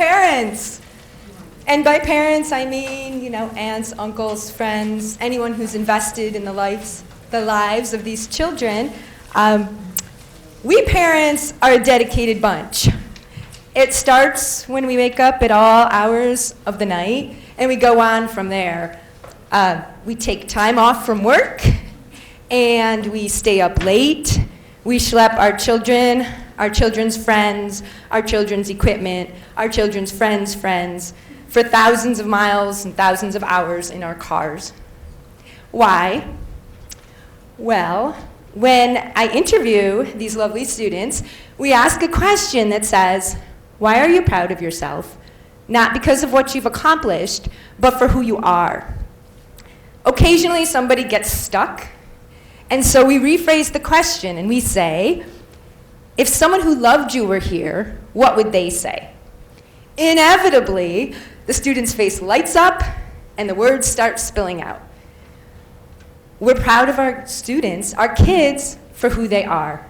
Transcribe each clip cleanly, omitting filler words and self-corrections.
parents. And by parents, I mean, aunts, uncles, friends, anyone who's invested in the lives of these children. We parents are a dedicated bunch. It starts when we wake up at all hours of the night, and we go on from there. We take time off from work, and we stay up late. We schlep our children, our children's friends, our children's equipment, our children's friends, for thousands of miles and thousands of hours in our cars. Why? Well, when I interview these lovely students, we ask a question that says, why are you proud of yourself? Not because of what you've accomplished, but for who you are. Occasionally somebody gets stuck, and so we rephrase the question and we say, if someone who loved you were here, what would they say? Inevitably, the student's face lights up and the words start spilling out. We're proud of our students, our kids, for who they are.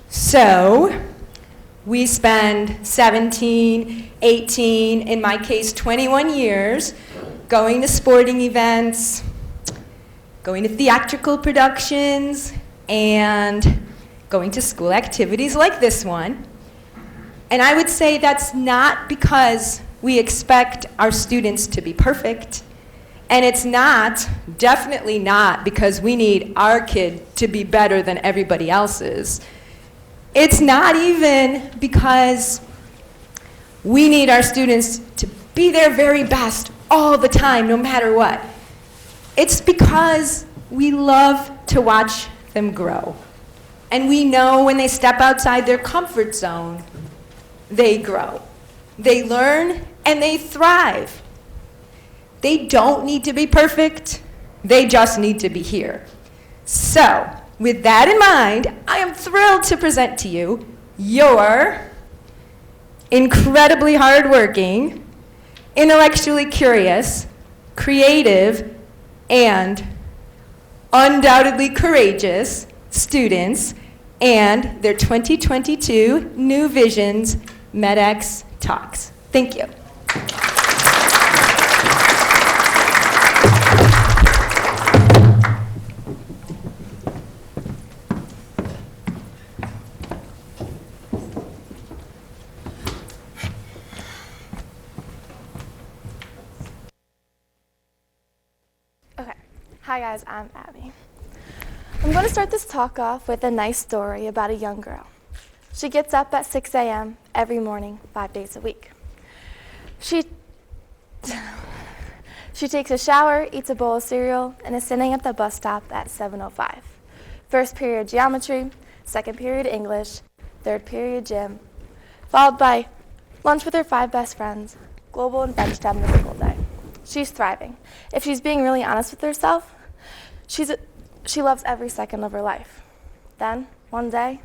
So we spend 17, 18, in my case 21 years, going to sporting events, going to theatrical productions, and going to school activities like this one. And I would say that's not because we expect our students to be perfect. And it's definitely not because we need our kid to be better than everybody else's. It's not even because we need our students to be their very best all the time, no matter what. It's because we love to watch them grow. And we know when they step outside their comfort zone, they grow. They learn and they thrive. They don't need to be perfect. They just need to be here. So, with that in mind, I am thrilled to present to you your incredibly hardworking, intellectually curious, creative, and undoubtedly courageous students and their 2022 New Visions MedEx Talks. Thank you. Okay. Hi guys, I'm Abby. I'm going to start this talk off with a nice story about a young girl. She gets up at 6 a.m. every morning, 5 days a week. She takes a shower, eats a bowl of cereal, and is sitting at the bus stop at 7:05. First period geometry, second period English, third period gym, followed by lunch with her 5 best friends, global and bench time the school day. She's thriving. If she's being really honest with herself, she loves every second of her life. Then, one day,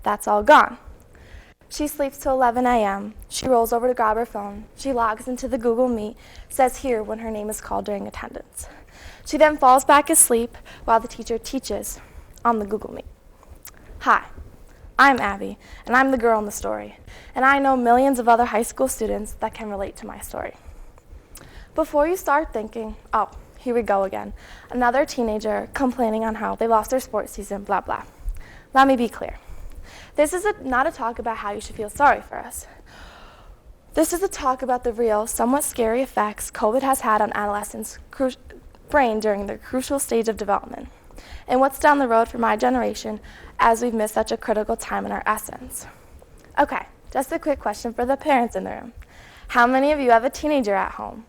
that's all gone. She sleeps till 11 a.m. She rolls over to grab her phone. She logs into the Google Meet, says here when her name is called during attendance. She then falls back asleep while the teacher teaches on the Google Meet. Hi, I'm Abby, and I'm the girl in the story. And I know millions of other high school students that can relate to my story. Before you start thinking, oh, here we go again, another teenager complaining on how they lost their sports season, blah, blah. Let me be clear. This is not a talk about how you should feel sorry for us. This is a talk about the real, somewhat scary effects COVID has had on adolescents' brain during their crucial stage of development, and what's down the road for my generation as we've missed such a critical time in our essence. Okay, just a quick question for the parents in the room. How many of you have a teenager at home?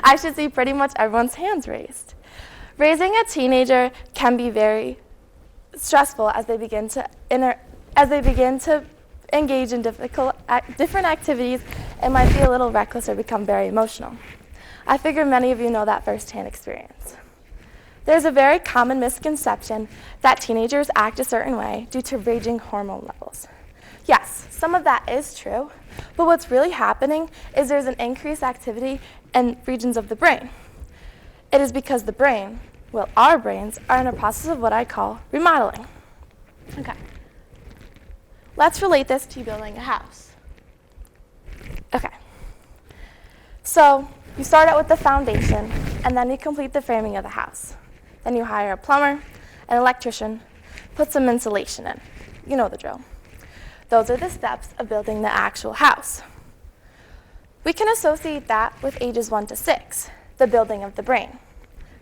I should see pretty much everyone's hands raised. Raising a teenager can be very stressful as they begin to engage in different activities and might be a little reckless or become very emotional. I figure many of you know that firsthand experience. There's a very common misconception that teenagers act a certain way due to raging hormone levels. Yes, some of that is true, but what's really happening is there's an increased activity in regions of the brain. It is because the brain, well, our brains, are in a process of what I call remodeling. Okay. Let's relate this to building a house. Okay. So you start out with the foundation, and then you complete the framing of the house. Then you hire a plumber, an electrician, put some insulation in. You know the drill. Those are the steps of building the actual house. We can associate that with ages 1 to 6, the building of the brain.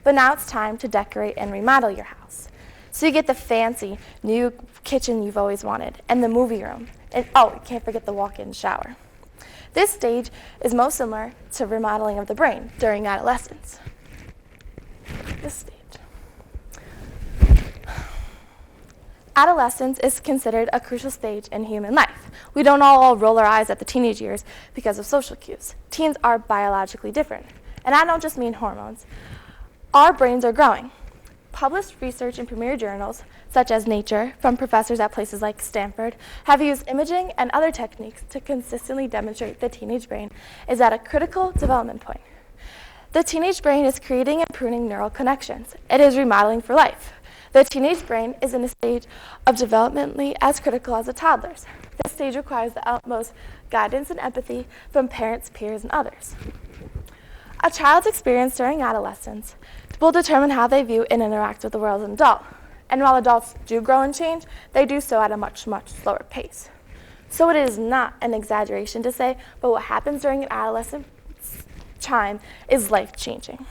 But now it's time to decorate and remodel your house. So you get the fancy new kitchen you've always wanted, and the movie room, and oh, you can't forget the walk-in shower. This stage is most similar to remodeling of the brain during adolescence. This stage. Adolescence is considered a crucial stage in human life. We don't all roll our eyes at the teenage years because of social cues. Teens are biologically different, and I don't just mean hormones. Our brains are growing. Published research in premier journals, such as Nature, from professors at places like Stanford, have used imaging and other techniques to consistently demonstrate the teenage brain is at a critical development point. The teenage brain is creating and pruning neural connections. It is remodeling for life. The teenage brain is in a stage of developmentally as critical as a toddler's. This stage requires the utmost guidance and empathy from parents, peers, and others. A child's experience during adolescence will determine how they view and interact with the world as an adult. And while adults do grow and change, they do so at a much, much slower pace. So it is not an exaggeration to say, but what happens during an adolescent time is life-changing.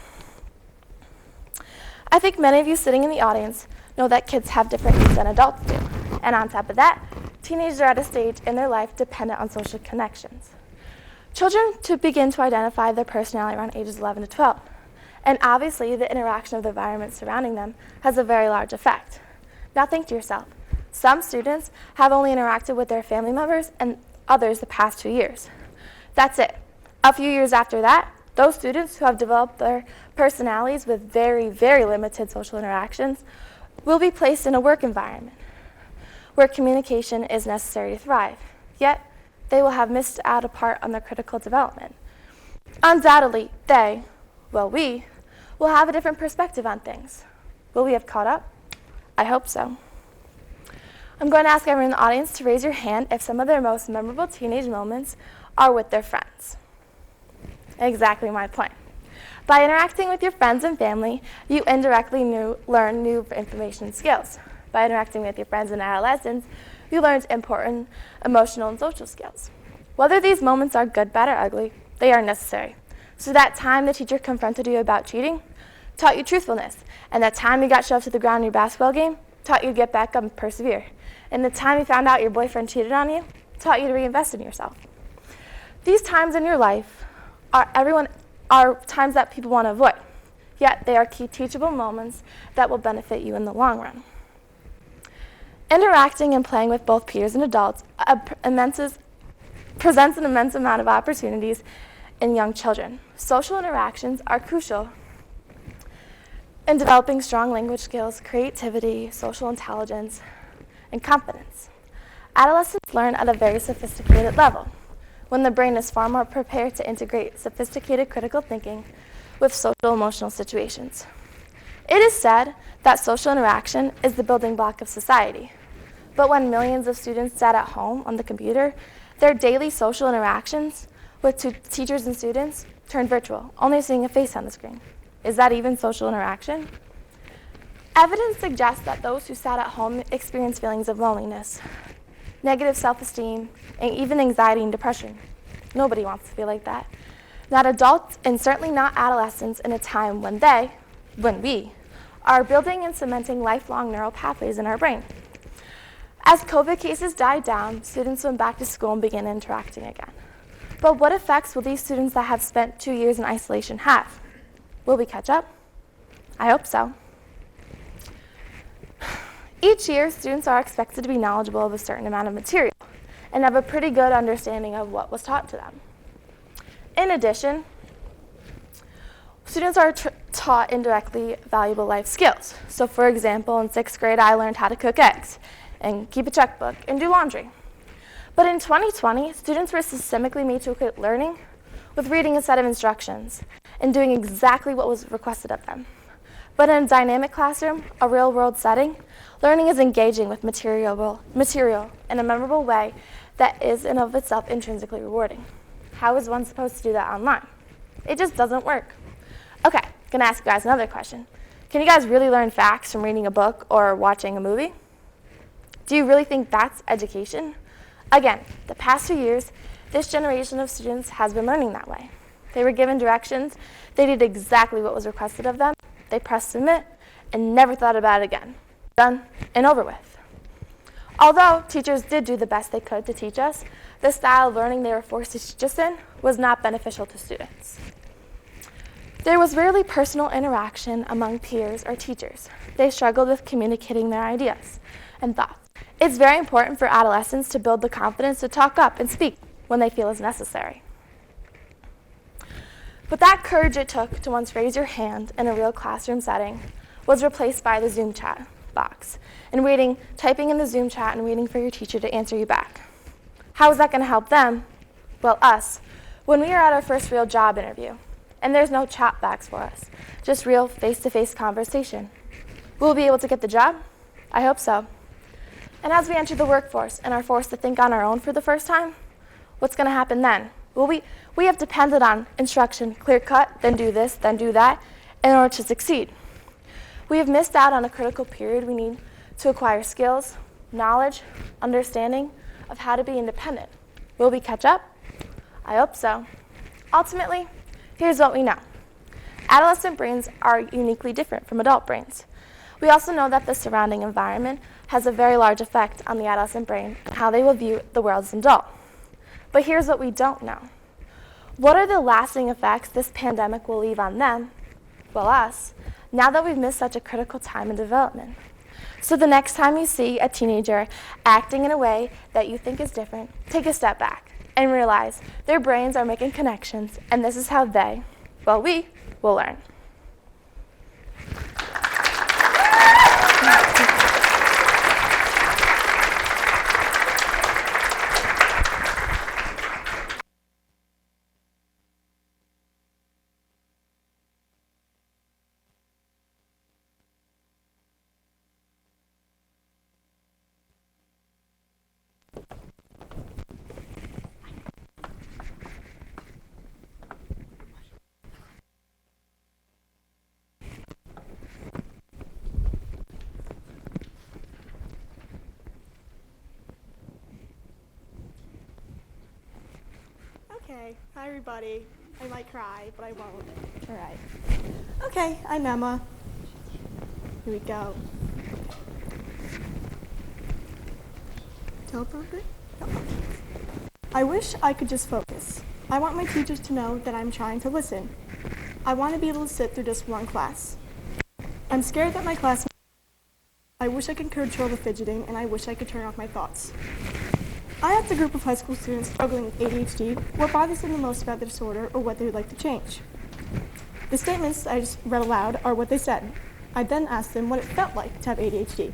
I think many of you sitting in the audience know that kids have different needs than adults do. And on top of that, teenagers are at a stage in their life dependent on social connections. Children begin to identify their personality around ages 11 to 12. And obviously, the interaction of the environment surrounding them has a very large effect. Now think to yourself, some students have only interacted with their family members and others the past 2 years. That's it. A few years after that, those students who have developed their personalities with very, very limited social interactions will be placed in a work environment where communication is necessary to thrive. Yet, they will have missed out a part on their critical development. Undoubtedly, we will have a different perspective on things. Will we have caught up? I hope so. I'm going to ask everyone in the audience to raise your hand if some of their most memorable teenage moments are with their friends. Exactly my point. By interacting with your friends and family, you indirectly learn new information and skills. By interacting with your friends and adolescents, you learn important emotional and social skills. Whether these moments are good, bad, or ugly, they are necessary. So that time the teacher confronted you about cheating taught you truthfulness. And that time you got shoved to the ground in your basketball game taught you to get back up and persevere. And the time you found out your boyfriend cheated on you taught you to reinvest in yourself. These times in your life are times that people want to avoid. Yet they are key teachable moments that will benefit you in the long run. Interacting and playing with both peers and adults presents an immense amount of opportunities in young children. Social interactions are crucial in developing strong language skills, creativity, social intelligence, and confidence. Adolescents learn at a very sophisticated level, when the brain is far more prepared to integrate sophisticated critical thinking with social emotional situations. It is said that social interaction is the building block of society. But when millions of students sat at home on the computer, their daily social interactions with teachers and students turned virtual, only seeing a face on the screen. Is that even social interaction? Evidence suggests that those who sat at home experienced feelings of loneliness, negative self-esteem, and even anxiety and depression. Nobody wants to feel like that. Not adults, and certainly not adolescents, in a time when we are building and cementing lifelong neural pathways in our brain. As COVID cases died down, students went back to school and began interacting again. But what effects will these students that have spent 2 years in isolation have? Will we catch up? I hope so. Each year, students are expected to be knowledgeable of a certain amount of material and have a pretty good understanding of what was taught to them. In addition, students are taught indirectly valuable life skills. So for example, in 6th grade, I learned how to cook eggs and keep a checkbook and do laundry. But in 2020, students were systemically made to equate learning with reading a set of instructions and doing exactly what was requested of them. But in a dynamic classroom, a real-world setting, learning is engaging with material in a memorable way that is in of itself intrinsically rewarding. How is one supposed to do that online? It just doesn't work. Okay, gonna ask you guys another question. Can you guys really learn facts from reading a book or watching a movie? Do you really think that's education? Again, the past 2 years, this generation of students has been learning that way. They were given directions, they did exactly what was requested of them, they pressed submit, and never thought about it again. Done and over with. Although teachers did do the best they could to teach us, the style of learning they were forced to teach us in was not beneficial to students. There was rarely personal interaction among peers or teachers. They struggled with communicating their ideas and thoughts. It's very important for adolescents to build the confidence to talk up and speak when they feel is necessary. But that courage it took to once raise your hand in a real classroom setting was replaced by the Zoom chat box and typing in the Zoom chat and waiting for your teacher to answer you back. How is that going to help them? Well, us, when we are at our first real job interview, and there's no chat backs for us, just real face-to-face conversation. Will we be able to get the job? I hope so. And as we enter the workforce and are forced to think on our own for the first time, what's going to happen then? We have depended on instruction, clear cut, then do this, then do that, in order to succeed. We have missed out on a critical period we need to acquire skills, knowledge, understanding of how to be independent. Will we catch up? I hope so. Ultimately, here's what we know. Adolescent brains are uniquely different from adult brains. We also know that the surrounding environment has a very large effect on the adolescent brain and how they will view the world as an adult. But here's what we don't know. What are the lasting effects this pandemic will leave on them, well us, now that we've missed such a critical time in development? So the next time you see a teenager acting in a way that you think is different, take a step back and realize their brains are making connections, and this is how we will learn. Okay, hi everybody. I might cry, but I won't. All right. Okay, I'm Emma. Here we go. Teleprompter? No. I wish I could just focus. I want my teachers to know that I'm trying to listen. I want to be able to sit through just one class. I'm scared that my class... I wish I could control the fidgeting, and I wish I could turn off my thoughts. I asked a group of high school students struggling with ADHD what bothers them the most about the disorder or what they would like to change. The statements I just read aloud are what they said. I then asked them what it felt like to have ADHD.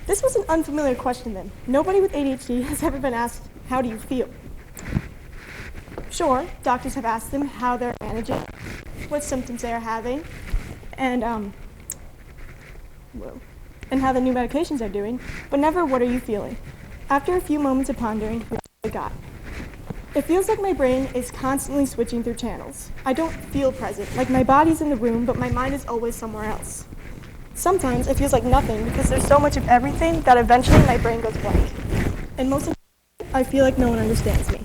This was an unfamiliar question then. Nobody with ADHD has ever been asked, how do you feel? Sure, doctors have asked them how they're managing, what symptoms they are having, and how the new medications are doing, but never what are you feeling. After a few moments of pondering, I got. It feels like my brain is constantly switching through channels. I don't feel present, like my body's in the room, but my mind is always somewhere else. Sometimes it feels like nothing because there's so much of everything that eventually my brain goes blank. And most of the time, I feel like no one understands me.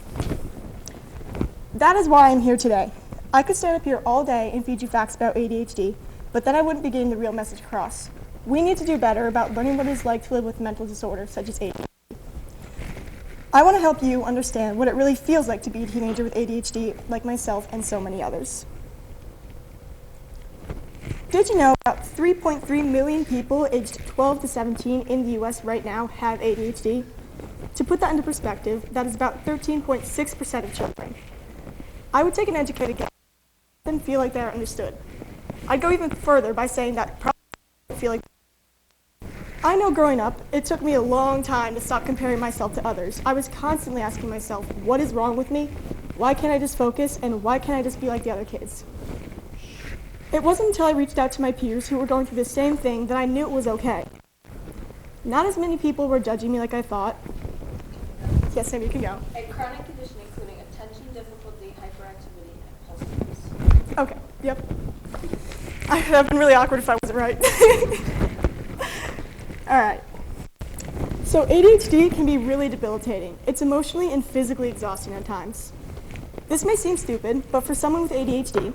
That is why I'm here today. I could stand up here all day and feed you facts about ADHD, but then I wouldn't be getting the real message across. We need to do better about learning what it is like to live with mental disorders such as ADHD. I want to help you understand what it really feels like to be a teenager with ADHD like myself and so many others. Did you know about 3.3 million people aged 12 to 17 in the US right now have ADHD? To put that into perspective, that is about 13.6% of children. I would take an educated guess and feel like they are understood. I'd go even further by saying that probably feel like I know growing up, it took me a long time to stop comparing myself to others. I was constantly asking myself, what is wrong with me? Why can't I just focus? And why can't I just be like the other kids? It wasn't until I reached out to my peers who were going through the same thing that I knew it was okay. Not as many people were judging me like I thought. Yes, Sam, you can go. A chronic condition including attention difficulty, hyperactivity, and impulsiveness. Okay, yep. That would have been really awkward if I wasn't right. All right. So ADHD can be really debilitating. It's emotionally and physically exhausting at times. This may seem stupid, but for someone with ADHD,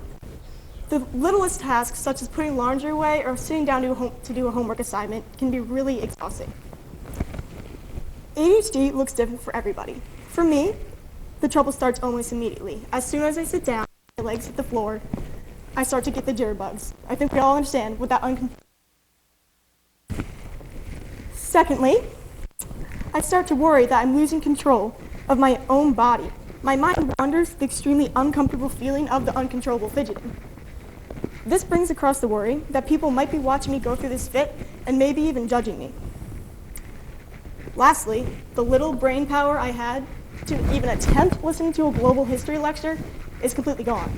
the littlest tasks, such as putting laundry away or sitting down to do a homework assignment, can be really exhausting. ADHD looks different for everybody. For me, the trouble starts almost immediately. As soon as I sit down, my legs hit the floor, I start to get the jitterbugs. I think we all understand what that Secondly, I start to worry that I'm losing control of my own body. My mind wanders the extremely uncomfortable feeling of the uncontrollable fidgeting. This brings across the worry that people might be watching me go through this fit and maybe even judging me. Lastly, the little brain power I had to even attempt listening to a global history lecture is completely gone.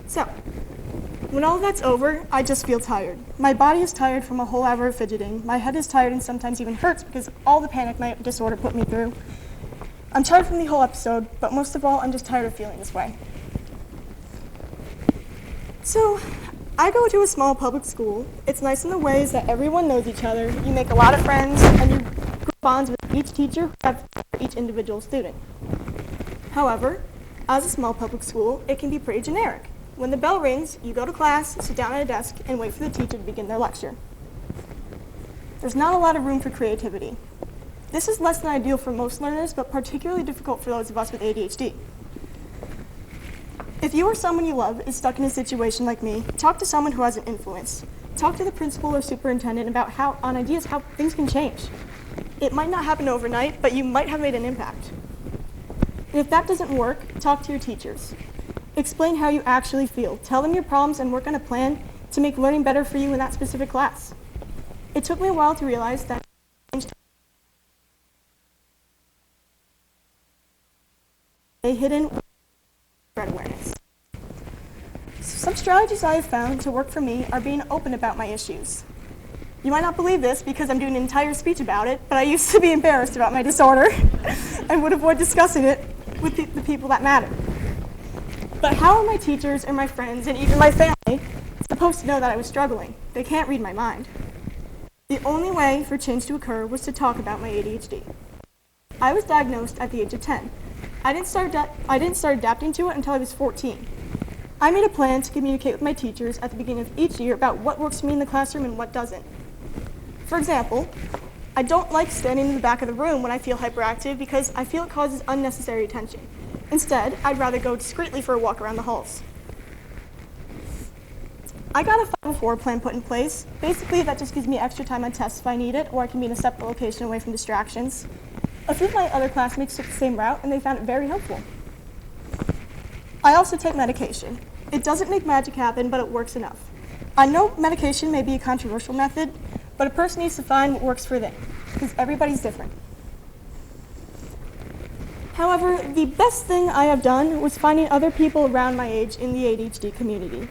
So, when all of that's over, I just feel tired. My body is tired from a whole hour of fidgeting. My head is tired and sometimes even hurts because of all the panic my disorder put me through. I'm tired from the whole episode, but most of all, I'm just tired of feeling this way. So, I go to a small public school. It's nice in the ways that everyone knows each other. You make a lot of friends, and you grow bonds with each teacher who have each individual student. However, as a small public school, it can be pretty generic. When the bell rings, you go to class, sit down at a desk, and wait for the teacher to begin their lecture. There's not a lot of room for creativity. This is less than ideal for most learners, but particularly difficult for those of us with ADHD. If you or someone you love is stuck in a situation like me, talk to someone who has an influence. Talk to the principal or superintendent about ideas how things can change. It might not happen overnight, but you might have made an impact. And if that doesn't work, talk to your teachers. Explain how you actually feel. Tell them your problems and work on a plan to make learning better for you in that specific class. It took me a while to realize that a hidden spread awareness. Some strategies I have found to work for me are being open about my issues. You might not believe this because I'm doing an entire speech about it, but I used to be embarrassed about my disorder and would avoid discussing it with the people that matter. But how are my teachers and my friends and even my family supposed to know that I was struggling? They can't read my mind. The only way for change to occur was to talk about my ADHD. I was diagnosed at the age of 10. I didn't start adapting to it until I was 14. I made a plan to communicate with my teachers at the beginning of each year about what works for me in the classroom and what doesn't. For example, I don't like standing in the back of the room when I feel hyperactive because I feel it causes unnecessary attention. Instead, I'd rather go discreetly for a walk around the halls. I got a 504 plan put in place. Basically, that just gives me extra time on tests if I need it, or I can be in a separate location away from distractions. A few of my other classmates took the same route, and they found it very helpful. I also take medication. It doesn't make magic happen, but it works enough. I know medication may be a controversial method, but a person needs to find what works for them, because everybody's different. However, the best thing I have done was finding other people around my age in the ADHD community.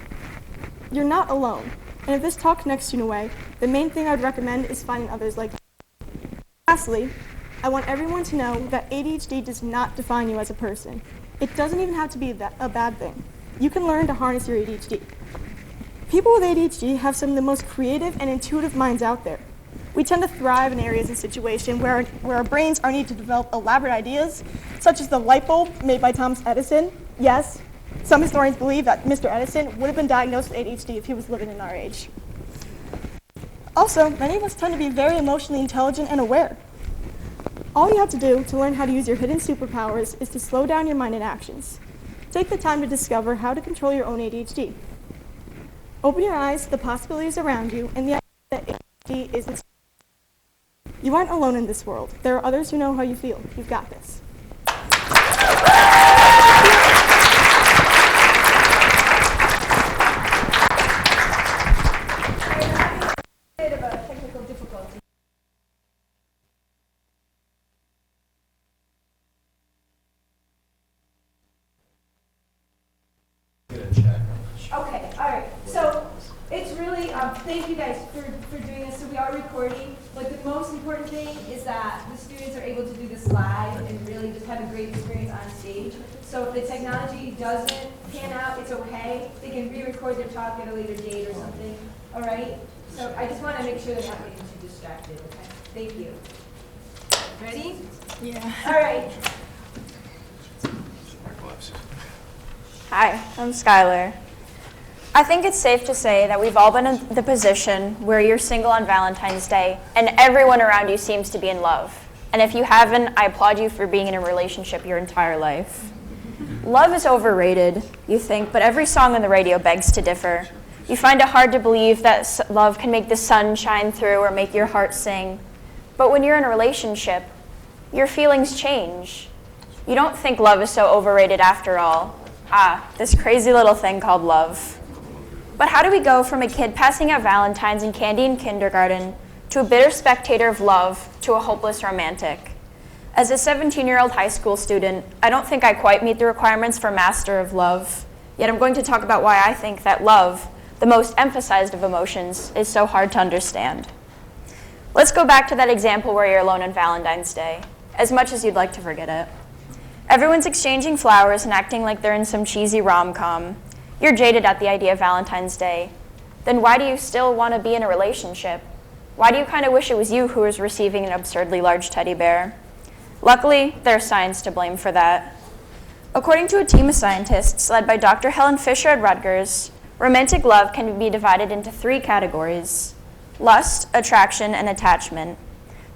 You're not alone, and if this talk connects you in a way, the main thing I would recommend is finding others like you. Lastly, I want everyone to know that ADHD does not define you as a person. It doesn't even have to be a bad thing. You can learn to harness your ADHD. People with ADHD have some of the most creative and intuitive minds out there. We tend to thrive in areas and situations where our brains are needed to develop elaborate ideas, such as the light bulb made by Thomas Edison. Yes, some historians believe that Mr. Edison would have been diagnosed with ADHD if he was living in our age. Also, many of us tend to be very emotionally intelligent and aware. All you have to do to learn how to use your hidden superpowers is to slow down your mind and actions. Take the time to discover how to control your own ADHD. Open your eyes to the possibilities around you and the idea that ADHD is You aren't alone in this world. There are others who know how you feel. You've got this. Bit of a technical difficulty. Get a check. Okay, all right. just really, thank you guys for doing this. So we are recording, but the most important thing is that the students are able to do this live and really just have a great experience on stage. So if the technology doesn't pan out, it's okay. They can re-record their talk at a later date or something, all right? So I just want to make sure they're not getting too distracted, okay? Thank you. Ready? Yeah. All right. Hi, I'm Skylar. I think it's safe to say that we've all been in the position where you're single on Valentine's Day and everyone around you seems to be in love. And if you haven't, I applaud you for being in a relationship your entire life. Love is overrated, you think, but every song on the radio begs to differ. You find it hard to believe that love can make the sun shine through or make your heart sing. But when you're in a relationship, your feelings change. You don't think love is so overrated after all. This crazy little thing called love. But how do we go from a kid passing out Valentines and candy in kindergarten to a bitter spectator of love to a hopeless romantic? As a 17-year-old high school student, I don't think I quite meet the requirements for master of love. Yet I'm going to talk about why I think that love, the most emphasized of emotions, is so hard to understand. Let's go back to that example where you're alone on Valentine's Day, as much as you'd like to forget it. Everyone's exchanging flowers and acting like they're in some cheesy rom-com. You're jaded at the idea of Valentine's Day. Then why do you still want to be in a relationship? Why do you kind of wish it was you who was receiving an absurdly large teddy bear? Luckily, there's science to blame for that. According to a team of scientists led by Dr. Helen Fisher at Rutgers, romantic love can be divided into 3 categories: lust, attraction, and attachment.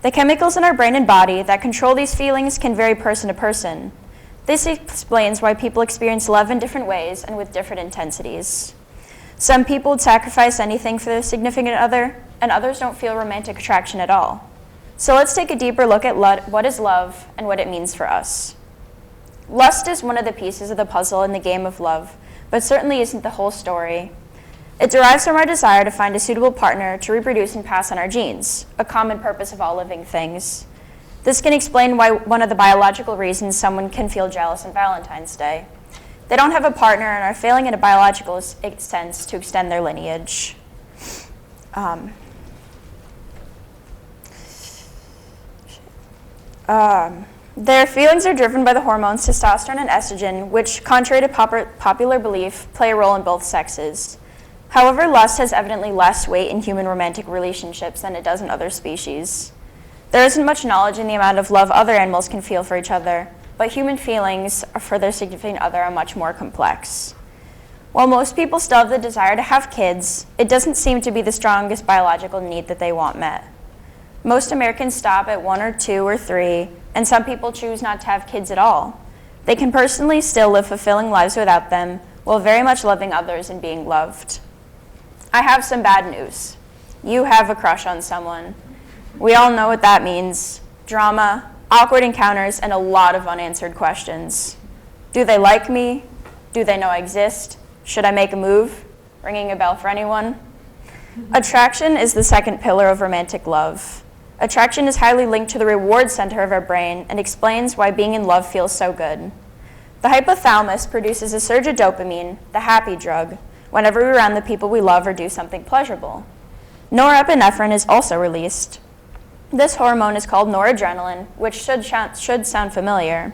The chemicals in our brain and body that control these feelings can vary person to person. This explains why people experience love in different ways and with different intensities. Some people would sacrifice anything for their significant other, and others don't feel romantic attraction at all. So let's take a deeper look at what is love and what it means for us. Lust is one of the pieces of the puzzle in the game of love, but certainly isn't the whole story. It derives from our desire to find a suitable partner to reproduce and pass on our genes, a common purpose of all living things. This can explain why one of the biological reasons someone can feel jealous on Valentine's Day. They don't have a partner and are failing in a biological sense to extend their lineage. Their feelings are driven by the hormones testosterone and estrogen, which, contrary to popular belief, play a role in both sexes. However, lust has evidently less weight in human romantic relationships than it does in other species. There isn't much knowledge in the amount of love other animals can feel for each other, but human feelings for their significant other are much more complex. While most people still have the desire to have kids, it doesn't seem to be the strongest biological need that they want met. Most Americans stop at 1 or 2 or 3, and some people choose not to have kids at all. They can personally still live fulfilling lives without them, while very much loving others and being loved. I have some bad news. You have a crush on someone. We all know what that means. Drama, awkward encounters, and a lot of unanswered questions. Do they like me? Do they know I exist? Should I make a move? Ringing a bell for anyone? Attraction is the second pillar of romantic love. Attraction is highly linked to the reward center of our brain and explains why being in love feels so good. The hypothalamus produces a surge of dopamine, the happy drug, whenever we're around the people we love or do something pleasurable. Norepinephrine is also released. This hormone is called noradrenaline, which should sound familiar.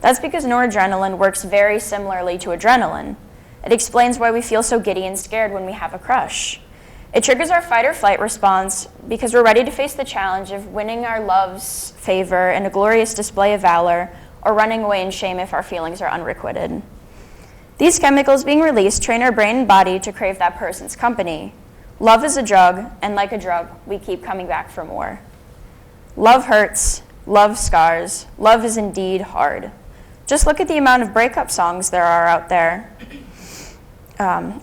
That's because noradrenaline works very similarly to adrenaline. It explains why we feel so giddy and scared when we have a crush. It triggers our fight or flight response because we're ready to face the challenge of winning our love's favor in a glorious display of valor or running away in shame if our feelings are unrequited. These chemicals being released train our brain and body to crave that person's company. Love is a drug, and like a drug, we keep coming back for more. Love hurts, love scars, love is indeed hard. Just look at the amount of breakup songs there are out there.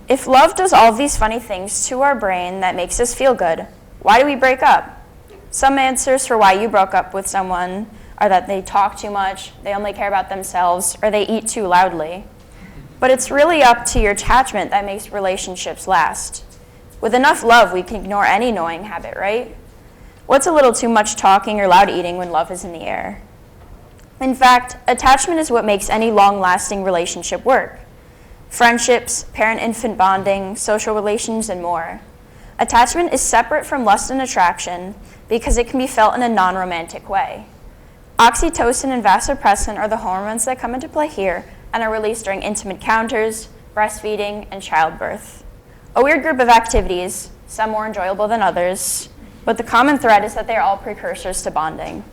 If love does all of these funny things to our brain that makes us feel good, why do we break up? Some answers for why you broke up with someone are that they talk too much, they only care about themselves, or they eat too loudly. But it's really up to your attachment that makes relationships last. With enough love, we can ignore any annoying habit, right? What's a little too much talking or loud eating when love is in the air? In fact, attachment is what makes any long-lasting relationship work. Friendships, parent-infant bonding, social relations, and more. Attachment is separate from lust and attraction because it can be felt in a non-romantic way. Oxytocin and vasopressin are the hormones that come into play here and are released during intimate encounters, breastfeeding, and childbirth. A weird group of activities, some more enjoyable than others, but the common thread is that they are all precursors to bonding.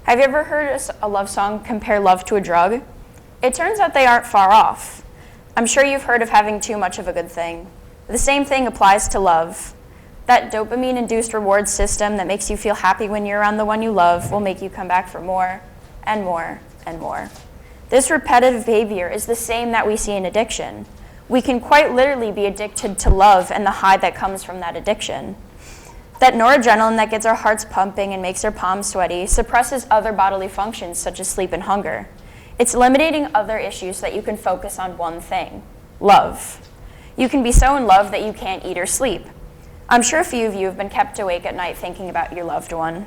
Have you ever heard a love song compare love to a drug? It turns out they aren't far off. I'm sure you've heard of having too much of a good thing. The same thing applies to love. That dopamine-induced reward system that makes you feel happy when you're around the one you love will make you come back for more and more and more. This repetitive behavior is the same that we see in addiction. We can quite literally be addicted to love and the high that comes from that addiction. That noradrenaline that gets our hearts pumping and makes our palms sweaty suppresses other bodily functions such as sleep and hunger. It's eliminating other issues so that you can focus on one thing, love. You can be so in love that you can't eat or sleep. I'm sure a few of you have been kept awake at night thinking about your loved one.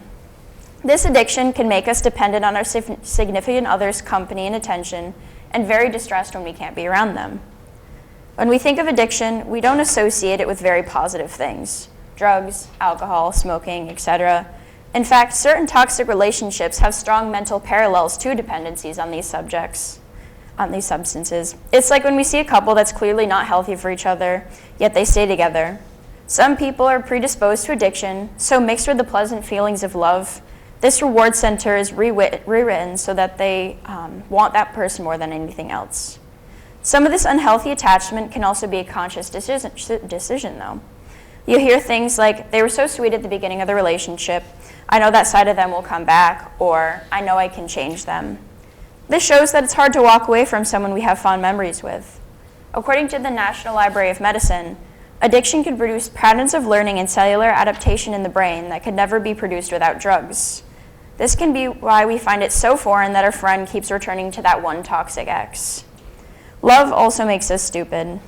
This addiction can make us dependent on our significant other's company and attention and very distressed when we can't be around them. When we think of addiction, we don't associate it with very positive things. Drugs, alcohol, smoking, etc. In fact, certain toxic relationships have strong mental parallels to dependencies on these substances. It's like when we see a couple that's clearly not healthy for each other, yet they stay together. Some people are predisposed to addiction, so mixed with the pleasant feelings of love, this reward center is rewritten so that they want that person more than anything else. Some of this unhealthy attachment can also be a conscious decision though. You'll hear things like, they were so sweet at the beginning of the relationship, I know that side of them will come back, or I know I can change them. This shows that it's hard to walk away from someone we have fond memories with. According to the National Library of Medicine, addiction can produce patterns of learning and cellular adaptation in the brain that could never be produced without drugs. This can be why we find it so foreign that our friend keeps returning to that one toxic ex. Love also makes us stupid.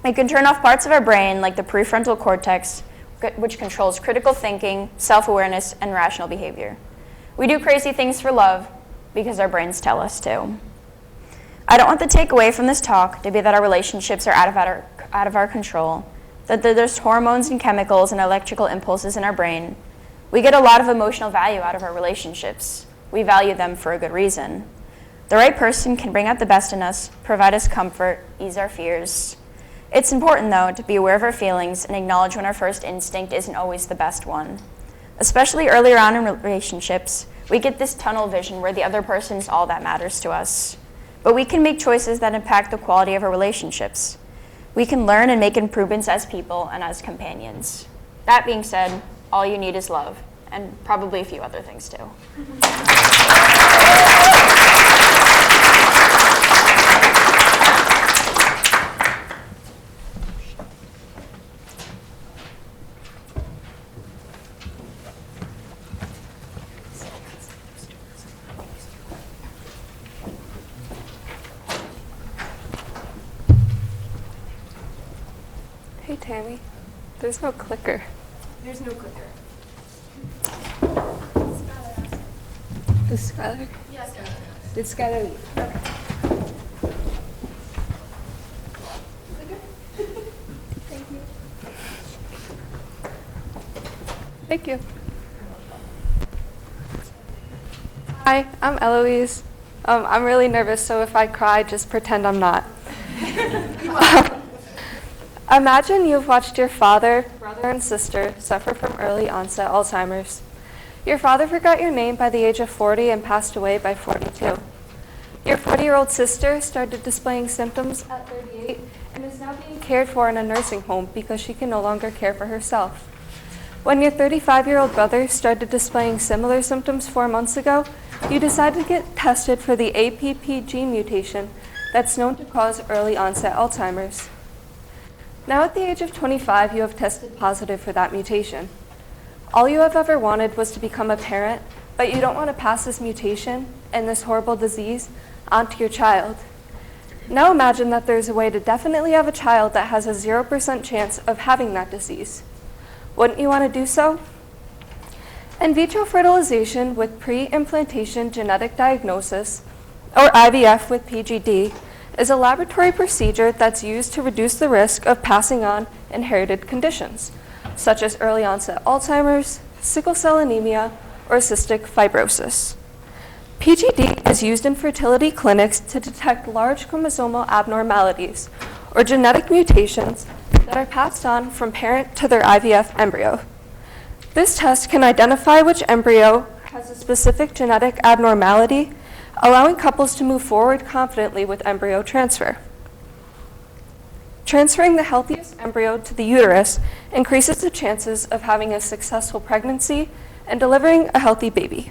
It can turn off parts of our brain like the prefrontal cortex, which controls critical thinking, self-awareness, and rational behavior. We do crazy things for love because our brains tell us to. I don't want the takeaway from this talk to be that our relationships are out of our control, that there's hormones and chemicals and electrical impulses in our brain. We get a lot of emotional value out of our relationships. We value them for a good reason. The right person can bring out the best in us, provide us comfort, ease our fears. It's important, though, to be aware of our feelings and acknowledge when our first instinct isn't always the best one. Especially earlier on in relationships, we get this tunnel vision where the other person's all that matters to us. But we can make choices that impact the quality of our relationships. We can learn and make improvements as people and as companions. That being said, all you need is love, and probably a few other things too. Hey, Tammy. There's no clicker. There's no clicker. Is Skylar? Yes, Skylar. Did Skylar leave? Okay. Thank you. Hi, I'm Eloise. I'm really nervous, so if I cry, just pretend I'm not. Imagine you've watched your father, brother, and sister suffer from early onset Alzheimer's. Your father forgot your name by the age of 40 and passed away by 42. Your 40-year-old sister started displaying symptoms at 38 and is now being cared for in a nursing home because she can no longer care for herself. When your 35-year-old brother started displaying similar symptoms 4 months ago, you decided to get tested for the APP gene mutation that's known to cause early onset Alzheimer's. Now at the age of 25, you have tested positive for that mutation. All you have ever wanted was to become a parent, but you don't want to pass this mutation and this horrible disease onto your child. Now imagine that there's a way to definitely have a child that has a 0% chance of having that disease. Wouldn't you want to do so? In vitro fertilization with pre-implantation genetic diagnosis, or IVF with PGD, is a laboratory procedure that's used to reduce the risk of passing on inherited conditions, such as early onset Alzheimer's, sickle cell anemia, or cystic fibrosis. PGD is used in fertility clinics to detect large chromosomal abnormalities, or genetic mutations that are passed on from parent to their IVF embryo. This test can identify which embryo has a specific genetic abnormality, allowing couples to move forward confidently with embryo transfer. Transferring the healthiest embryo to the uterus increases the chances of having a successful pregnancy and delivering a healthy baby.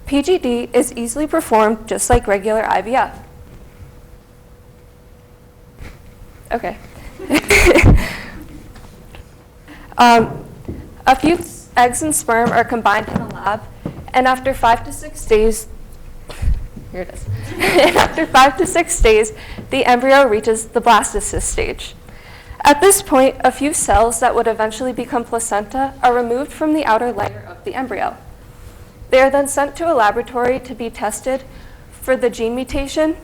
PGD is easily performed just like regular IVF. Okay. A few eggs and sperm are combined in a lab, and after 5 to 6 days, here it is. And after 5 to 6 days, the embryo reaches the blastocyst stage. At this point, a few cells that would eventually become placenta are removed from the outer layer of the embryo. They are then sent to a laboratory to be tested for the gene mutation,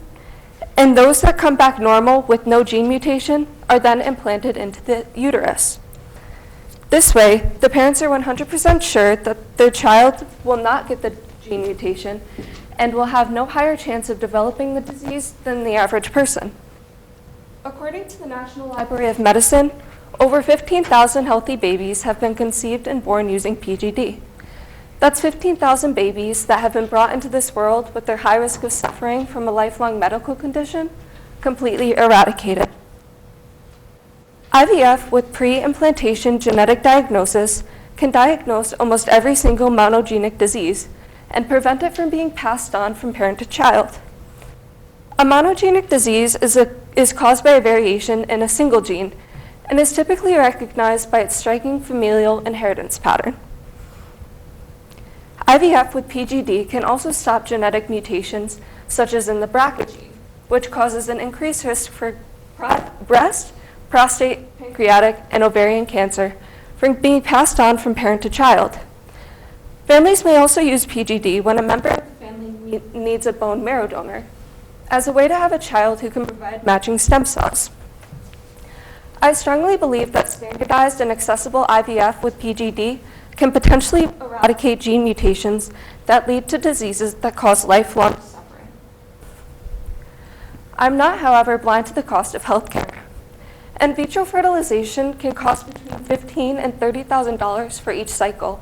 and those that come back normal with no gene mutation are then implanted into the uterus. This way, the parents are 100% sure that their child will not get the gene mutation and will have no higher chance of developing the disease than the average person. According to the National Library of Medicine, over 15,000 healthy babies have been conceived and born using PGD. That's 15,000 babies that have been brought into this world with their high risk of suffering from a lifelong medical condition completely eradicated. IVF with pre-implantation genetic diagnosis can diagnose almost every single monogenic disease and prevent it from being passed on from parent to child. A monogenic disease is caused by a variation in a single gene and is typically recognized by its striking familial inheritance pattern. IVF with PGD can also stop genetic mutations such as in the BRCA gene, which causes an increased risk for breast, prostate, pancreatic, and ovarian cancer from being passed on from parent to child. Families may also use PGD when a member of the family needs a bone marrow donor, as a way to have a child who can provide matching stem cells. I strongly believe that standardized and accessible IVF with PGD can potentially eradicate gene mutations that lead to diseases that cause lifelong suffering. I'm not, however, blind to the cost of healthcare. In vitro fertilization can cost between $15,000 and $30,000 for each cycle.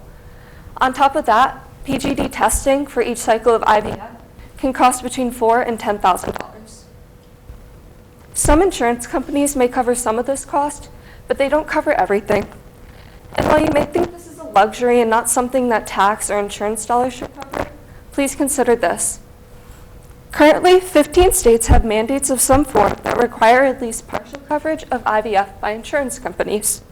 On top of that, PGD testing for each cycle of IVF can cost between $4,000 and $10,000. Some insurance companies may cover some of this cost, but they don't cover everything. And while you may think this is a luxury and not something that tax or insurance dollars should cover, please consider this. Currently, 15 states have mandates of some form that require at least partial coverage of IVF by insurance companies.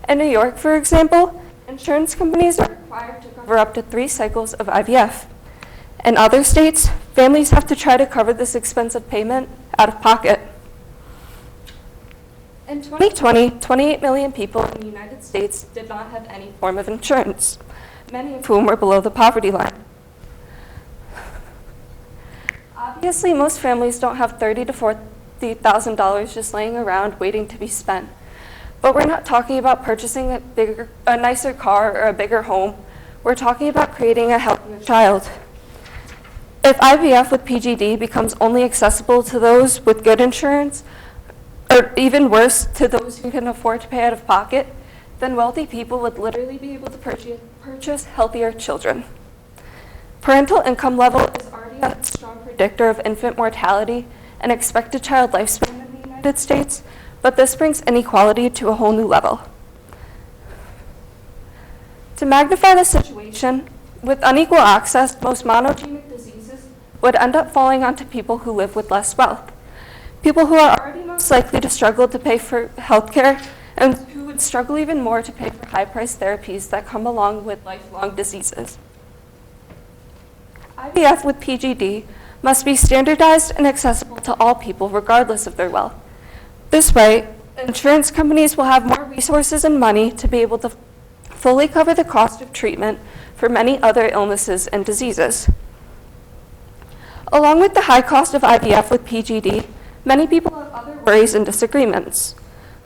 In New York, for example, insurance companies are required to cover up to 3 cycles of IVF. In other states, families have to try to cover this expensive payment out of pocket. In 2020, 28 million people in the United States did not have any form of insurance, many of whom were below the poverty line. Obviously, most families don't have $30,000 to $40,000 just laying around waiting to be spent. But we're not talking about purchasing a nicer car or a bigger home. We're talking about creating a healthier child. If IVF with PGD becomes only accessible to those with good insurance, or even worse, to those who can afford to pay out of pocket, then wealthy people would literally be able to purchase healthier children. Parental income level is already a strong predictor of infant mortality and expected child lifespan in the United States, but this brings inequality to a whole new level. To magnify the situation, with unequal access, most monogenic diseases would end up falling onto people who live with less wealth, people who are already most likely to struggle to pay for healthcare and who would struggle even more to pay for high-priced therapies that come along with lifelong diseases. IVF with PGD must be standardized and accessible to all people regardless of their wealth. This way, insurance companies will have more resources and money to be able to fully cover the cost of treatment for many other illnesses and diseases. Along with the high cost of IVF with PGD, many people have other worries and disagreements.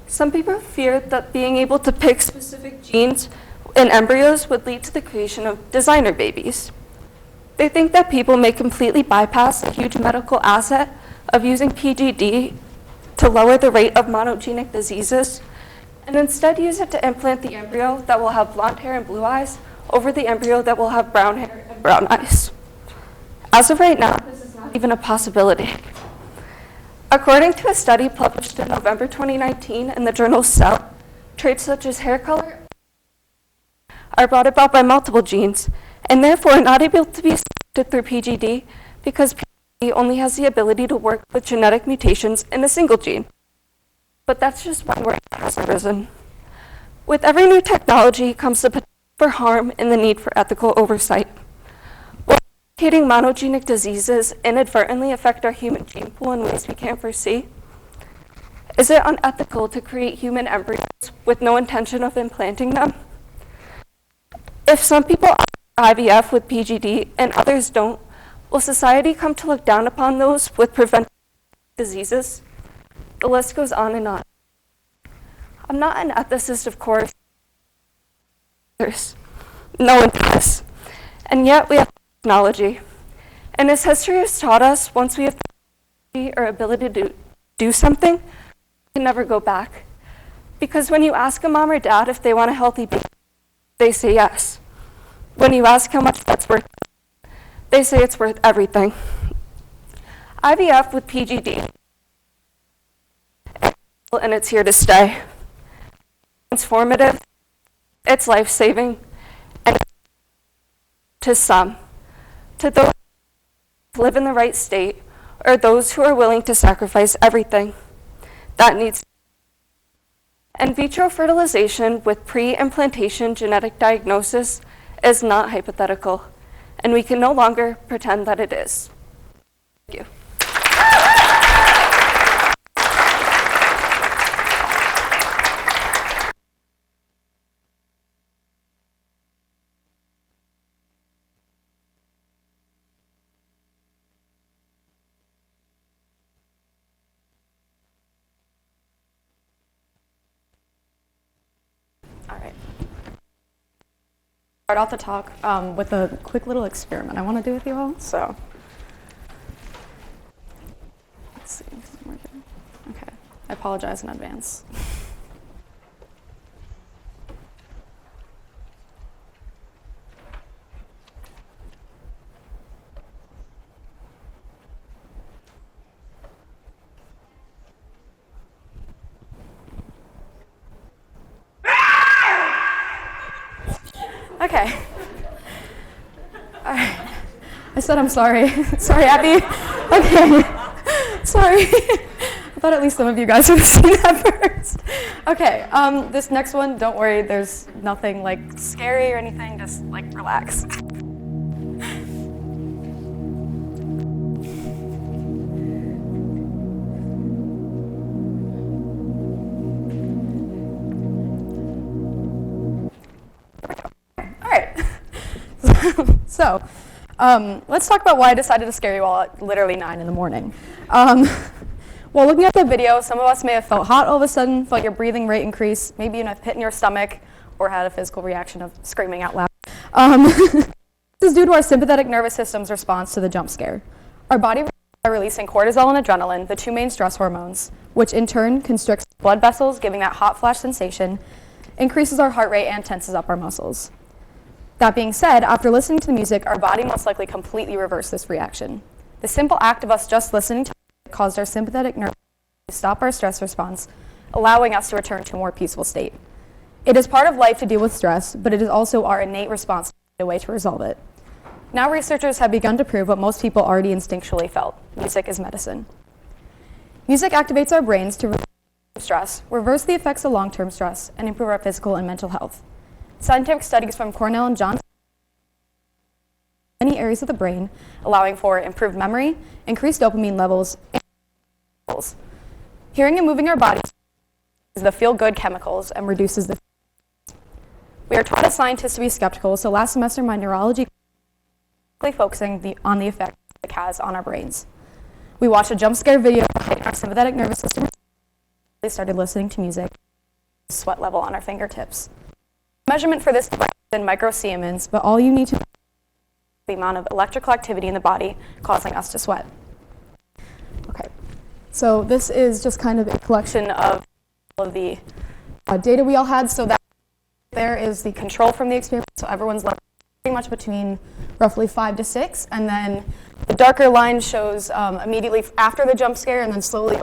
Some people fear that being able to pick specific genes in embryos would lead to the creation of designer babies. They think that people may completely bypass the huge medical asset of using PGD to lower the rate of monogenic diseases, and instead use it to implant the embryo that will have blonde hair and blue eyes over the embryo that will have brown hair and brown eyes. As of right now, this is not even a possibility. According to a study published in November 2019 in the journal Cell, traits such as hair color are brought about by multiple genes, and therefore not able to be selected through PGD because PGD only has the ability to work with genetic mutations in a single gene. But that's just one word that has arisen. With every new technology comes the potential for harm and the need for ethical oversight. Will mutating monogenic diseases inadvertently affect our human gene pool in ways we can't foresee? Is it unethical to create human embryos with no intention of implanting them? If some people opt for IVF with PGD and others don't, will society come to look down upon those with preventable diseases? The list goes on and on. I'm not an ethicist, of course. No one does. And yet we have technology. And as history has taught us, once we have technology or ability to do something, we can never go back. Because when you ask a mom or dad if they want a healthy baby, they say yes. When you ask how much that's worth, they say it's worth everything. IVF with PGD, and it's here to stay. It's transformative, it's life-saving, and to some, to those who live in the right state, or those who are willing to sacrifice everything that needs. In vitro fertilization with pre-implantation genetic diagnosis is not hypothetical, and we can no longer pretend that it is. Thank you. Start off the talk with a quick little experiment I want to do with you all. So, let's see. Okay, I apologize in advance. Okay. All right. I said I'm sorry. Sorry, Abby. Okay. Sorry. I thought at least some of you guys would have seen that first. Okay. This next one, don't worry. There's nothing like scary or anything. Just like relax. So, let's talk about why I decided to scare you all at literally 9 in the morning. While looking at the video, some of us may have felt hot all of a sudden, felt your breathing rate increase, maybe even a pit in your stomach, or had a physical reaction of screaming out loud. This is due to our sympathetic nervous system's response to the jump scare. Our body by releasing cortisol and adrenaline, the two main stress hormones, which in turn constricts blood vessels, giving that hot flash sensation, increases our heart rate and tenses up our muscles. That being said, after listening to the music, our body most likely completely reversed this reaction. The simple act of us just listening to it caused our sympathetic nervous system to stop our stress response, allowing us to return to a more peaceful state. It is part of life to deal with stress, but it is also our innate response to find a way to resolve it. Now researchers have begun to prove what most people already instinctually felt. Music is medicine. Music activates our brains to reduce stress, reverse the effects of long-term stress, and improve our physical and mental health. Scientific studies from Cornell and Johns many areas of the brain, allowing for improved memory, increased dopamine levels, and levels. Hearing and moving our bodies is the feel-good chemicals and reduces the. We are taught as scientists to be skeptical, so last semester my neurology focusing on the effect it has on our brains. We watched a jump scare video, our sympathetic nervous system started listening to music. sweat level on our fingertips. Measurement for this is in microsiemens, but all you need to know is the amount of electrical activity in the body causing us to sweat. Okay, so this is just kind of a collection of all of the data we all had. So that there is the control from the experiment. So everyone's level pretty much between roughly 5 to 6, and then the darker line shows immediately after the jump scare and then slowly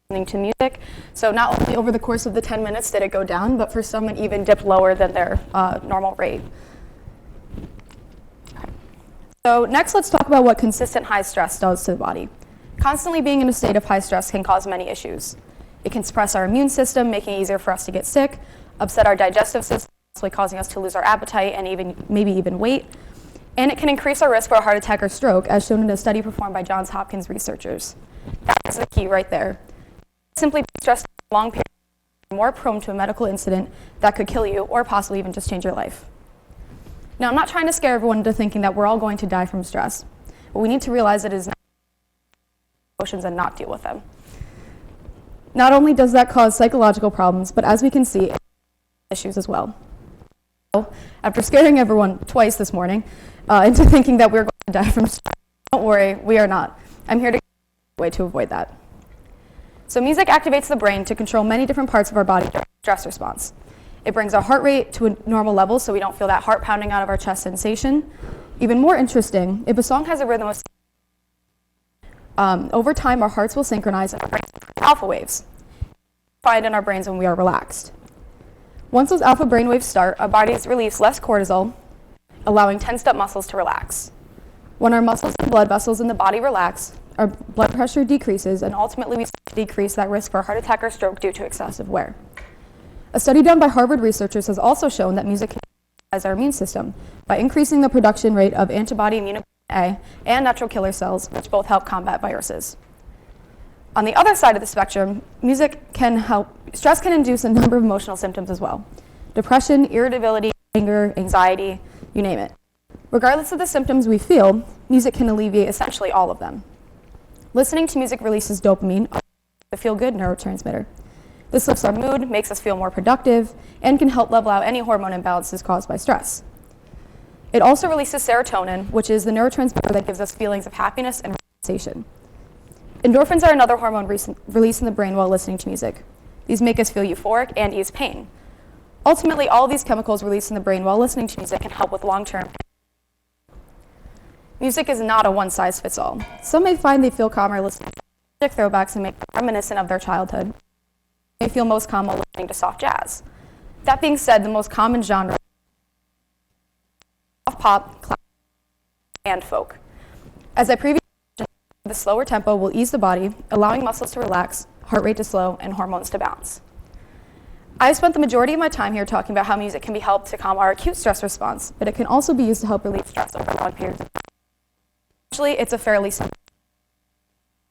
listening to music. So not only over the course of the 10 minutes did it go down, but for some it even dipped lower than their normal rate. Okay. So next let's talk about what consistent high stress does to the body. Constantly being in a state of high stress can cause many issues. It can suppress our immune system, making it easier for us to get sick, upset our digestive system, possibly causing us to lose our appetite and maybe even weight. And it can increase our risk for a heart attack or stroke, as shown in a study performed by Johns Hopkins researchers. That's the key right there. Simply being stressed for a long period, you're more prone to a medical incident that could kill you or possibly even just change your life. Now, I'm not trying to scare everyone into thinking that we're all going to die from stress, but we need to realize that it is not emotions and not deal with them. Not only does that cause psychological problems, but as we can see, issues as well. So, after scaring everyone twice this morning into thinking that we're going to die from stress, don't worry, we are not. I'm here to give you a way to avoid that. So music activates the brain to control many different parts of our body during stress response. It brings our heart rate to a normal level so we don't feel that heart pounding out of our chest sensation. Even more interesting, if a song has a rhythm of over time our hearts will synchronize and our brains will produce alpha waves, find in our brains when we are relaxed. Once those alpha brainwaves start, our bodies release less cortisol, allowing tensed up muscles to relax. When our muscles and blood vessels in the body relax, our blood pressure decreases, and ultimately we decrease that risk for a heart attack or stroke due to excessive wear. A study done by Harvard researchers has also shown that music can stabilize our immune system by increasing the production rate of antibody immunoglobulin A and natural killer cells, which both help combat viruses. On the other side of the spectrum, stress can induce a number of emotional symptoms as well. Depression, irritability, anger, anxiety, you name it. Regardless of the symptoms we feel, music can alleviate essentially all of them. Listening to music releases dopamine, the feel-good neurotransmitter. This lifts our mood, makes us feel more productive, and can help level out any hormone imbalances caused by stress. It also releases serotonin, which is the neurotransmitter that gives us feelings of happiness and relaxation. Endorphins are another hormone released in the brain while listening to music. These make us feel euphoric and ease pain. Ultimately, all of these chemicals released in the brain while listening to music can help with long-term. Music is not a one-size-fits-all. Some may find they feel calmer listening to music throwbacks and make them reminiscent of their childhood. They feel most calm while listening to soft jazz. That being said, the most common genre is soft pop, classical, and folk. As I previously mentioned, the slower tempo will ease the body, allowing muscles to relax, heart rate to slow, and hormones to bounce. I've spent the majority of my time here talking about how music can be helped to calm our acute stress response, but it can also be used to help relieve stress over long periods of time. Actually, it's a fairly simple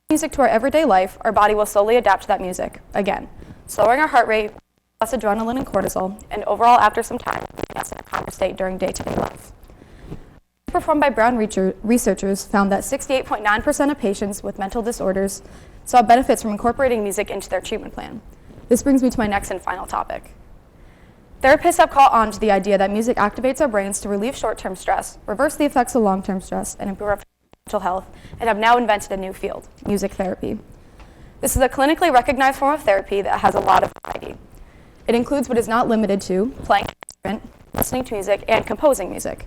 music to our everyday life. Our body will slowly adapt to that music, again, slowing our heart rate, less adrenaline and cortisol, and overall, after some time, putting us in a calmer state during day-to-day life. Performed by Brown researchers found that 68.9% of patients with mental disorders saw benefits from incorporating music into their treatment plan. This brings me to my next and final topic. Therapists have caught on to the idea that music activates our brains to relieve short-term stress, reverse the effects of long-term stress, and improve our mental health, and have now invented a new field, music therapy. This is a clinically recognized form of therapy that has a lot of variety. It includes but is not limited to playing an instrument, listening to music, and composing music.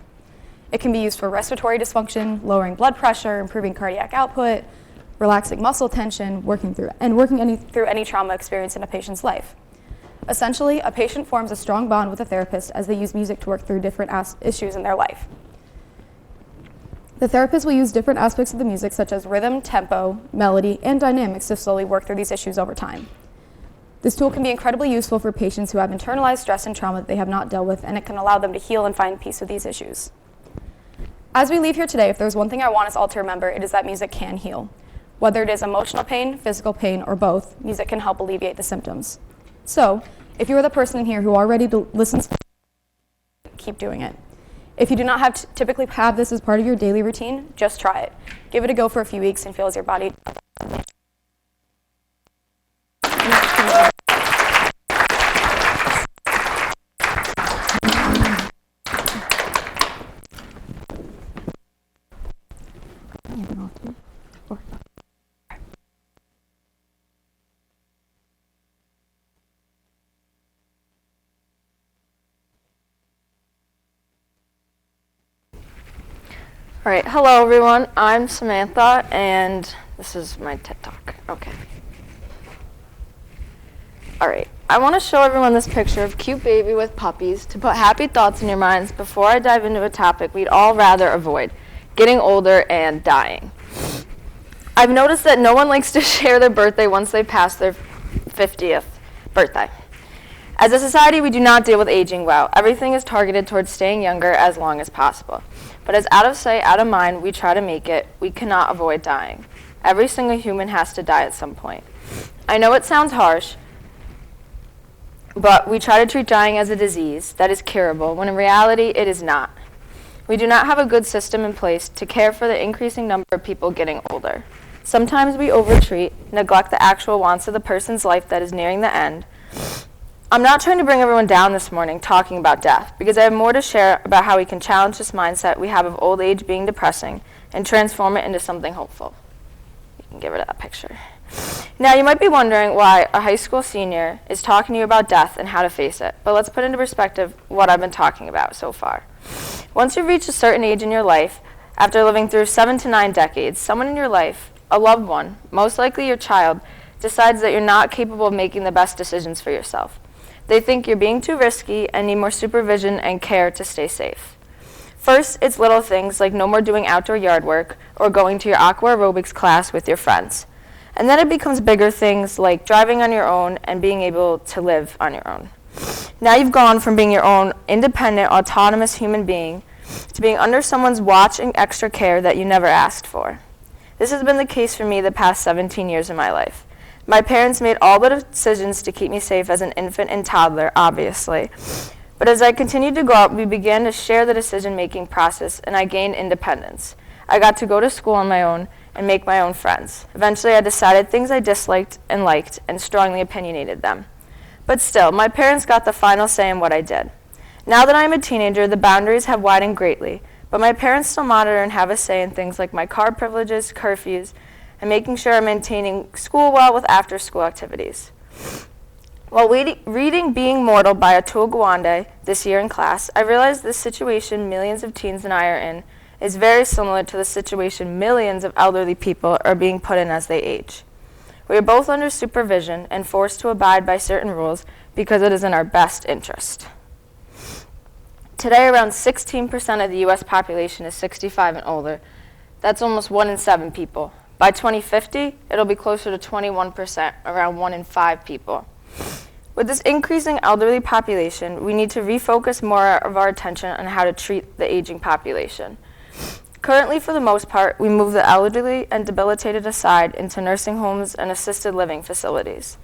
It can be used for respiratory dysfunction, lowering blood pressure, improving cardiac output, relaxing muscle tension, working through any trauma experienced in a patient's life. Essentially, a patient forms a strong bond with a therapist as they use music to work through different issues in their life. The therapist will use different aspects of the music, such as rhythm, tempo, melody, and dynamics to slowly work through these issues over time. This tool can be incredibly useful for patients who have internalized stress and trauma that they have not dealt with, and it can allow them to heal and find peace with these issues. As we leave here today, if there's one thing I want us all to remember, it is that music can heal. Whether it is emotional pain, physical pain, or both, music can help alleviate the symptoms. So, if you are the person here who already listens to music, keep doing it. If you do not typically have this as part of your daily routine, just try it. Give it a go for a few weeks and feel as your body. All right, hello everyone. I'm Samantha, and this is my TED Talk. Okay. All right, I want to show everyone this picture of cute baby with puppies to put happy thoughts in your minds before I dive into a topic we'd all rather avoid, getting older and dying. I've noticed that no one likes to share their birthday once they pass their 50th birthday. As a society, we do not deal with aging well. Everything is targeted towards staying younger as long as possible. But as out of sight, out of mind, we try to make it, we cannot avoid dying. Every single human has to die at some point. I know it sounds harsh, but we try to treat dying as a disease that is curable, when in reality, it is not. We do not have a good system in place to care for the increasing number of people getting older. Sometimes we overtreat, neglect the actual wants of the person's life that is nearing the end. I'm not trying to bring everyone down this morning talking about death, because I have more to share about how we can challenge this mindset we have of old age being depressing and transform it into something hopeful. You can get rid of that picture. Now, you might be wondering why a high school senior is talking to you about death and how to face it, but let's put into perspective what I've been talking about so far. Once you've reached a certain age in your life, after living through 7 to 9 decades, someone in your life, a loved one, most likely your child, decides that you're not capable of making the best decisions for yourself. They think you're being too risky and need more supervision and care to stay safe. First, it's little things like no more doing outdoor yard work or going to your aqua aerobics class with your friends. And then it becomes bigger things like driving on your own and being able to live on your own. Now you've gone from being your own independent, autonomous human being to being under someone's watch and extra care that you never asked for. This has been the case for me the past 17 years of my life. My parents made all the decisions to keep me safe as an infant and toddler, obviously. But as I continued to grow up, we began to share the decision-making process, and I gained independence. I got to go to school on my own and make my own friends. Eventually, I decided things I disliked and liked and strongly opinionated them. But still, my parents got the final say in what I did. Now that I am a teenager, the boundaries have widened greatly, but my parents still monitor and have a say in things like my car privileges, curfews, and making sure I'm maintaining school well with after-school activities. While reading Being Mortal by Atul Gawande this year in class, I realized this situation millions of teens and I are in is very similar to the situation millions of elderly people are being put in as they age. We are both under supervision and forced to abide by certain rules because it is in our best interest. Today, around 16% of the U.S. population is 65 and older. That's almost 1 in 7 people. By 2050, it'll be closer to 21%, around 1 in 5 people. With this increasing elderly population, we need to refocus more of our attention on how to treat the aging population. Currently, for the most part, we move the elderly and debilitated aside into nursing homes and assisted living facilities.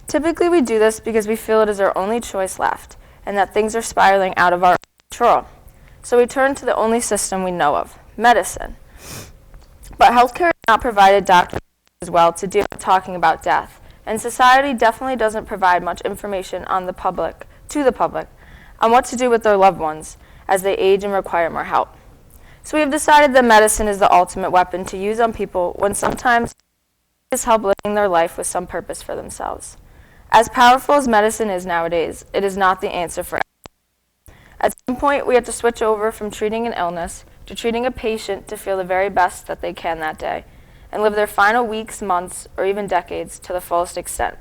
Typically, we do this because we feel it is our only choice left, and that things are spiraling out of our control. So we turn to the only system we know of, medicine. But healthcare is not provided doctors as well to deal with talking about death, and society definitely doesn't provide much information to the public on what to do with their loved ones as they age and require more help. So we have decided that medicine is the ultimate weapon to use on people when sometimes it is help living their life with some purpose for themselves. As powerful as medicine is nowadays, it is not the answer for everyone. At some point, we have to switch over from treating an illness to treating a patient to feel the very best that they can that day and live their final weeks, months, or even decades to the fullest extent.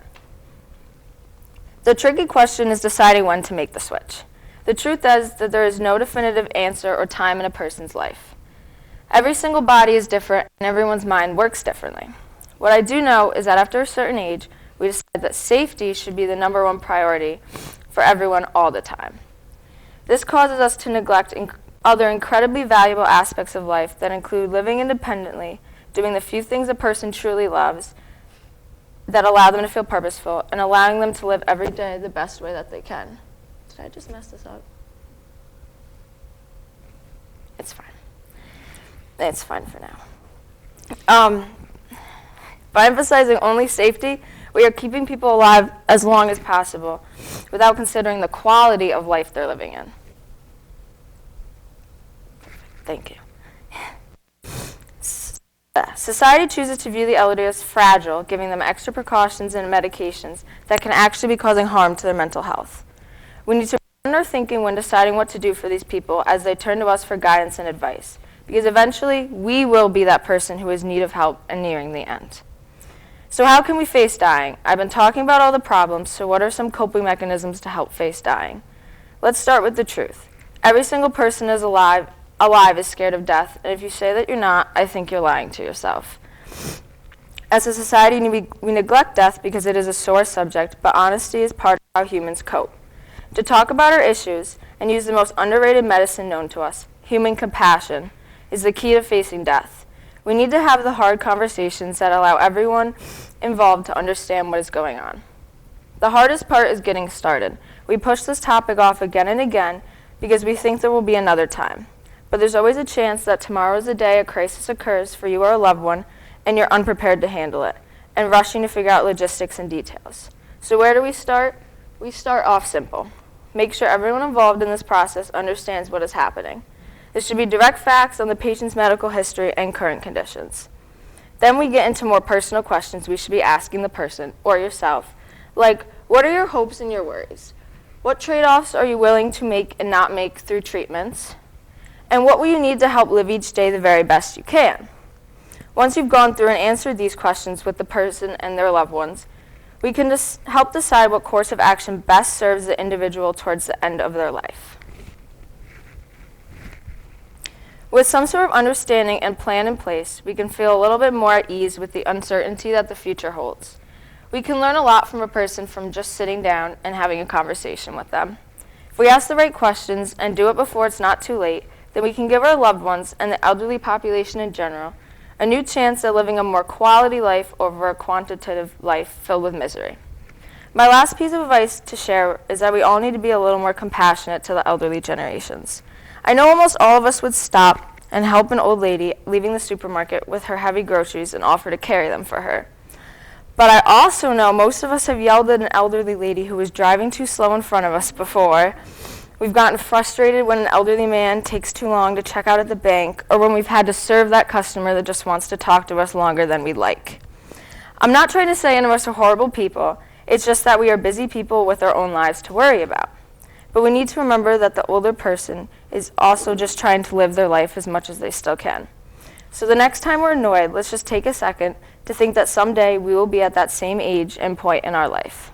The tricky question is deciding when to make the switch. The truth is that there is no definitive answer or time in a person's life. Every single body is different and everyone's mind works differently. What I do know is that after a certain age, we decide that safety should be the number one priority for everyone all the time. This causes us to neglect other incredibly valuable aspects of life that include living independently, doing the few things a person truly loves that allow them to feel purposeful, and allowing them to live every day the best way that they can. Did I just mess this up? It's fine. It's fine for now. By emphasizing only safety, we are keeping people alive as long as possible without considering the quality of life they're living in. Thank you. Society chooses to view the elderly as fragile, giving them extra precautions and medications that can actually be causing harm to their mental health. We need to broaden our thinking when deciding what to do for these people as they turn to us for guidance and advice, because eventually we will be that person who is in need of help and nearing the end. So how can we face dying? I've been talking about all the problems, so what are some coping mechanisms to help face dying? Let's start with the truth. Every single person is alive is scared of death, and if you say that you're not, I think you're lying to yourself. As a society, we neglect death because it is a sore subject, but honesty is part of how humans cope. To talk about our issues and use the most underrated medicine known to us, human compassion, is the key to facing death. We need to have the hard conversations that allow everyone involved to understand what is going on. The hardest part is getting started. We push this topic off again and again because we think there will be another time. But there's always a chance that tomorrow is the day a crisis occurs for you or a loved one, and you're unprepared to handle it, and rushing to figure out logistics and details. So where do we start? We start off simple. Make sure everyone involved in this process understands what is happening. There should be direct facts on the patient's medical history and current conditions. Then we get into more personal questions we should be asking the person, or yourself, like, what are your hopes and your worries? What trade-offs are you willing to make and not make through treatments? And what will you need to help live each day the very best you can? Once you've gone through and answered these questions with the person and their loved ones, we can help decide what course of action best serves the individual towards the end of their life. With some sort of understanding and plan in place, we can feel a little bit more at ease with the uncertainty that the future holds. We can learn a lot from a person from just sitting down and having a conversation with them. If we ask the right questions and do it before it's not too late, then we can give our loved ones and the elderly population in general a new chance at living a more quality life over a quantitative life filled with misery. My last piece of advice to share is that we all need to be a little more compassionate to the elderly generations. I know almost all of us would stop and help an old lady leaving the supermarket with her heavy groceries and offer to carry them for her. But I also know most of us have yelled at an elderly lady who was driving too slow in front of us before. We've gotten frustrated when an elderly man takes too long to check out at the bank, or when we've had to serve that customer that just wants to talk to us longer than we'd like. I'm not trying to say any of us are horrible people. It's just that we are busy people with our own lives to worry about. But we need to remember that the older person is also just trying to live their life as much as they still can. So the next time we're annoyed, let's just take a second to think that someday we will be at that same age and point in our life.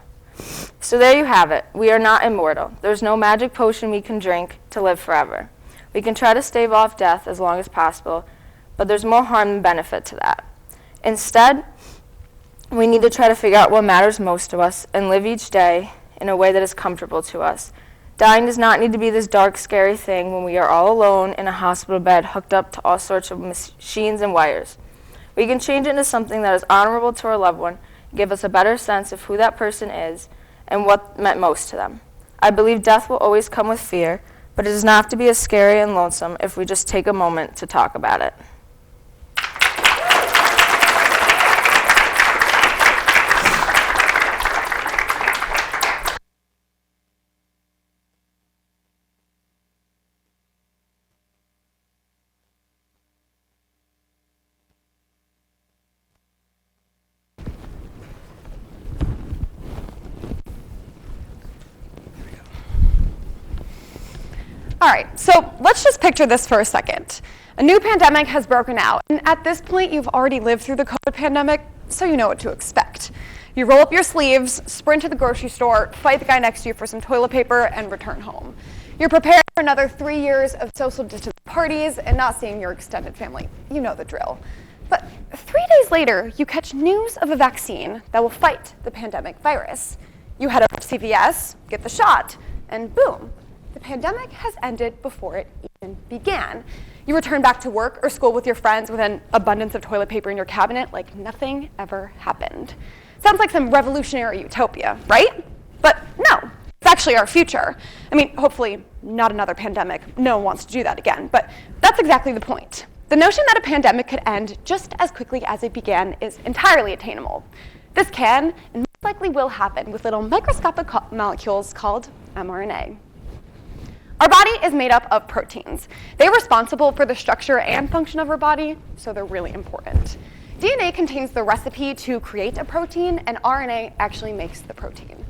So there you have it. We are not immortal. There's no magic potion we can drink to live forever. We can try to stave off death as long as possible, but there's more harm than benefit to that. Instead, we need to try to figure out what matters most to us and live each day in a way that is comfortable to us. Dying does not need to be this dark, scary thing when we are all alone in a hospital bed hooked up to all sorts of machines and wires. We can change it into something that is honorable to our loved one, give us a better sense of who that person is and what meant most to them. I believe death will always come with fear, but it does not have to be as scary and lonesome if we just take a moment to talk about it. All right, so let's just picture this for a second. A new pandemic has broken out, and at this point, you've already lived through the COVID pandemic, so you know what to expect. You roll up your sleeves, sprint to the grocery store, fight the guy next to you for some toilet paper, and return home. You're prepared for another 3 years of social distance parties and not seeing your extended family. You know the drill. But 3 days later, you catch news of a vaccine that will fight the pandemic virus. You head over to CVS, get the shot, and boom. The pandemic has ended before it even began. You return back to work or school with your friends with an abundance of toilet paper in your cabinet like nothing ever happened. Sounds like some revolutionary utopia, right? But no, it's actually our future. I mean, hopefully not another pandemic. No one wants to do that again, but that's exactly the point. The notion that a pandemic could end just as quickly as it began is entirely attainable. This can and most likely will happen with little microscopic molecules called mRNA. Our body is made up of proteins. They're responsible for the structure and function of our body, so they're really important. DNA contains the recipe to create a protein, and RNA actually makes the protein.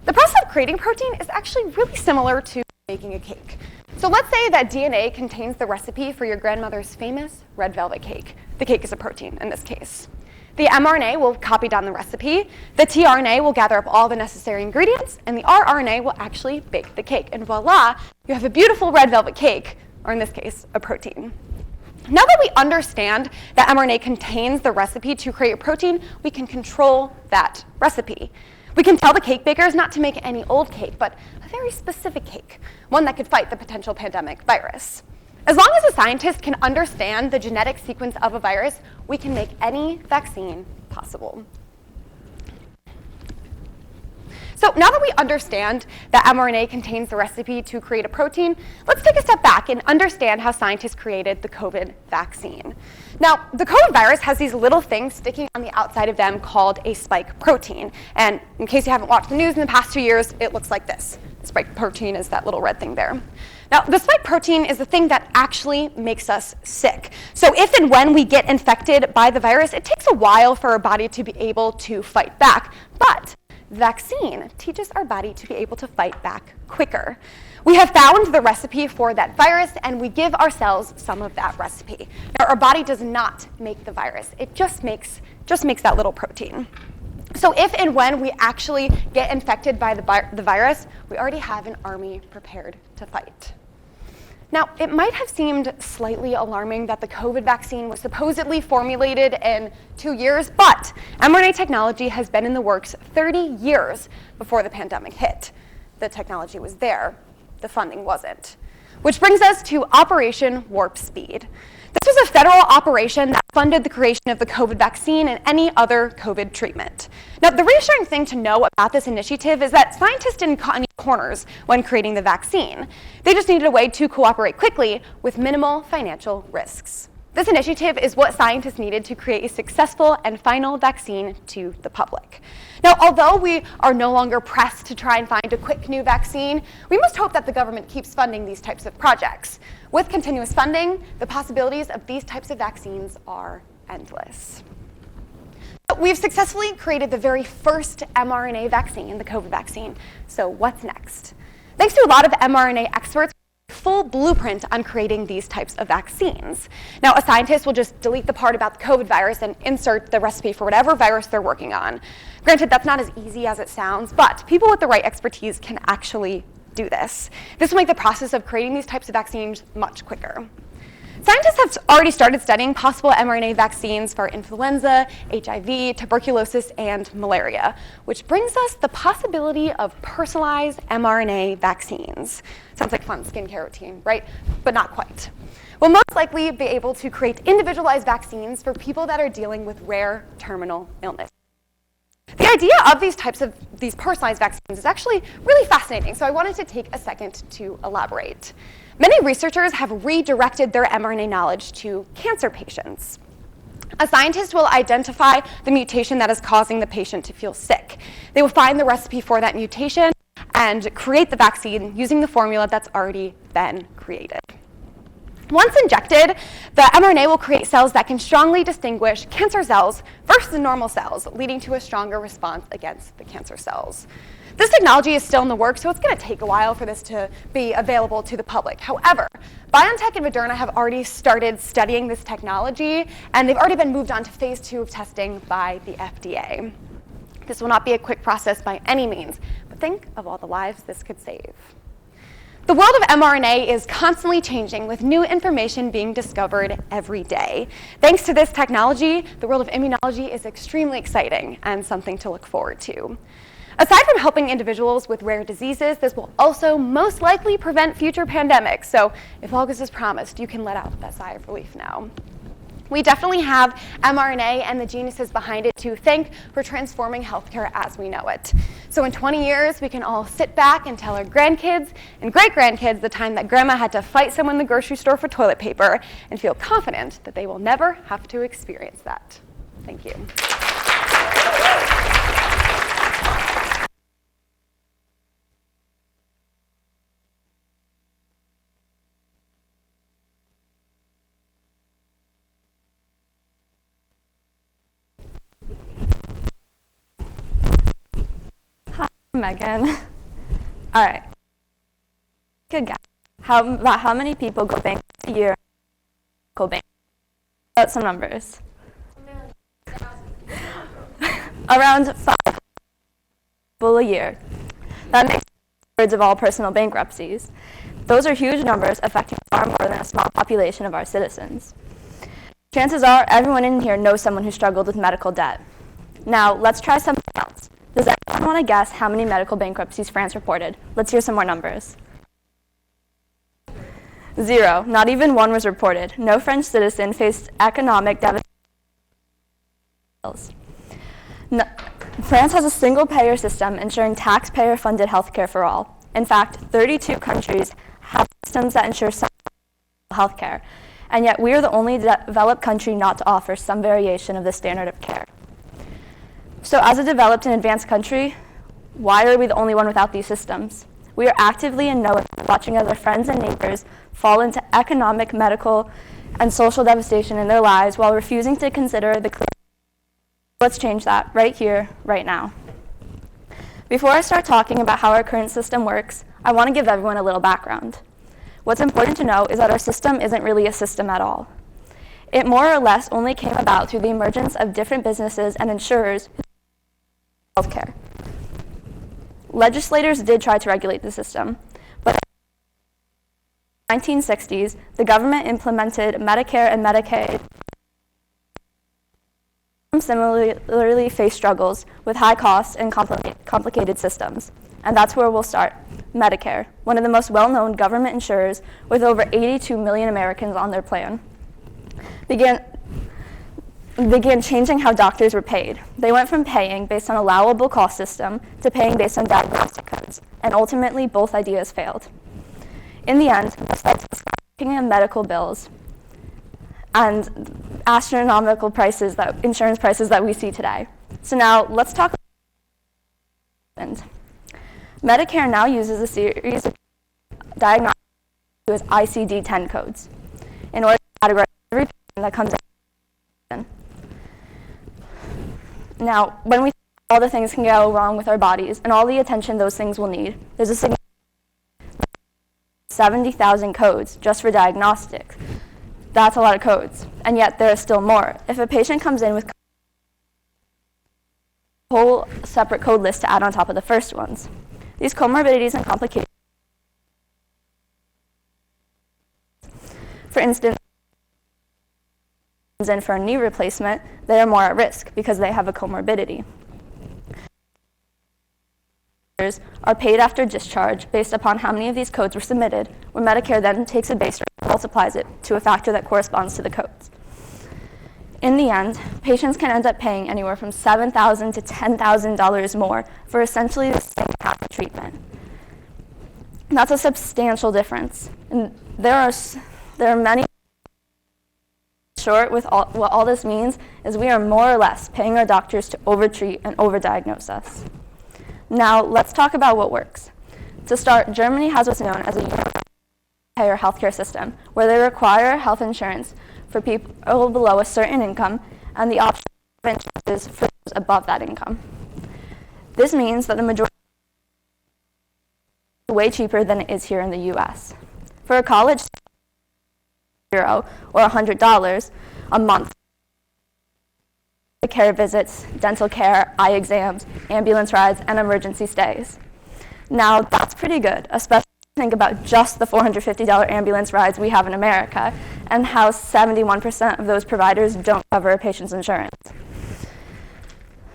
The process of creating protein is actually really similar to making a cake. So let's say that DNA contains the recipe for your grandmother's famous red velvet cake. The cake is a protein in this case. The mRNA will copy down the recipe, the tRNA will gather up all the necessary ingredients, and the rRNA will actually bake the cake. And voila, you have a beautiful red velvet cake, or in this case, a protein. Now that we understand that mRNA contains the recipe to create a protein, we can control that recipe. We can tell the cake bakers not to make any old cake, but a very specific cake, one that could fight the potential pandemic virus. As long as a scientist can understand the genetic sequence of a virus, we can make any vaccine possible. So now that we understand that mRNA contains the recipe to create a protein, let's take a step back and understand how scientists created the COVID vaccine. Now, the COVID virus has these little things sticking on the outside of them called a spike protein. And in case you haven't watched the news in the past 2 years, it looks like this. The spike protein is that little red thing there. Now, the spike protein is the thing that actually makes us sick. So if and when we get infected by the virus, it takes a while for our body to be able to fight back. But the vaccine teaches our body to be able to fight back quicker. We have found the recipe for that virus, and we give ourselves some of that recipe. Now, our body does not make the virus. It just makes that little protein. So if and when we actually get infected by the virus, we already have an army prepared to fight. Now, it might have seemed slightly alarming that the COVID vaccine was supposedly formulated in 2 years, but mRNA technology has been in the works 30 years before the pandemic hit. The technology was there, the funding wasn't. Which brings us to Operation Warp Speed. This was a federal operation that funded the creation of the COVID vaccine and any other COVID treatment. Now, the reassuring thing to know about this initiative is that scientists didn't cut any corners when creating the vaccine. They just needed a way to cooperate quickly with minimal financial risks. This initiative is what scientists needed to create a successful and final vaccine to the public. Now, although we are no longer pressed to try and find a quick new vaccine, we must hope that the government keeps funding these types of projects. With continuous funding, the possibilities of these types of vaccines are endless. We've successfully created the very first mRNA vaccine, the COVID vaccine. So what's next? Thanks to a lot of mRNA experts, full blueprint on creating these types of vaccines. Now, a scientist will just delete the part about the COVID virus and insert the recipe for whatever virus they're working on. Granted, that's not as easy as it sounds, but people with the right expertise can actually do this. This will make the process of creating these types of vaccines much quicker. Scientists have already started studying possible mRNA vaccines for influenza, HIV, tuberculosis, and malaria, which brings us the possibility of personalized mRNA vaccines. Sounds like a fun skincare routine, right? But not quite. We'll most likely be able to create individualized vaccines for people that are dealing with rare terminal illness. The idea of these personalized vaccines is actually really fascinating, so I wanted to take a second to elaborate. Many researchers have redirected their mRNA knowledge to cancer patients. A scientist will identify the mutation that is causing the patient to feel sick. They will find the recipe for that mutation and create the vaccine using the formula that's already been created. Once injected, the mRNA will create cells that can strongly distinguish cancer cells versus normal cells, leading to a stronger response against the cancer cells. This technology is still in the works, so it's going to take a while for this to be available to the public. However, BioNTech and Moderna have already started studying this technology, and they've already been moved on to phase 2 of testing by the FDA. This will not be a quick process by any means, but think of all the lives this could save. The world of mRNA is constantly changing, with new information being discovered every day. Thanks to this technology, the world of immunology is extremely exciting and something to look forward to. Aside from helping individuals with rare diseases, this will also most likely prevent future pandemics. So if August is promised, you can let out that sigh of relief now. We definitely have mRNA and the geniuses behind it to thank for transforming healthcare as we know it. So in 20 years, we can all sit back and tell our grandkids and great-grandkids the time that grandma had to fight someone in the grocery store for toilet paper and feel confident that they will never have to experience that. Thank you. Meghan. All right. Good guy. About how many people go bankrupt a year? Out some numbers. Around 5 people a year. That makes thirds of all personal bankruptcies. Those are huge numbers affecting far more than a small population of our citizens. Chances are everyone in here knows someone who struggled with medical debt. Now, let's try something else. Does anyone want to guess how many medical bankruptcies France reported? Let's hear some more numbers. 0. Not even one was reported. No French citizen faced economic devastation. France has a single-payer system ensuring taxpayer-funded health care for all. In fact, 32 countries have systems that ensure some health care, and yet we are the only developed country not to offer some variation of the standard of care. So as a developed and advanced country, why are we the only one without these systems? We are actively and knowingly watching as our friends and neighbors fall into economic, medical, and social devastation in their lives while refusing to consider the clear. Let's change that right here, right now. Before I start talking about how our current system works, I want to give everyone a little background. What's important to know is that our system isn't really a system at all. It more or less only came about through the emergence of different businesses and insurers who healthcare. Legislators did try to regulate the system, but in the 1960s, the government implemented Medicare and Medicaid. Some similarly face struggles with high costs and complicated systems. And that's where we'll start. Medicare, one of the most well-known government insurers with over 82 million Americans on their plan, began changing how doctors were paid. They went from paying based on allowable cost system to paying based on diagnostic codes, and ultimately both ideas failed. In the end, this led to skyrocketing in medical bills and astronomical insurance prices that we see today. So now let's talk about Medicare now uses a series of diagnostic as ICD-10 codes in order to categorize every patient that comes in. Now, when we think all the things can go wrong with our bodies and all the attention those things will need, there's a significant 70,000 codes just for diagnostics. That's a lot of codes, and yet there are still more. If a patient comes in with a whole separate code list to add on top of the first ones. These comorbidities and complications, for instance, in for a knee replacement, they are more at risk because they have a comorbidity. Are paid after discharge based upon how many of these codes were submitted, where Medicare then takes a base rate and multiplies it to a factor that corresponds to the codes. In the end, patients can end up paying anywhere from $7,000 to $10,000 more for essentially the same type of treatment. And that's a substantial difference. And there are many. Short, with what all this means is we are more or less paying our doctors to overtreat and overdiagnose us. Now, let's talk about what works. To start, Germany has what's known as a universal healthcare system, where they require health insurance for people below a certain income and the option of insurance for those above that income. This means that the majority is way cheaper than it is here in the US. For a college €0 or $100 a month, care visits, dental care, eye exams, ambulance rides, and emergency stays. Now, that's pretty good, especially if you think about just the $450 ambulance rides we have in America and how 71% of those providers don't cover a patient's insurance.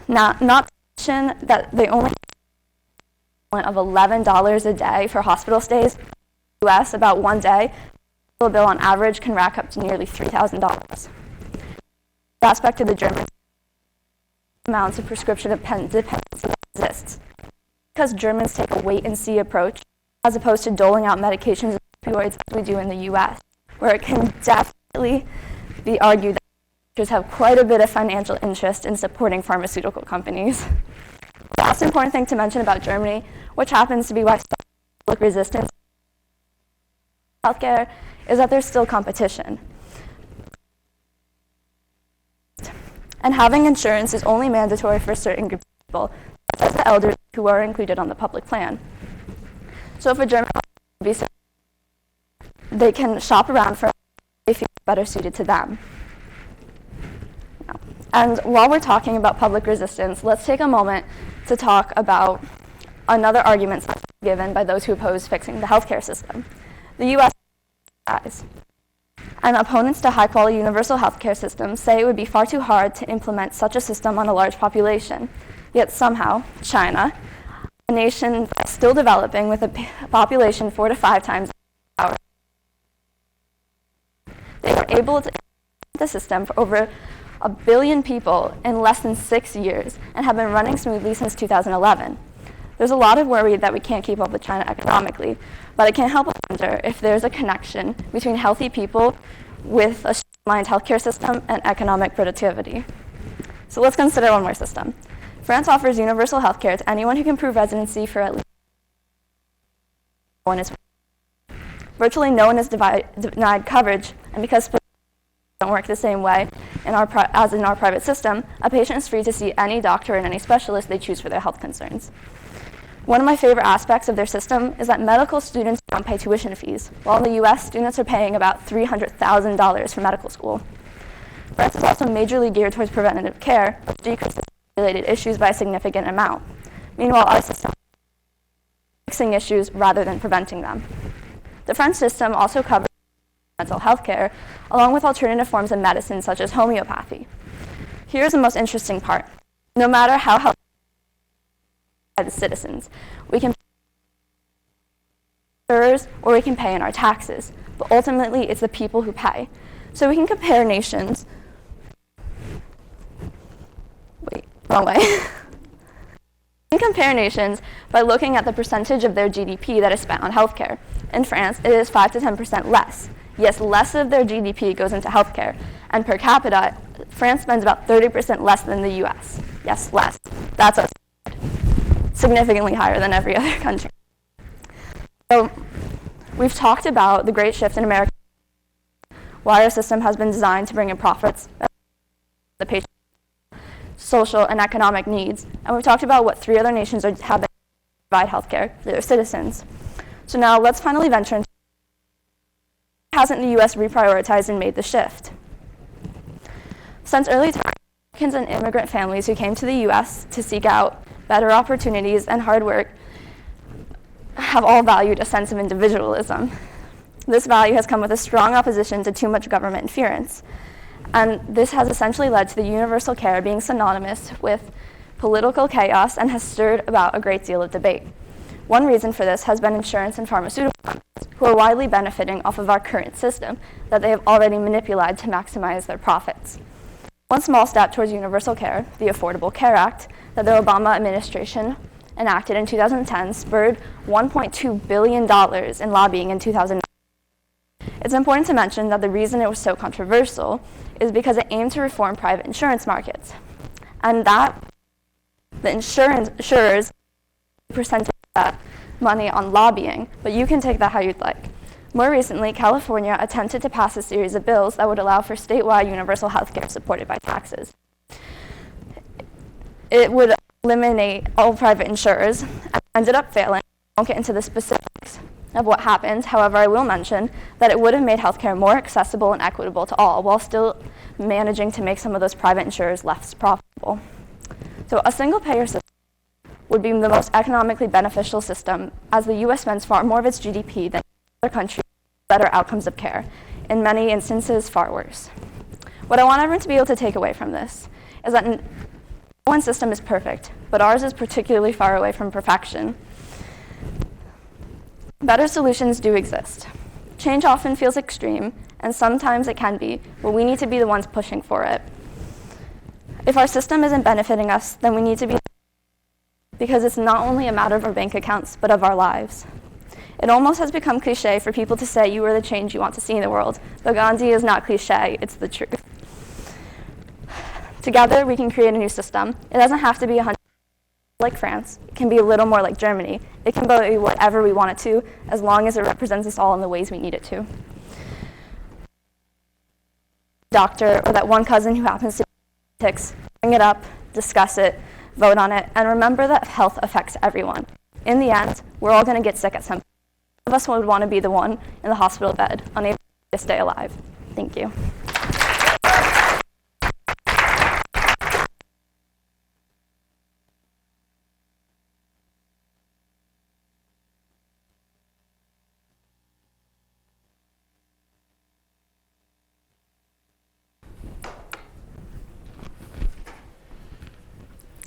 Now, not to mention that they only of $11 a day for hospital stays in the US about one day. The bill on average can rack up to nearly $3,000. The aspect of the German amounts of prescription dependency exists because Germans take a wait-and-see approach as opposed to doling out medications and opioids as we do in the U.S., where it can definitely be argued that doctors have quite a bit of financial interest in supporting pharmaceutical companies. The last important thing to mention about Germany, which happens to be why public resistance in healthcare, is that there's still competition. And having insurance is only mandatory for certain groups of people, such as the elderly who are included on the public plan. So if a German they can shop around for they feel better suited to them. And while we're talking about public resistance, let's take a moment to talk about another argument given by those who oppose fixing the healthcare system. The U.S. and opponents to high-quality universal healthcare systems say it would be far too hard to implement such a system on a large population. Yet somehow, China, a nation still developing with a population 4 to 5 times ours, they were able to implement the system for over 1 billion people in less than 6 years and have been running smoothly since 2011. There's a lot of worry that we can't keep up with China economically, but I can't help but wonder if there's a connection between healthy people with a streamlined healthcare system and economic productivity. So let's consider one more system. France offers universal healthcare to anyone who can prove residency for at least one is virtually no one is denied coverage, and because don't work the same way as in our private system, a patient is free to see any doctor and any specialist they choose for their health concerns. One of my favorite aspects of their system is that medical students don't pay tuition fees, while in the US, students are paying about $300,000 for medical school. France is also majorly geared towards preventative care, which decreases related issues by a significant amount. Meanwhile, our system is fixing issues rather than preventing them. The French system also covers mental health care, along with alternative forms of medicine such as homeopathy. Here's the most interesting part. No matter how healthy by the citizens, we can pay or we can pay in our taxes, but ultimately it's the people who pay. So we can compare nations. Wait, wrong way. We can compare nations by looking at the percentage of their GDP that is spent on healthcare. In France, it is 5 to 10% less. Yes, less of their GDP goes into healthcare, and per capita, France spends about 30% less than the US. Yes, less. That's us. Significantly higher than every other country. So we've talked about the great shift in America, why our system has been designed to bring in profits, the patient, social and economic needs, and we've talked about what 3 other nations have been to provide healthcare for their citizens. So now let's finally venture into hasn't the U.S. reprioritized and made the shift? Since early times, Americans and immigrant families who came to the U.S. to seek out better opportunities and hard work have all valued a sense of individualism. This value has come with a strong opposition to too much government interference, and this has essentially led to the universal care being synonymous with political chaos and has stirred about a great deal of debate. One reason for this has been insurance and pharmaceutical companies, who are widely benefiting off of our current system that they have already manipulated to maximize their profits. One small step towards universal care, the Affordable Care Act, that the Obama administration enacted in 2010, spurred $1.2 billion in lobbying in 2009. It's important to mention that the reason it was so controversial is because it aimed to reform private insurance markets, and that the insurers percentage that money on lobbying, but you can take that how you'd like. More recently, California attempted to pass a series of bills that would allow for statewide universal health care supported by taxes. It would eliminate all private insurers and ended up failing. I won't get into the specifics of what happened. However, I will mention that it would have made healthcare more accessible and equitable to all, while still managing to make some of those private insurers less profitable. So a single-payer system would be the most economically beneficial system, as the U.S. spends far more of its GDP than other countries with better outcomes of care, in many instances far worse. What I want everyone to be able to take away from this is that no one system is perfect, but ours is particularly far away from perfection. Better solutions do exist. Change often feels extreme, and sometimes it can be, but we need to be the ones pushing for it. If our system isn't benefiting us, then we need to be, because it's not only a matter of our bank accounts, but of our lives. It almost has become cliche for people to say you are the change you want to see in the world, but Gandhi is not cliche, it's the truth. Together, we can create a new system. It doesn't have to be 100% like France. It can be a little more like Germany. It can be whatever we want it to, as long as it represents us all in the ways we need it to. Doctor, or that one cousin who happens to be in politics, bring it up, discuss it, vote on it, and remember that health affects everyone. In the end, we're all going to get sick at some point. of us would want to be the one in the hospital bed, unable to stay alive. Thank you.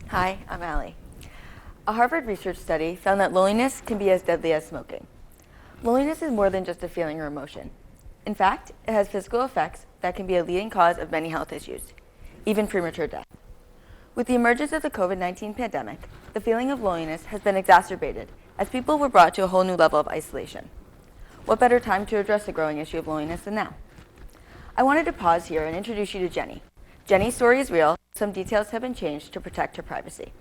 Hi, I'm Allie. A Harvard research study found that loneliness can be as deadly as smoking. Loneliness is more than just a feeling or emotion. In fact, it has physical effects that can be a leading cause of many health issues, even premature death. With the emergence of the COVID-19 pandemic, the feeling of loneliness has been exacerbated as people were brought to a whole new level of isolation. What better time to address the growing issue of loneliness than now? I wanted to pause here and introduce you to Jenny. Jenny's story is real. Some details have been changed to protect her privacy.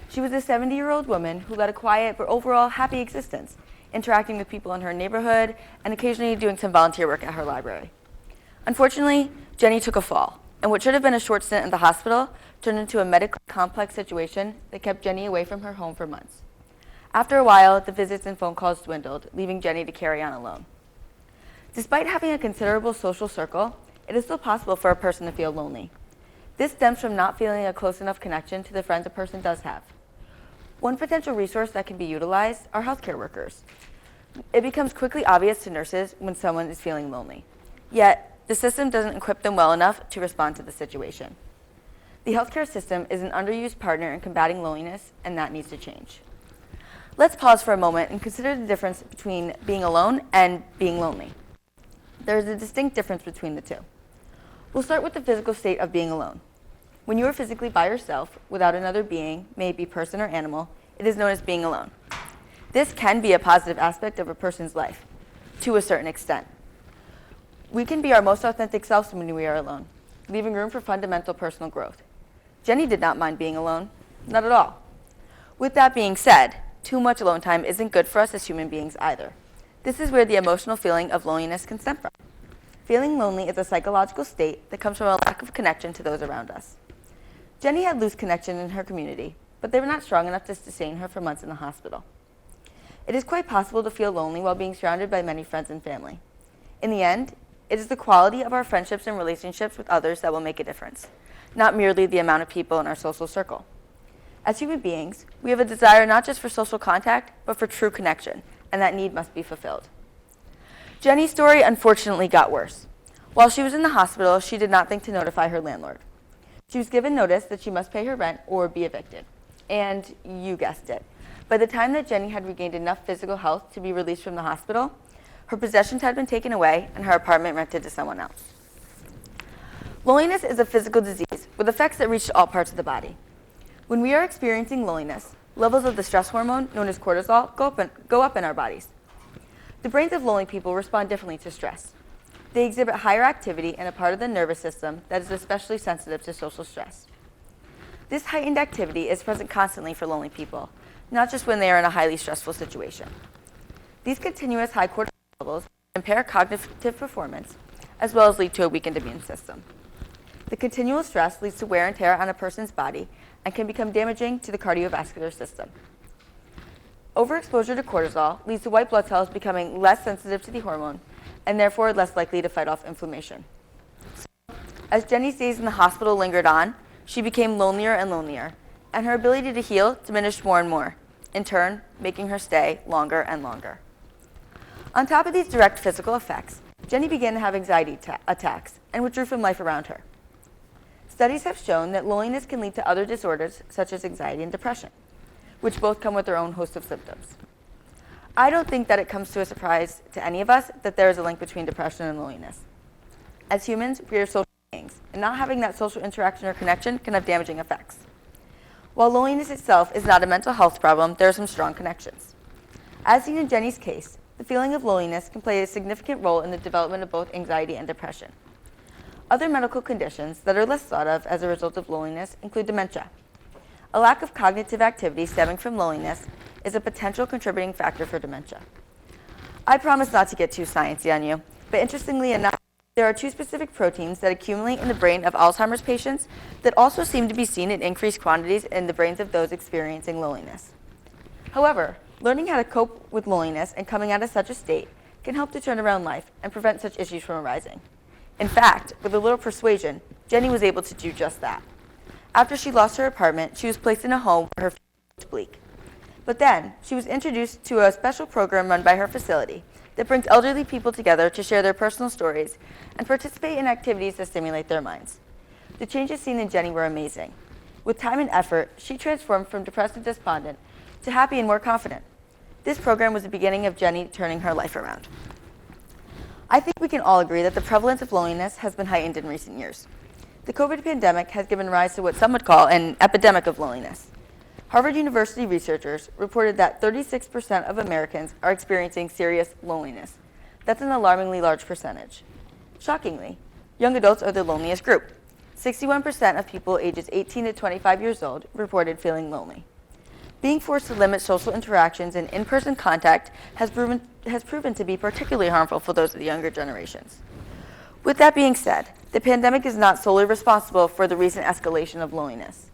She was a 70-year-old woman who led a quiet but overall happy existence, interacting with people in her neighborhood and occasionally doing some volunteer work at her library. Unfortunately, Jenny took a fall, and what should have been a short stint in the hospital turned into a medically complex situation that kept Jenny away from her home for months. After a while, the visits and phone calls dwindled, leaving Jenny to carry on alone. Despite having a considerable social circle, it is still possible for a person to feel lonely. This stems from not feeling a close enough connection to the friends a person does have. One potential resource that can be utilized are healthcare workers. It becomes quickly obvious to nurses when someone is feeling lonely. Yet, the system doesn't equip them well enough to respond to the situation. The healthcare system is an underused partner in combating loneliness, and that needs to change. Let's pause for a moment and consider the difference between being alone and being lonely. There is a distinct difference between the two. We'll start with the physical state of being alone. When you are physically by yourself, without another being, may it be person or animal, it is known as being alone. This can be a positive aspect of a person's life, to a certain extent. We can be our most authentic selves when we are alone, leaving room for fundamental personal growth. Jenny did not mind being alone, not at all. With that being said, too much alone time isn't good for us as human beings either. This is where the emotional feeling of loneliness can stem from. Feeling lonely is a psychological state that comes from a lack of connection to those around us. Jenny had loose connection in her community, but they were not strong enough to sustain her for months in the hospital. It is quite possible to feel lonely while being surrounded by many friends and family. In the end, it is the quality of our friendships and relationships with others that will make a difference, not merely the amount of people in our social circle. As human beings, we have a desire not just for social contact, but for true connection, and that need must be fulfilled. Jenny's story unfortunately got worse. While she was in the hospital, she did not think to notify her landlord. She was given notice that she must pay her rent or be evicted. And you guessed it. By the time that Jenny had regained enough physical health to be released from the hospital, her possessions had been taken away and her apartment rented to someone else. Loneliness is a physical disease with effects that reach to all parts of the body. When we are experiencing loneliness, levels of the stress hormone known as cortisol go up in our bodies. The brains of lonely people respond differently to stress. They exhibit higher activity in a part of the nervous system that is especially sensitive to social stress. This heightened activity is present constantly for lonely people, not just when they are in a highly stressful situation. These continuous high cortisol levels impair cognitive performance, as well as lead to a weakened immune system. The continual stress leads to wear and tear on a person's body and can become damaging to the cardiovascular system. Overexposure to cortisol leads to white blood cells becoming less sensitive to the hormone and therefore less likely to fight off inflammation. So, as Jenny's days in the hospital lingered on, she became lonelier and lonelier, and her ability to heal diminished more and more, in turn making her stay longer and longer. On top of these direct physical effects, Jenny began to have anxiety attacks and withdrew from life around her. Studies have shown that loneliness can lead to other disorders such as anxiety and depression, which both come with their own host of symptoms. I don't think that it comes to a surprise to any of us that there is a link between depression and loneliness. As humans, we are social beings, and not having that social interaction or connection can have damaging effects. While loneliness itself is not a mental health problem, there are some strong connections. As seen in Jenny's case, the feeling of loneliness can play a significant role in the development of both anxiety and depression. Other medical conditions that are less thought of as a result of loneliness include dementia. A lack of cognitive activity stemming from loneliness is a potential contributing factor for dementia. I promise not to get too sciencey on you, but interestingly enough, there are two specific proteins that accumulate in the brain of Alzheimer's patients that also seem to be seen in increased quantities in the brains of those experiencing loneliness. However, Learning how to cope with loneliness and coming out of such a state can help to turn around life and prevent such issues from arising. In fact, with a little persuasion, Jenny was able to do just that. After she lost her apartment, she was placed in a home where her future looked bleak. But then, she was introduced to a special program run by her facility that brings elderly people together to share their personal stories and participate in activities that stimulate their minds. The changes seen in Jenny were amazing. With time and effort, she transformed from depressed and despondent to happy and more confident. This program was the beginning of Jenny turning her life around. I think we can all agree that the prevalence of loneliness has been heightened in recent years. The COVID pandemic has given rise to what some would call an epidemic of loneliness. Harvard University researchers reported that 36% of Americans are experiencing serious loneliness. That's an alarmingly large percentage. Shockingly, young adults are the loneliest group. 61% of people ages 18 to 25 years old reported feeling lonely. Being forced to limit social interactions and in-person contact has proven to be particularly harmful for those of the younger generations. With that being said, the pandemic is not solely responsible for the recent escalation of loneliness.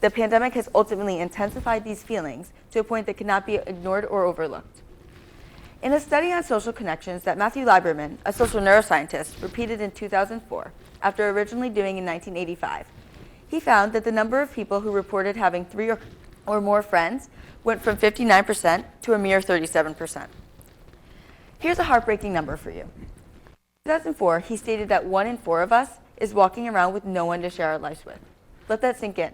The pandemic has ultimately intensified these feelings to a point that cannot be ignored or overlooked. In a study on social connections that Matthew Lieberman, a social neuroscientist, repeated in 2004, after originally doing in 1985, he found that the number of people who reported having 3 or more friends went from 59% to a mere 37%. Here's a heartbreaking number for you. In 2004, he stated that 1 in 4 of us is walking around with no one to share our lives with. Let that sink in.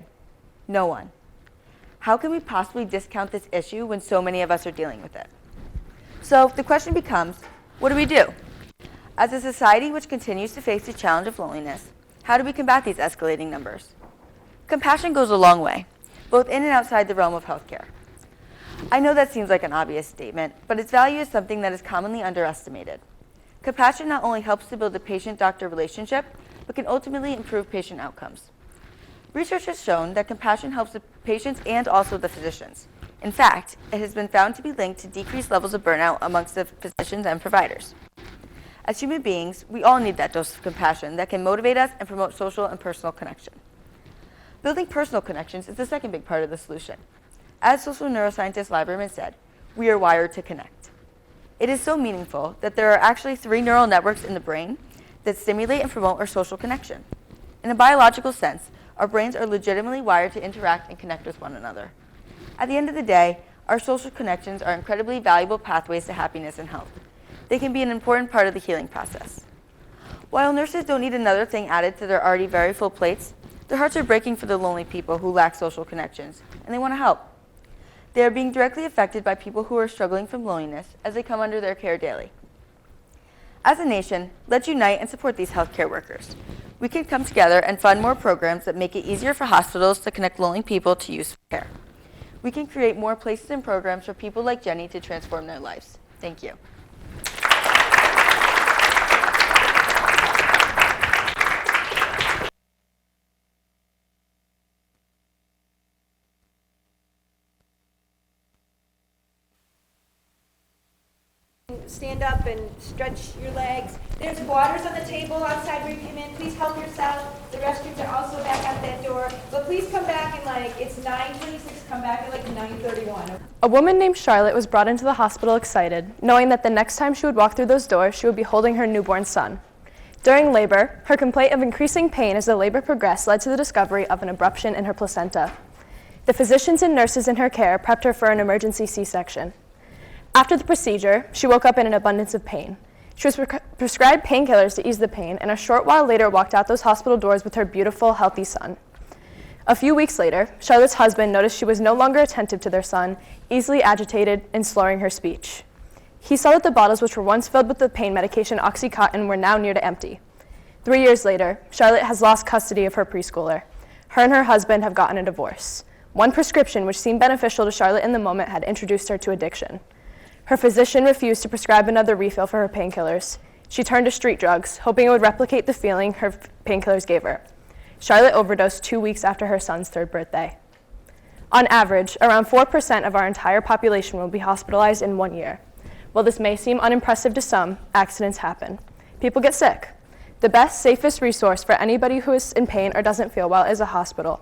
No one. How can we possibly discount this issue when so many of us are dealing with it? So the question becomes, what do we do? As a society which continues to face the challenge of loneliness, how do we combat these escalating numbers? Compassion goes a long way, both in and outside the realm of healthcare. I know that seems like an obvious statement, but its value is something that is commonly underestimated. Compassion not only helps to build a patient-doctor relationship, but can ultimately improve patient outcomes. Research has shown that compassion helps the patients and also the physicians. In fact, it has been found to be linked to decreased levels of burnout amongst the physicians and providers. As human beings, we all need that dose of compassion that can motivate us and promote social and personal connection. Building personal connections is the second big part of the solution. As social neuroscientist Lieberman said, we are wired to connect. It is so meaningful that there are actually 3 neural networks in the brain that stimulate and promote our social connection. In a biological sense, our brains are legitimately wired to interact and connect with one another. At the end of the day, our social connections are incredibly valuable pathways to happiness and health. They can be an important part of the healing process. While nurses don't need another thing added to their already very full plates, their hearts are breaking for the lonely people who lack social connections, and they want to help. They are being directly affected by people who are struggling from loneliness as they come under their care daily. As a nation, let's unite and support these healthcare workers. We can come together and fund more programs that make it easier for hospitals to connect lonely people to useful care. We can create more places and programs for people like Jenny to transform their lives. Thank you. Stand up and stretch your legs. There's waters on the table outside where you came in. Please help yourself. The restrooms are also back out that door. But please come back it's 9:26. Come back at 9:31. A woman named Charlotte was brought into the hospital excited, knowing that the next time she would walk through those doors, she would be holding her newborn son. During labor, her complaint of increasing pain as the labor progressed led to the discovery of an abruption in her placenta. The physicians and nurses in her care prepped her for an emergency C-section. After the procedure, she woke up in an abundance of pain. She was prescribed painkillers to ease the pain, and a short while later walked out those hospital doors with her beautiful, healthy son. A few weeks later, Charlotte's husband noticed she was no longer attentive to their son, easily agitated and slurring her speech. He saw that the bottles which were once filled with the pain medication Oxycontin were now near to empty. 3 years later, Charlotte has lost custody of her preschooler. Her and her husband have gotten a divorce. One prescription which seemed beneficial to Charlotte in the moment had introduced her to addiction. Her physician refused to prescribe another refill for her painkillers. She turned to street drugs, hoping it would replicate the feeling her painkillers gave her. Charlotte overdosed 2 weeks after her son's 3rd birthday. On average, around 4% of our entire population will be hospitalized in 1 year. While this may seem unimpressive to some, accidents happen. People get sick. The best, safest resource for anybody who is in pain or doesn't feel well is a hospital.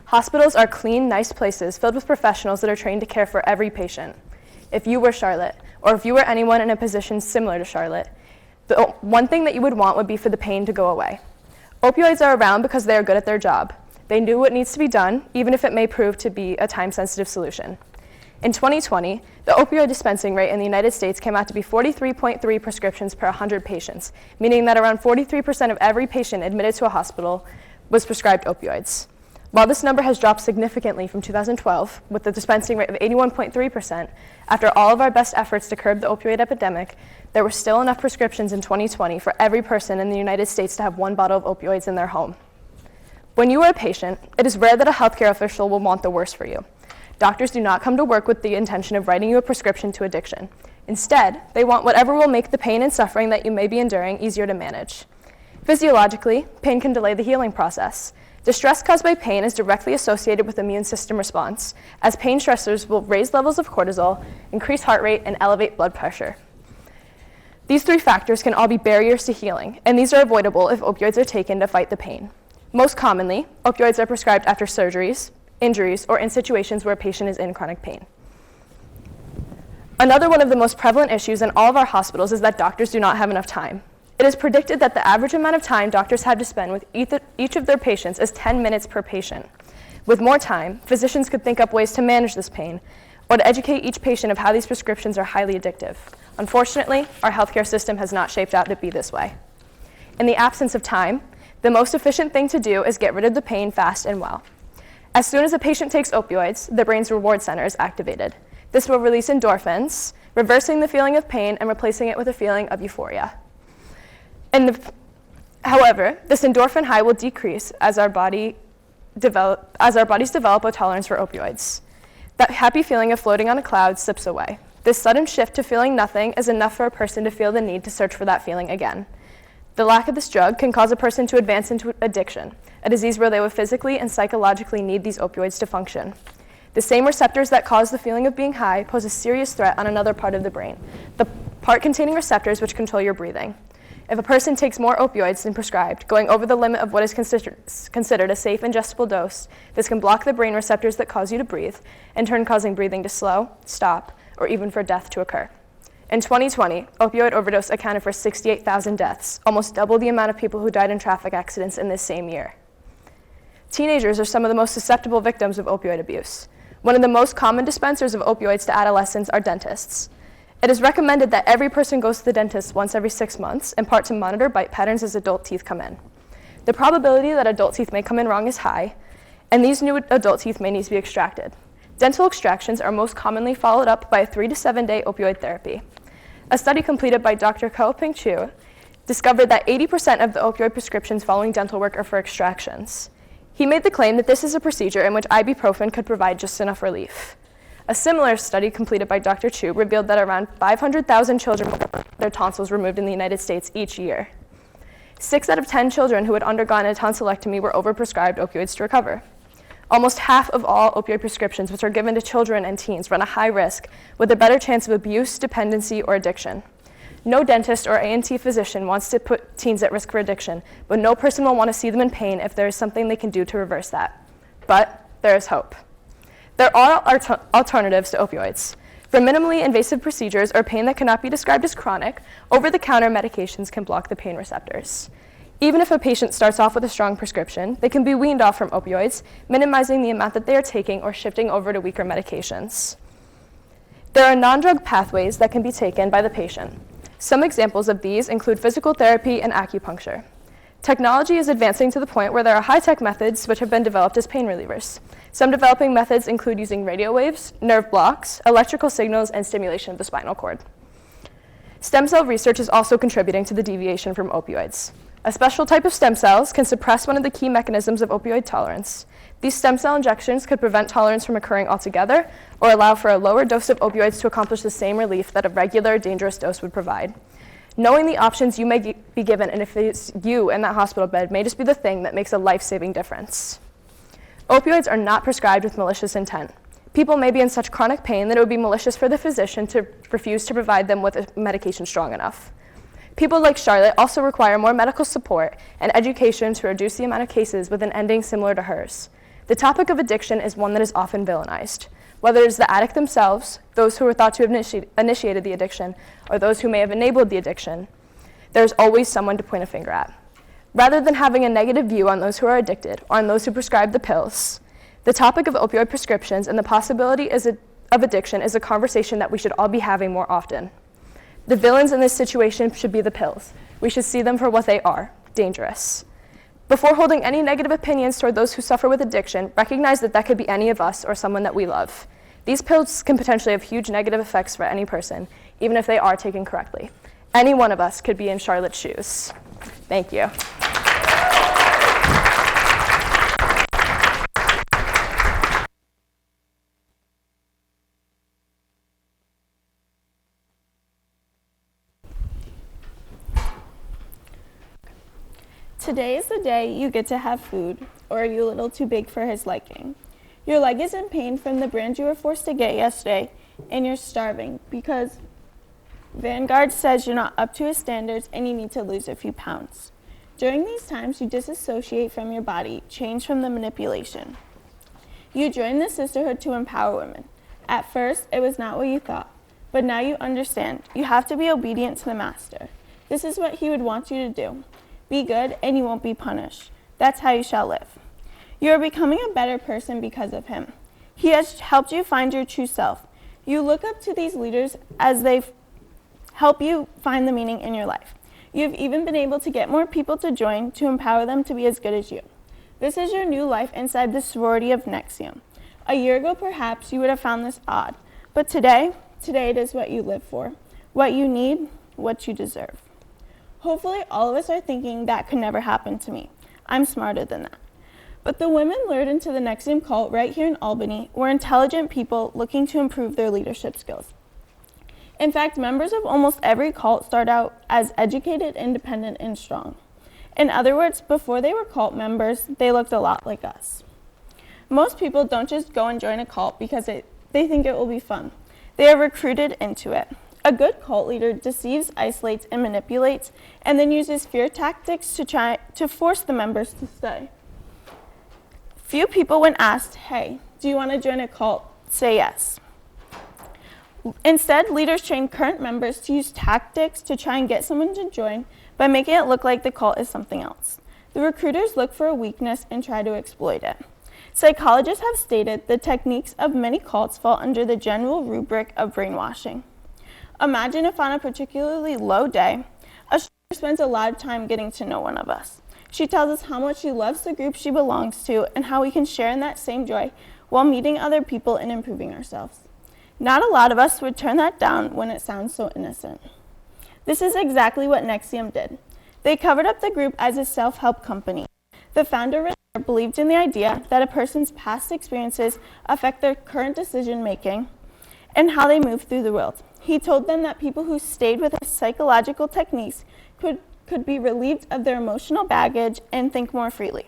Hospitals are clean, nice places filled with professionals that are trained to care for every patient. if you were Charlotte, or if you were anyone in a position similar to Charlotte, the one thing that you would want would be for the pain to go away. Opioids are around because they are good at their job. They do what needs to be done, even if it may prove to be a time-sensitive solution. In 2020, the opioid dispensing rate in the United States came out to be 43.3 prescriptions per 100 patients, meaning that around 43% of every patient admitted to a hospital was prescribed opioids. While this number has dropped significantly from 2012, with the dispensing rate of 81.3%, after all of our best efforts to curb the opioid epidemic, there were still enough prescriptions in 2020 for every person in the United States to have one bottle of opioids in their home. When you are a patient, it is rare that a healthcare official will want the worst for you. Doctors do not come to work with the intention of writing you a prescription to addiction. Instead, they want whatever will make the pain and suffering that you may be enduring easier to manage. Physiologically, pain can delay the healing process. Distress caused by pain is directly associated with immune system response, as pain stressors will raise levels of cortisol, increase heart rate, and elevate blood pressure. These three factors can all be barriers to healing, and these are avoidable if opioids are taken to fight the pain. Most commonly, opioids are prescribed after surgeries, injuries, or in situations where a patient is in chronic pain. Another one of the most prevalent issues in all of our hospitals is that doctors do not have enough time. It is predicted that the average amount of time doctors have to spend with each of their patients is 10 minutes per patient. With more time, physicians could think up ways to manage this pain or to educate each patient of how these prescriptions are highly addictive. Unfortunately, our healthcare system has not shaped out to be this way. In the absence of time, the most efficient thing to do is get rid of the pain fast and well. As soon as a patient takes opioids, the brain's reward center is activated. This will release endorphins, reversing the feeling of pain and replacing it with a feeling of euphoria. However, this endorphin high will decrease as our bodies develop a tolerance for opioids. That happy feeling of floating on a cloud slips away. This sudden shift to feeling nothing is enough for a person to feel the need to search for that feeling again. The lack of this drug can cause a person to advance into addiction, a disease where they will physically and psychologically need these opioids to function. The same receptors that cause the feeling of being high pose a serious threat on another part of the brain, the part containing receptors which control your breathing. If a person takes more opioids than prescribed, going over the limit of what is considered a safe ingestible dose, this can block the brain receptors that cause you to breathe, in turn causing breathing to slow, stop, or even for death to occur. In 2020, opioid overdose accounted for 68,000 deaths, almost double the amount of people who died in traffic accidents in this same year. Teenagers are some of the most susceptible victims of opioid abuse. One of the most common dispensers of opioids to adolescents are dentists. It is recommended that every person goes to the dentist once every 6 months, in part to monitor bite patterns as adult teeth come in. The probability that adult teeth may come in wrong is high, and these new adult teeth may need to be extracted. Dental extractions are most commonly followed up by a 3 to 7 day opioid therapy. A study completed by Dr. Kuoping Chu discovered that 80% of the opioid prescriptions following dental work are for extractions. He made the claim that this is a procedure in which ibuprofen could provide just enough relief. A similar study completed by Dr. Chu revealed that around 500,000 children had their tonsils removed in the United States each year. 6 out of 10 children who had undergone a tonsillectomy were overprescribed opioids to recover. Almost half of all opioid prescriptions which are given to children and teens run a high risk with a better chance of abuse, dependency, or addiction. No dentist or A&T physician wants to put teens at risk for addiction, but no person will want to see them in pain if there is something they can do to reverse that. But there is hope. There are alternatives to opioids. For minimally invasive procedures or pain that cannot be described as chronic, over-the-counter medications can block the pain receptors. Even if a patient starts off with a strong prescription, they can be weaned off from opioids, minimizing the amount that they are taking or shifting over to weaker medications. There are non-drug pathways that can be taken by the patient. Some examples of these include physical therapy and acupuncture. Technology is advancing to the point where there are high-tech methods which have been developed as pain relievers. Some developing methods include using radio waves, nerve blocks, electrical signals, and stimulation of the spinal cord. Stem cell research is also contributing to the deviation from opioids. A special type of stem cells can suppress one of the key mechanisms of opioid tolerance. These stem cell injections could prevent tolerance from occurring altogether or allow for a lower dose of opioids to accomplish the same relief that a regular, dangerous dose would provide. Knowing the options you may be given and if it's you in that hospital bed may just be the thing that makes a life-saving difference. Opioids are not prescribed with malicious intent. People may be in such chronic pain that it would be malicious for the physician to refuse to provide them with a medication strong enough. People like Charlotte also require more medical support and education to reduce the amount of cases with an ending similar to hers. The topic of addiction is one that is often villainized. Whether it's the addict themselves, those who are thought to have initiated the addiction, or those who may have enabled the addiction, there's always someone to point a finger at. Rather than having a negative view on those who are addicted or on those who prescribe the pills, the topic of opioid prescriptions and the possibility of addiction is a conversation that we should all be having more often. The villains in this situation should be the pills. We should see them for what they are, dangerous. Before holding any negative opinions toward those who suffer with addiction, recognize that could be any of us or someone that we love. These pills can potentially have huge negative effects for any person, even if they are taken correctly. Any one of us could be in Charlotte's shoes. Thank you. Today is the day you get to have food, or are you a little too big for his liking? Your leg is in pain from the brand you were forced to get yesterday, and you're starving because Vanguard says you're not up to his standards and you need to lose a few pounds. During these times, you disassociate from your body, change from the manipulation. You join the sisterhood to empower women. At first, it was not what you thought, but now you understand. You have to be obedient to the master. This is what he would want you to do. Be good, and you won't be punished. That's how you shall live. You are becoming a better person because of him. He has helped you find your true self. You look up to these leaders as they help you find the meaning in your life. You have even been able to get more people to join to empower them to be as good as you. This is your new life inside the sorority of NXIVM. A year ago, perhaps, you would have found this odd. But today it is what you live for, what you need, what you deserve. Hopefully, all of us are thinking that could never happen to me. I'm smarter than that. But the women lured into the NXIVM cult right here in Albany were intelligent people looking to improve their leadership skills. In fact, members of almost every cult start out as educated, independent, and strong. In other words, before they were cult members, they looked a lot like us. Most people don't just go and join a cult because they think it will be fun. They are recruited into it. A good cult leader deceives, isolates, and manipulates, and then uses fear tactics to try to force the members to stay. Few people, when asked, hey, do you want to join a cult, say yes. Instead, leaders train current members to use tactics to try and get someone to join by making it look like the cult is something else. The recruiters look for a weakness and try to exploit it. Psychologists have stated the techniques of many cults fall under the general rubric of brainwashing. Imagine if on a particularly low day, a stranger spends a lot of time getting to know one of us. She tells us how much she loves the group she belongs to and how we can share in that same joy while meeting other people and improving ourselves. Not a lot of us would turn that down when it sounds so innocent. This is exactly what NXIVM did. They covered up the group as a self-help company. The founder Renaya believed in the idea that a person's past experiences affect their current decision-making and how they move through the world. He told them that people who stayed with his psychological techniques could be relieved of their emotional baggage and think more freely.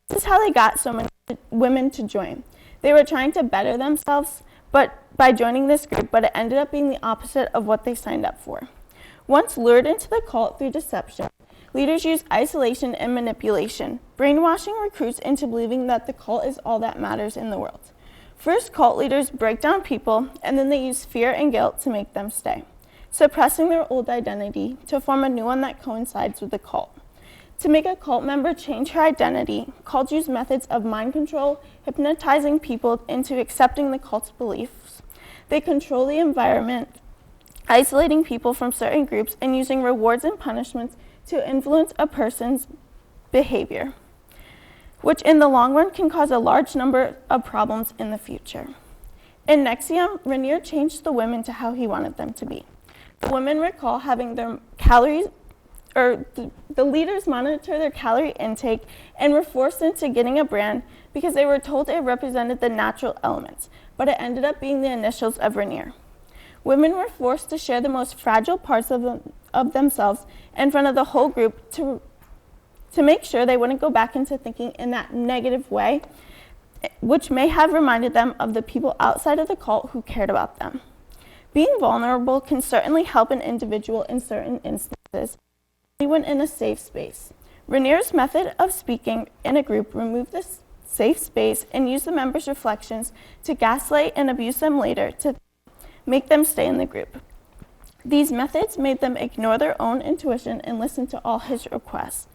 This is how they got so many women to join. They were trying to better themselves by joining this group, but it ended up being the opposite of what they signed up for. Once lured into the cult through deception, leaders use isolation and manipulation, brainwashing recruits into believing that the cult is all that matters in the world. First, cult leaders break down people, and then they use fear and guilt to make them stay, suppressing their old identity to form a new one that coincides with the cult. To make a cult member change her identity, cults use methods of mind control, hypnotizing people into accepting the cult's beliefs. They control the environment, isolating people from certain groups and using rewards and punishments to influence a person's behavior, which in the long run can cause a large number of problems in the future. In NXIVM, Renaya changed the women to how he wanted them to be. The women recall having their calories, or the leaders monitor their calorie intake and were forced into getting a brand because they were told it represented the natural elements, but it ended up being the initials of Renaya. Women were forced to share the most fragile parts of themselves in front of the whole group to make sure they wouldn't go back into thinking in that negative way, which may have reminded them of the people outside of the cult who cared about them. Being vulnerable can certainly help an individual in certain instances, when in a safe space. Renaya's method of speaking in a group removed the safe space and use the members' reflections to gaslight and abuse them later to make them stay in the group. These methods made them ignore their own intuition and listen to all his requests.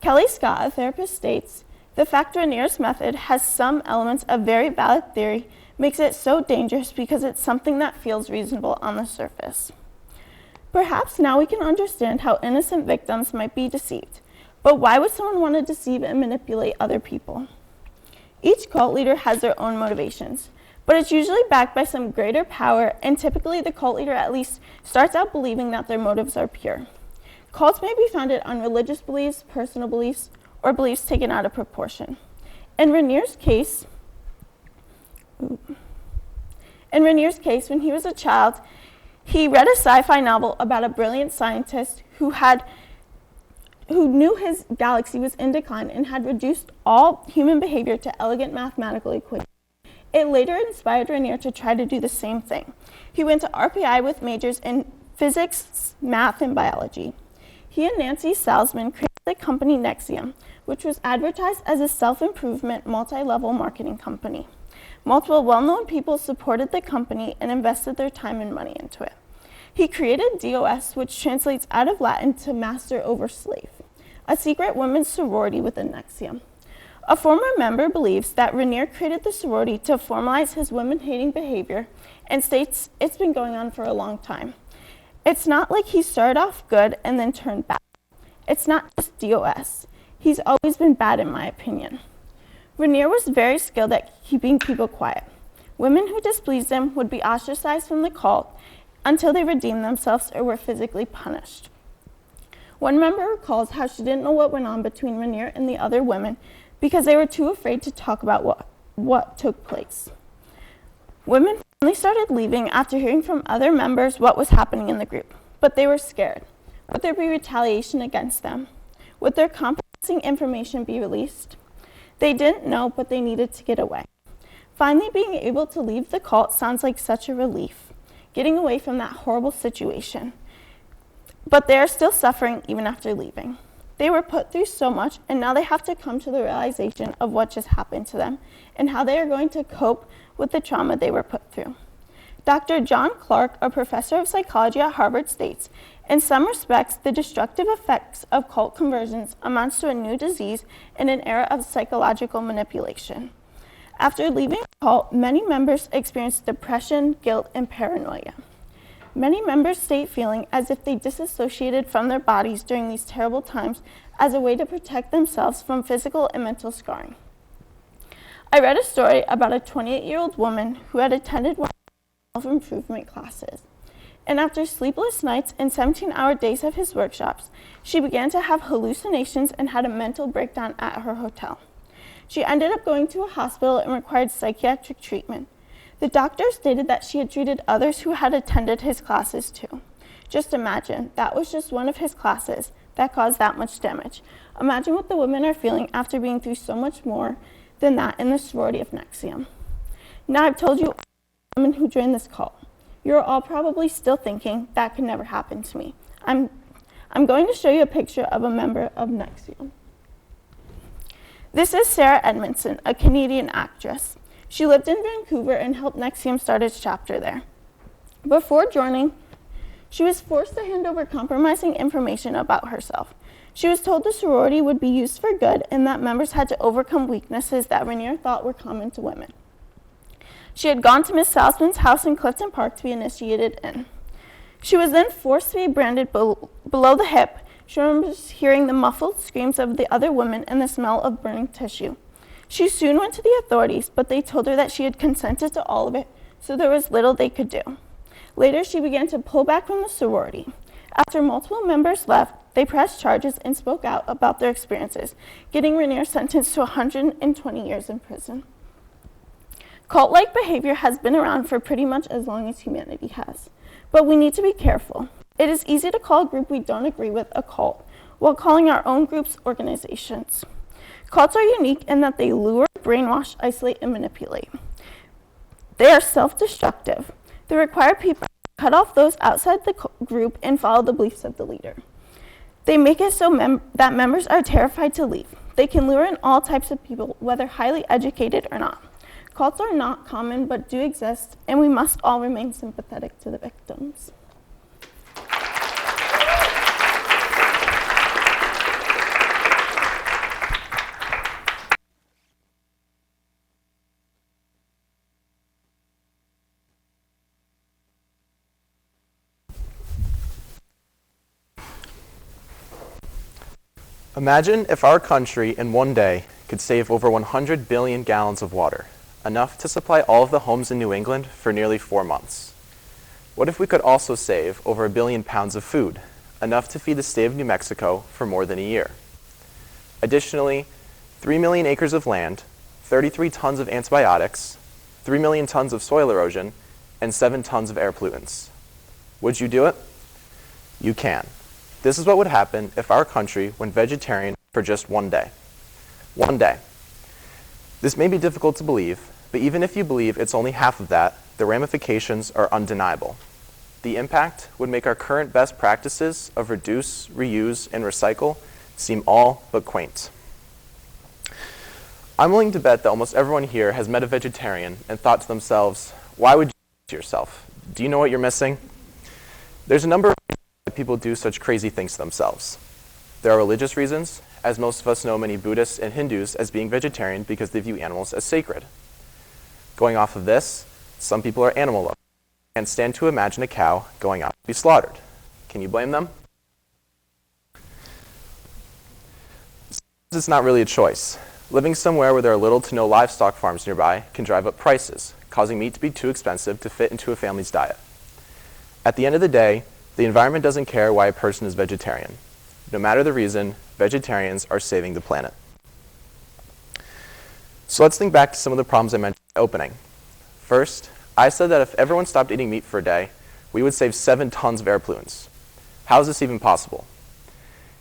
Kelly Scott, a therapist, states, "The fact Renier's method has some elements of very valid theory makes it so dangerous because it's something that feels reasonable on the surface." Perhaps now we can understand how innocent victims might be deceived. But why would someone want to deceive and manipulate other people? Each cult leader has their own motivations, but it's usually backed by some greater power, and typically the cult leader at least starts out believing that their motives are pure. Cults may be founded on religious beliefs, personal beliefs, or beliefs taken out of proportion. In Renier's case, when he was a child, he read a sci-fi novel about a brilliant scientist who knew his galaxy was in decline and had reduced all human behavior to elegant mathematical equations. It later inspired Renier to try to do the same thing. He went to RPI with majors in physics, math, and biology. He and Nancy Salzman created the company Nexium, which was advertised as a self-improvement, multi-level marketing company. Multiple well-known people supported the company and invested their time and money into it. He created DOS, which translates out of Latin to master over slave, a secret women's sorority within Nexium. A former member believes that Renier created the sorority to formalize his women-hating behavior and states it's been going on for a long time. It's not like he started off good and then turned bad. It's not just DOS. He's always been bad, in my opinion. Renier was very skilled at keeping people quiet. Women who displeased him would be ostracized from the cult until they redeemed themselves or were physically punished. One member recalls how she didn't know what went on between Renier and the other women because they were too afraid to talk about what took place. Women finally started leaving after hearing from other members what was happening in the group, but they were scared. Would there be retaliation against them? Would their compromising information be released? They didn't know, but they needed to get away. Finally, being able to leave the cult sounds like such a relief, getting away from that horrible situation. But they are still suffering even after leaving. They were put through so much, and now they have to come to the realization of what just happened to them and how they are going to cope with the trauma they were put through. Dr. John Clark, a professor of psychology at Harvard, states, "In some respects, the destructive effects of cult conversions amounts to a new disease in an era of psychological manipulation. After leaving the cult, many members experience depression, guilt, and paranoia. Many members state feeling as if they disassociated from their bodies during these terrible times as a way to protect themselves from physical and mental scarring." I read a story about a 28-year-old woman who had attended one of self-improvement classes. And after sleepless nights and 17-hour days of his workshops, she began to have hallucinations and had a mental breakdown at her hotel. She ended up going to a hospital and required psychiatric treatment. The doctor stated that she had treated others who had attended his classes too. Just imagine, that was just one of his classes that caused that much damage. Imagine what the women are feeling after being through so much more than that in the sorority of Nexium. Now I've told you all the women who joined this cult. You're all probably still thinking, that could never happen to me. I'm going to show you a picture of a member of Nexium. This is Sarah Edmondson, a Canadian actress. She lived in Vancouver and helped Nexium start its chapter there. Before joining, she was forced to hand over compromising information about herself. She was told the sorority would be used for good and that members had to overcome weaknesses that Renier thought were common to women. She had gone to Miss Salzman's house in Clifton Park to be initiated in. She was then forced to be branded below the hip. She remembers hearing the muffled screams of the other women and the smell of burning tissue. She soon went to the authorities, but they told her that she had consented to all of it, so there was little they could do. Later, she began to pull back from the sorority. After multiple members left, they pressed charges and spoke out about their experiences, getting Renier sentenced to 120 years in prison. Cult-like behavior has been around for pretty much as long as humanity has, but we need to be careful. It is easy to call a group we don't agree with a cult, while calling our own groups organizations. Cults are unique in that they lure, brainwash, isolate, and manipulate. They are self-destructive. They require people to cut off those outside the group and follow the beliefs of the leader. They make it so that members are terrified to leave. They can lure in all types of people, whether highly educated or not. Cults are not common, but do exist, and we must all remain sympathetic to the victims. Imagine if our country in one day could save over 100 billion gallons of water, enough to supply all of the homes in New England for nearly 4 months. What if we could also save over 1 billion pounds of food, enough to feed the state of New Mexico for more than a year? Additionally, 3 million acres of land, 33 tons of antibiotics, 3 million tons of soil erosion, and 7 tons of air pollutants. Would you do it? You can. This is what would happen if our country went vegetarian for just one day. One day. This may be difficult to believe, but even if you believe it's only half of that, the ramifications are undeniable. The impact would make our current best practices of reduce, reuse, and recycle seem all but quaint. I'm willing to bet that almost everyone here has met a vegetarian and thought to themselves, why would you do this to yourself? Do you know what you're missing? There's a number of reasons why people do such crazy things to themselves. There are religious reasons, as most of us know many Buddhists and Hindus as being vegetarian because they view animals as sacred. Going off of this, some people are animal lovers and stand to imagine a cow going out to be slaughtered. Can you blame them? It's not really a choice. Living somewhere where there are little to no livestock farms nearby can drive up prices, causing meat to be too expensive to fit into a family's diet. At the end of the day, the environment doesn't care why a person is vegetarian. No matter the reason, vegetarians are saving the planet. So let's think back to some of the problems I mentioned at the opening. First, I said that if everyone stopped eating meat for a day, we would save 7 tons of air pollutants. How is this even possible?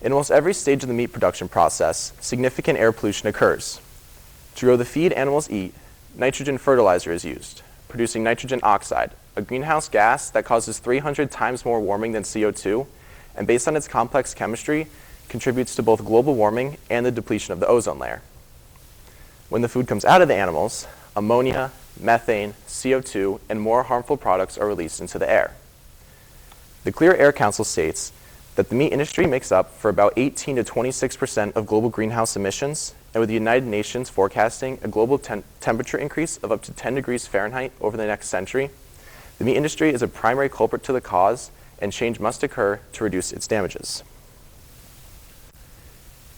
In almost every stage of the meat production process, significant air pollution occurs. To grow the feed animals eat, nitrogen fertilizer is used, producing nitrogen oxide, a greenhouse gas that causes 300 times more warming than CO2, and based on its complex chemistry, contributes to both global warming and the depletion of the ozone layer. When the food comes out of the animals, ammonia, methane, CO2, and more harmful products are released into the air. The Clear Air Council states that the meat industry makes up for about 18 to 26% of global greenhouse emissions, and with the United Nations forecasting a global temperature increase of up to 10 degrees Fahrenheit over the next century, the meat industry is a primary culprit to the cause, and change must occur to reduce its damages.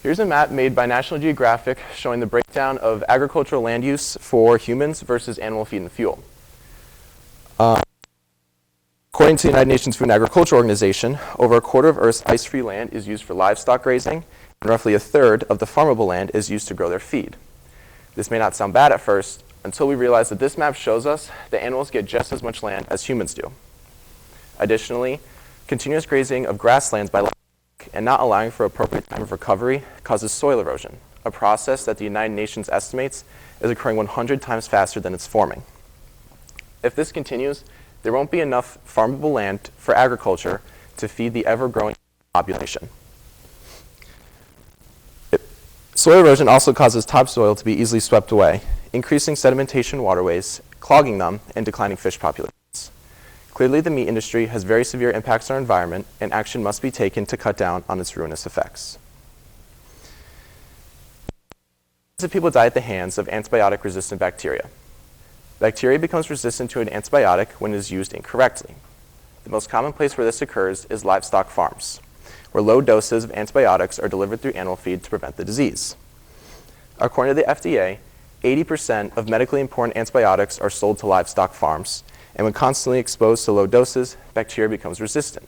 Here's a map made by National Geographic showing the breakdown of agricultural land use for humans versus animal feed and fuel. According to the United Nations Food and Agriculture Organization, over a quarter of Earth's ice-free land is used for livestock grazing, and roughly a third of the farmable land is used to grow their feed. This may not sound bad at first, until we realize that this map shows us that animals get just as much land as humans do. Additionally, continuous grazing of grasslands by livestock and not allowing for appropriate time of recovery causes soil erosion, a process that the United Nations estimates is occurring 100 times faster than it's forming. If this continues, there won't be enough farmable land for agriculture to feed the ever-growing population. Soil erosion also causes topsoil to be easily swept away, increasing sedimentation waterways, clogging them, and declining fish populations. Clearly, the meat industry has very severe impacts on our environment, and action must be taken to cut down on its ruinous effects. People die at the hands of antibiotic-resistant bacteria. Bacteria becomes resistant to an antibiotic when it is used incorrectly. The most common place where this occurs is livestock farms, where low doses of antibiotics are delivered through animal feed to prevent the disease. According to the FDA, 80% of medically important antibiotics are sold to livestock farms, and when constantly exposed to low doses, bacteria becomes resistant.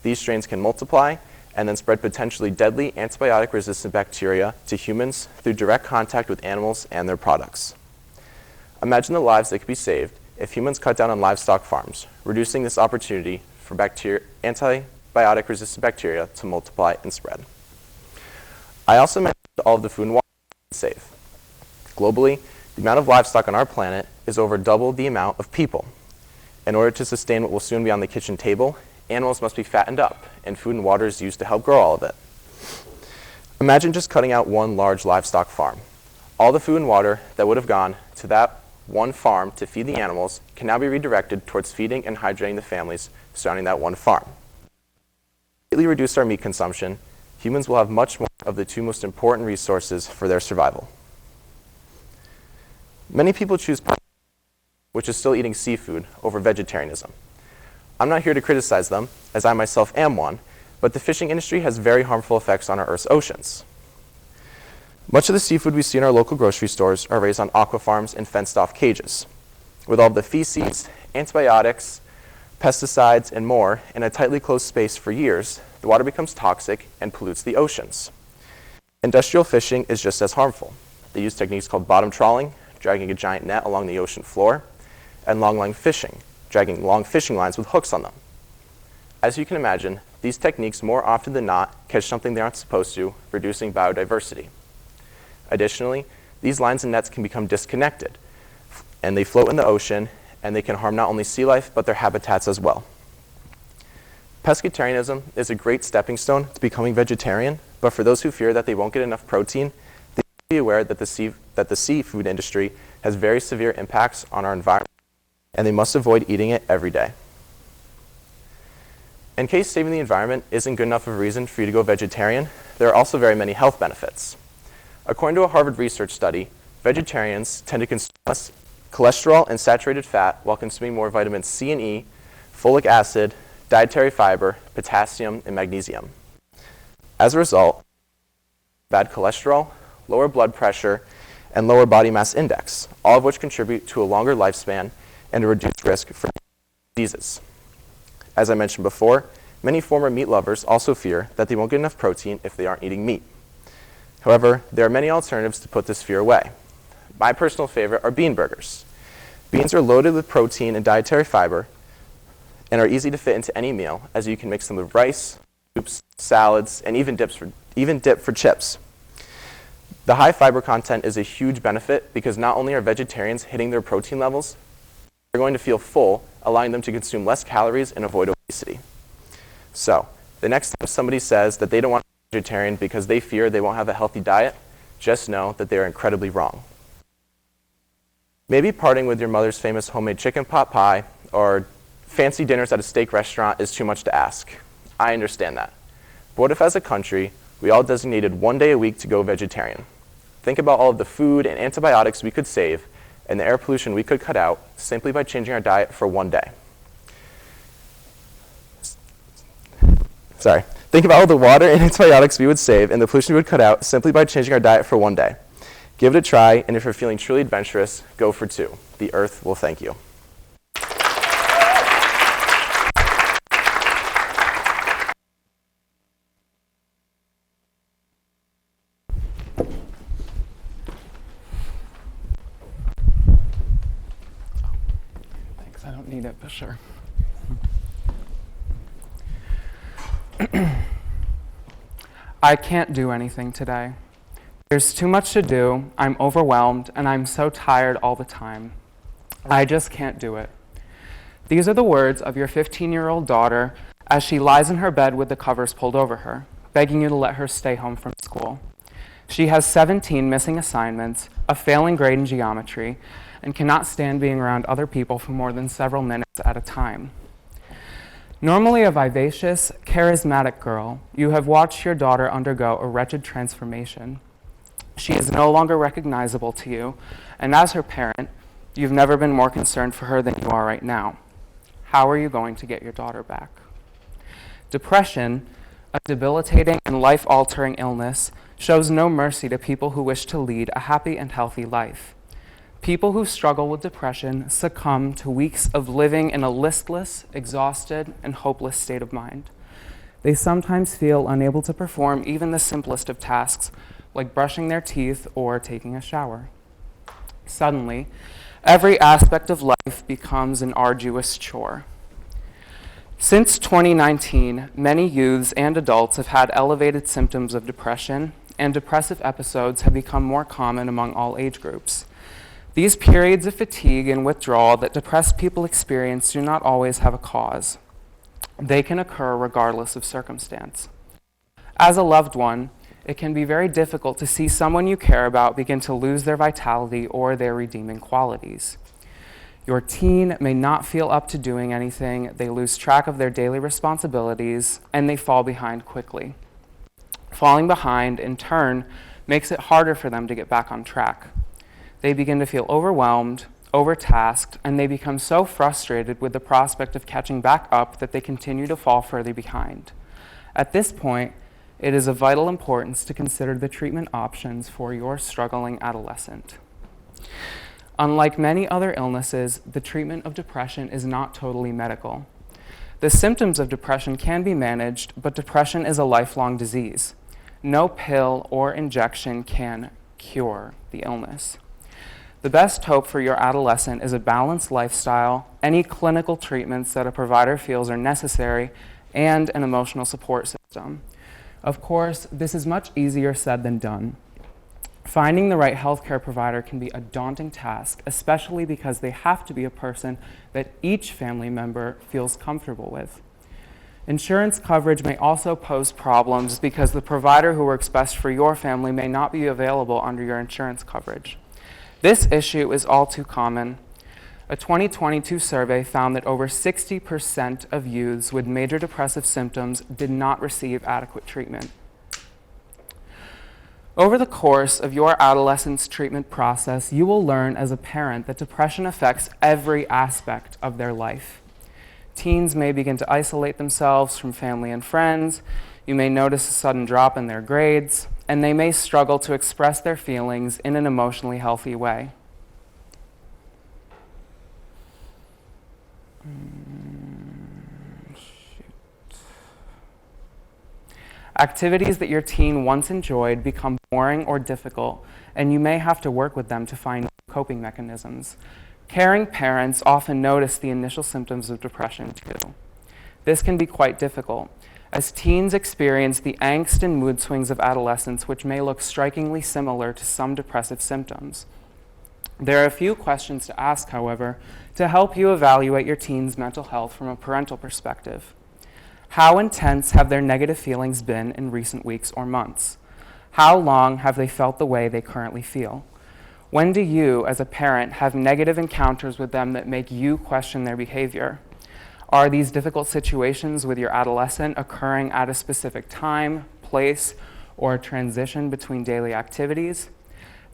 These strains can multiply and then spread potentially deadly antibiotic-resistant bacteria to humans through direct contact with animals and their products. Imagine the lives that could be saved if humans cut down on livestock farms, reducing this opportunity for antibiotic-resistant bacteria to multiply and spread. I also mentioned all of the food and water we can save. Globally, the amount of livestock on our planet is over double the amount of people. In order to sustain what will soon be on the kitchen table, animals must be fattened up, and food and water is used to help grow all of it. Imagine just cutting out one large livestock farm. All the food and water that would have gone to that one farm to feed the animals can now be redirected towards feeding and hydrating the families surrounding that one farm. If we reduce our meat consumption, humans will have much more of the two most important resources for their survival. Many people choose which is still eating seafood, over vegetarianism. I'm not here to criticize them, as I myself am one, but the fishing industry has very harmful effects on our Earth's oceans. Much of the seafood we see in our local grocery stores are raised on aqua farms and fenced-off cages. With all the feces, antibiotics, pesticides, and more in a tightly closed space for years, the water becomes toxic and pollutes the oceans. Industrial fishing is just as harmful. They use techniques called bottom trawling, dragging a giant net along the ocean floor, and long-line fishing, dragging long fishing lines with hooks on them. As you can imagine, these techniques more often than not catch something they aren't supposed to, reducing biodiversity. Additionally, these lines and nets can become disconnected, and they float in the ocean, and they can harm not only sea life, but their habitats as well. Pescatarianism is a great stepping stone to becoming vegetarian, but for those who fear that they won't get enough protein, they should be aware that the seafood industry has very severe impacts on our environment, and they must avoid eating it every day. In case saving the environment isn't good enough of a reason for you to go vegetarian, there are also very many health benefits. According to a Harvard research study, vegetarians tend to consume less cholesterol and saturated fat while consuming more vitamins C and E, folic acid, dietary fiber, potassium, and magnesium. As a result, bad cholesterol, lower blood pressure, and lower body mass index, all of which contribute to a longer lifespan and a reduced risk for diseases. As I mentioned before, many former meat lovers also fear that they won't get enough protein if they aren't eating meat. However, there are many alternatives to put this fear away. My personal favorite are bean burgers. Beans are loaded with protein and dietary fiber and are easy to fit into any meal, as you can mix them with rice, soups, salads, and even dip for chips. The high fiber content is a huge benefit because not only are vegetarians hitting their protein levels, they're going to feel full, allowing them to consume less calories and avoid obesity. So, the next time somebody says that they don't want to be vegetarian because they fear they won't have a healthy diet, just know that they're incredibly wrong. Maybe parting with your mother's famous homemade chicken pot pie or fancy dinners at a steak restaurant is too much to ask. I understand that. But what if as a country, we all designated one day a week to go vegetarian? Think about all of the food and antibiotics we could save and the air pollution we could cut out simply by changing our diet for one day. Think about all the water and antibiotics we would save and the pollution we would cut out simply by changing our diet for one day. Give it a try, and if you're feeling truly adventurous, go for 2. The earth will thank you. Thanks, I don't need it, but sure. I can't do anything today. There's too much to do, I'm overwhelmed, and I'm so tired all the time. I just can't do it. These are the words of your 15-year-old daughter as she lies in her bed with the covers pulled over her, begging you to let her stay home from school. She has 17 missing assignments, a failing grade in geometry, and cannot stand being around other people for more than several minutes at a time. Normally a vivacious, charismatic girl, you have watched your daughter undergo a wretched transformation. She is no longer recognizable to you, and as her parent, you've never been more concerned for her than you are right now. How are you going to get your daughter back? Depression, a debilitating and life-altering illness, shows no mercy to people who wish to lead a happy and healthy life. People who struggle with depression succumb to weeks of living in a listless, exhausted, and hopeless state of mind. They sometimes feel unable to perform even the simplest of tasks, like brushing their teeth or taking a shower. Suddenly, every aspect of life becomes an arduous chore. Since 2019, many youths and adults have had elevated symptoms of depression, and depressive episodes have become more common among all age groups. These periods of fatigue and withdrawal that depressed people experience do not always have a cause. They can occur regardless of circumstance. As a loved one, it can be very difficult to see someone you care about begin to lose their vitality or their redeeming qualities. Your teen may not feel up to doing anything, they lose track of their daily responsibilities, and they fall behind quickly. Falling behind, in turn, makes it harder for them to get back on track. They begin to feel overwhelmed, overtasked, and they become so frustrated with the prospect of catching back up that they continue to fall further behind. At this point, it is of vital importance to consider the treatment options for your struggling adolescent. Unlike many other illnesses, the treatment of depression is not totally medical. The symptoms of depression can be managed, but depression is a lifelong disease. No pill or injection can cure the illness. The best hope for your adolescent is a balanced lifestyle, any clinical treatments that a provider feels are necessary, and an emotional support system. Of course, this is much easier said than done. Finding the right healthcare provider can be a daunting task, especially because they have to be a person that each family member feels comfortable with. Insurance coverage may also pose problems because the provider who works best for your family may not be available under your insurance coverage. This issue is all too common. A 2022 survey found that over 60% of youths with major depressive symptoms did not receive adequate treatment. Over the course of your adolescence treatment process, you will learn as a parent that depression affects every aspect of their life. Teens may begin to isolate themselves from family and friends. You may notice a sudden drop in their grades, and they may struggle to express their feelings in an emotionally healthy way. Activities that your teen once enjoyed become boring or difficult, and you may have to work with them to find coping mechanisms. Caring parents often notice the initial symptoms of depression too. This can be quite difficult, as teens experience the angst and mood swings of adolescence, which may look strikingly similar to some depressive symptoms. There are a few questions to ask, however, to help you evaluate your teen's mental health from a parental perspective. How intense have their negative feelings been in recent weeks or months? How long have they felt the way they currently feel? When do you, as a parent, have negative encounters with them that make you question their behavior? Are these difficult situations with your adolescent occurring at a specific time, place, or transition between daily activities?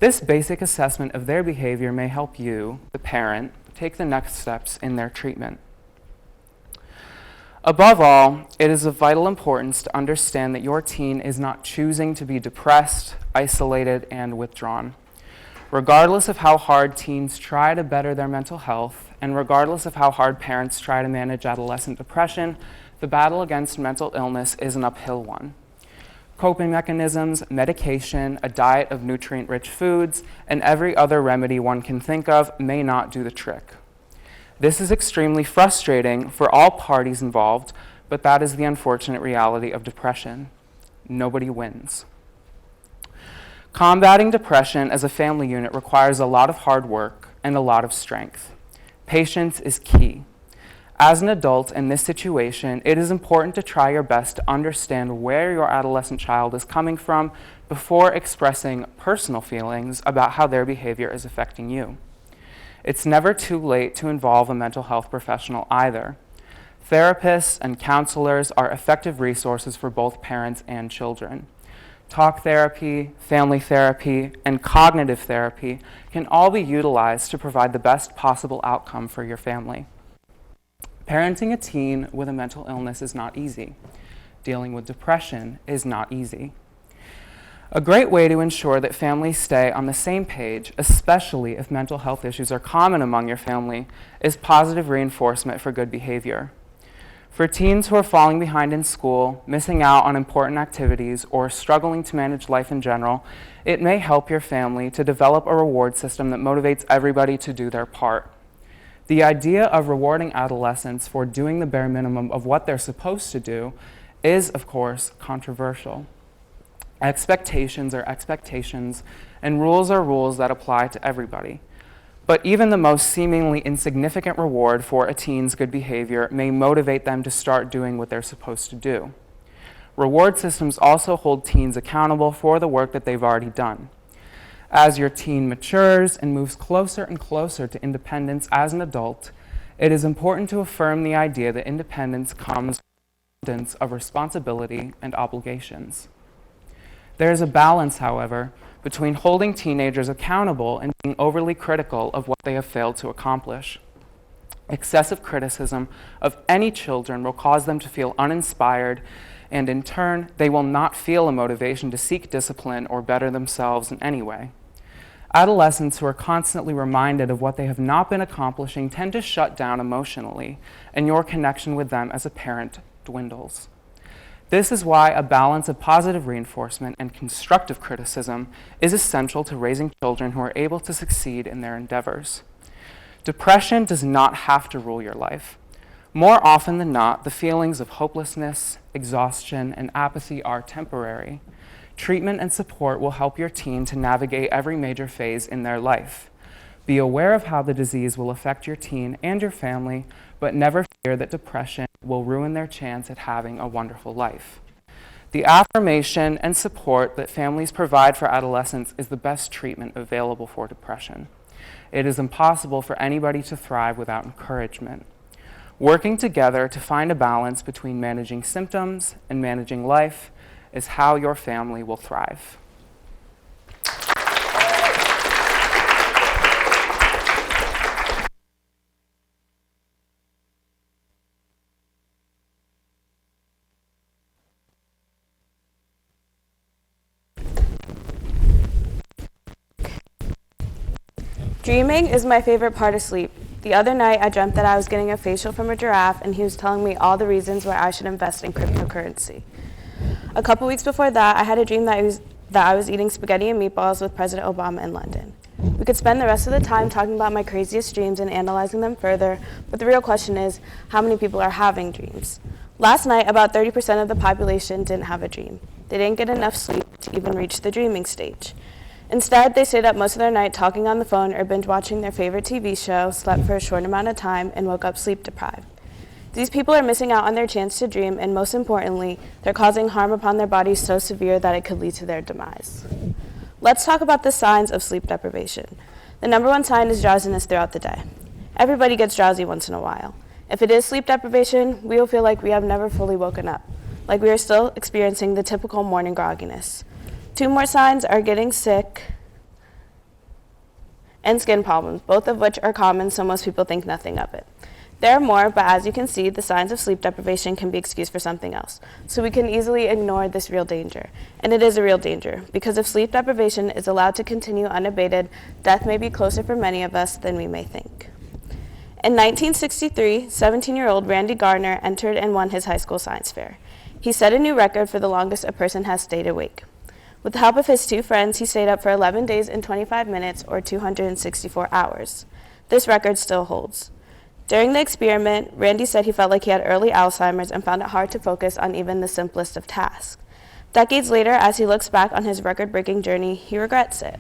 This basic assessment of their behavior may help you, the parent, take the next steps in their treatment. Above all, it is of vital importance to understand that your teen is not choosing to be depressed, isolated, and withdrawn. Regardless of how hard teens try to better their mental health, and regardless of how hard parents try to manage adolescent depression, the battle against mental illness is an uphill one. Coping mechanisms, medication, a diet of nutrient-rich foods, and every other remedy one can think of may not do the trick. This is extremely frustrating for all parties involved, but that is the unfortunate reality of depression. Nobody wins. Combating depression as a family unit requires a lot of hard work and a lot of strength. Patience is key. As an adult in this situation, it is important to try your best to understand where your adolescent child is coming from before expressing personal feelings about how their behavior is affecting you. It's never too late to involve a mental health professional either. Therapists and counselors are effective resources for both parents and children. Talk therapy, family therapy, and cognitive therapy can all be utilized to provide the best possible outcome for your family. Parenting a teen with a mental illness is not easy. Dealing with depression is not easy. A great way to ensure that families stay on the same page, especially if mental health issues are common among your family, is positive reinforcement for good behavior. For teens who are falling behind in school, missing out on important activities, or struggling to manage life in general, it may help your family to develop a reward system that motivates everybody to do their part. The idea of rewarding adolescents for doing the bare minimum of what they're supposed to do is, of course, controversial. Expectations are expectations, and rules are rules that apply to everybody. But even the most seemingly insignificant reward for a teen's good behavior may motivate them to start doing what they're supposed to do. Reward systems also hold teens accountable for the work that they've already done. As your teen matures and moves closer and closer to independence as an adult, it is important to affirm the idea that independence comes with abundance of responsibility and obligations. There is a balance, however, between holding teenagers accountable and being overly critical of what they have failed to accomplish. Excessive criticism of any children will cause them to feel uninspired, and in turn, they will not feel a motivation to seek discipline or better themselves in any way. Adolescents who are constantly reminded of what they have not been accomplishing tend to shut down emotionally, and your connection with them as a parent dwindles. This is why a balance of positive reinforcement and constructive criticism is essential to raising children who are able to succeed in their endeavors. Depression does not have to rule your life. More often than not, the feelings of hopelessness, exhaustion, and apathy are temporary. Treatment and support will help your teen to navigate every major phase in their life. Be aware of how the disease will affect your teen and your family, but never fear that depression will ruin their chance at having a wonderful life. The affirmation and support that families provide for adolescents is the best treatment available for depression. It is impossible for anybody to thrive without encouragement. Working together to find a balance between managing symptoms and managing life is how your family will thrive. Dreaming is my favorite part of sleep. The other night, I dreamt that I was getting a facial from a giraffe, and he was telling me all the reasons why I should invest in cryptocurrency. A couple weeks before that, I had a dream that I was eating spaghetti and meatballs with President Obama in London. We could spend the rest of the time talking about my craziest dreams and analyzing them further, but the real question is, how many people are having dreams? Last night, about 30% of the population didn't have a dream. They didn't get enough sleep to even reach the dreaming stage. Instead, they stayed up most of their night talking on the phone or binge watching their favorite TV show, slept for a short amount of time, and woke up sleep deprived. These people are missing out on their chance to dream, and most importantly, they're causing harm upon their bodies so severe that it could lead to their demise. Let's talk about the signs of sleep deprivation. The number one sign is drowsiness throughout the day. Everybody gets drowsy once in a while. If it is sleep deprivation, we will feel like we have never fully woken up, like we are still experiencing the typical morning grogginess. Two more signs are getting sick and skin problems, both of which are common, so most people think nothing of it. There are more, but as you can see, the signs of sleep deprivation can be excused for something else. So we can easily ignore this real danger. And it is a real danger, because if sleep deprivation is allowed to continue unabated, death may be closer for many of us than we may think. In 1963, 17-year-old Randy Gardner entered and won his high school science fair. He set a new record for the longest a person has stayed awake. With the help of his two friends, he stayed up for 11 days and 25 minutes, or 264 hours. This record still holds. During the experiment, Randy said he felt like he had early Alzheimer's and found it hard to focus on even the simplest of tasks. Decades later, as he looks back on his record-breaking journey, he regrets it.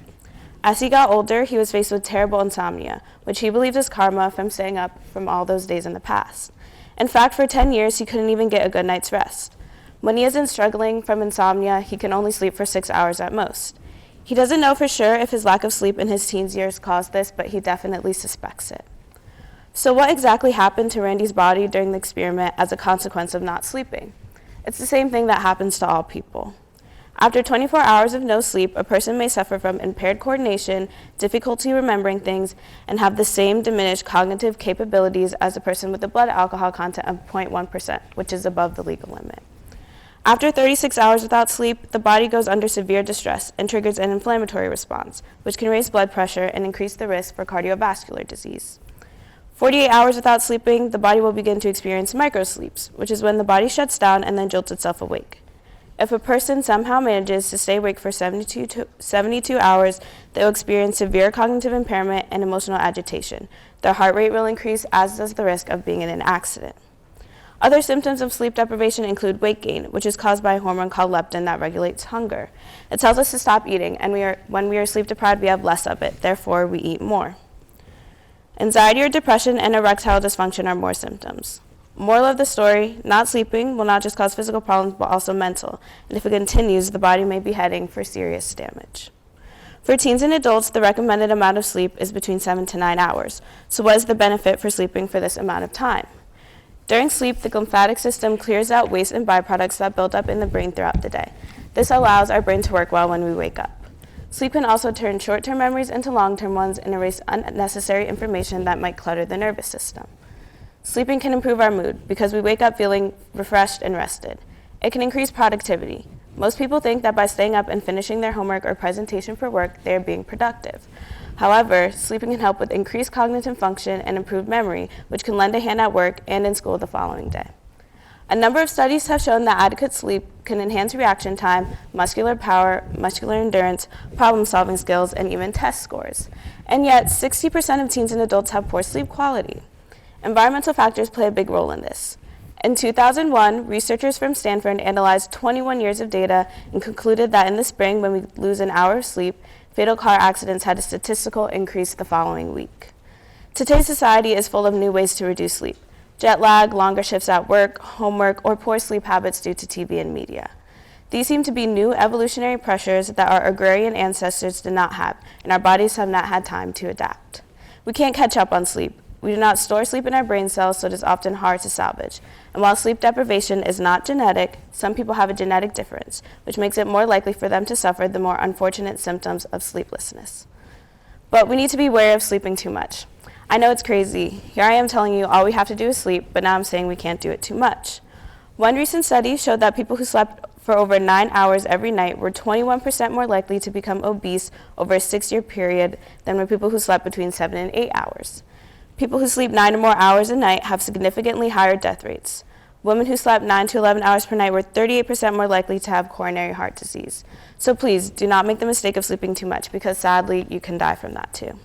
As he got older, he was faced with terrible insomnia, which he believes is karma from staying up from all those days in the past. In fact, for 10 years, he couldn't even get a good night's rest. When he isn't struggling from insomnia, he can only sleep for 6 hours at most. He doesn't know for sure if his lack of sleep in his teens years caused this, but he definitely suspects it. So what exactly happened to Randy's body during the experiment as a consequence of not sleeping? It's the same thing that happens to all people. After 24 hours of no sleep, a person may suffer from impaired coordination, difficulty remembering things, and have the same diminished cognitive capabilities as a person with a blood alcohol content of 0.1%, which is above the legal limit. After 36 hours without sleep, the body goes under severe distress and triggers an inflammatory response, which can raise blood pressure and increase the risk for cardiovascular disease. 48 hours without sleeping, the body will begin to experience microsleeps, which is when the body shuts down and then jolts itself awake. If a person somehow manages to stay awake for 72 hours, they will experience severe cognitive impairment and emotional agitation. Their heart rate will increase, as does the risk of being in an accident. Other symptoms of sleep deprivation include weight gain, which is caused by a hormone called leptin that regulates hunger. It tells us to stop eating, and when we are sleep deprived, we have less of it. Therefore, we eat more. Anxiety or depression and erectile dysfunction are more symptoms. Moral of the story, not sleeping will not just cause physical problems, but also mental. And if it continues, the body may be heading for serious damage. For teens and adults, the recommended amount of sleep is between 7 to 9 hours. So what is the benefit for sleeping for this amount of time? During sleep, the lymphatic system clears out waste and byproducts that build up in the brain throughout the day. This allows our brain to work well when we wake up. Sleep can also turn short-term memories into long-term ones and erase unnecessary information that might clutter the nervous system. Sleeping can improve our mood because we wake up feeling refreshed and rested. It can increase productivity. Most people think that by staying up and finishing their homework or presentation for work, they are being productive. However, sleeping can help with increased cognitive function and improved memory, which can lend a hand at work and in school the following day. A number of studies have shown that adequate sleep can enhance reaction time, muscular power, muscular endurance, problem-solving skills, and even test scores. And yet, 60% of teens and adults have poor sleep quality. Environmental factors play a big role in this. In 2001, researchers from Stanford analyzed 21 years of data and concluded that in the spring, when we lose an hour of sleep, fatal car accidents had a statistical increase the following week. Today's society is full of new ways to reduce sleep. Jet lag, longer shifts at work, homework, or poor sleep habits due to TV and media. These seem to be new evolutionary pressures that our agrarian ancestors did not have, and our bodies have not had time to adapt. We can't catch up on sleep. We do not store sleep in our brain cells, so it is often hard to salvage. And while sleep deprivation is not genetic, some people have a genetic difference, which makes it more likely for them to suffer the more unfortunate symptoms of sleeplessness. But we need to be aware of sleeping too much. I know it's crazy. Here I am telling you all we have to do is sleep, but now I'm saying we can't do it too much. One recent study showed that people who slept for over 9 hours every night were 21% more likely to become obese over a 6-year period than were people who slept between 7 and 8 hours. People who sleep 9 or more hours a night have significantly higher death rates. Women who slept 9 to 11 hours per night were 38% more likely to have coronary heart disease. So please, do not make the mistake of sleeping too much, because sadly, you can die from that too.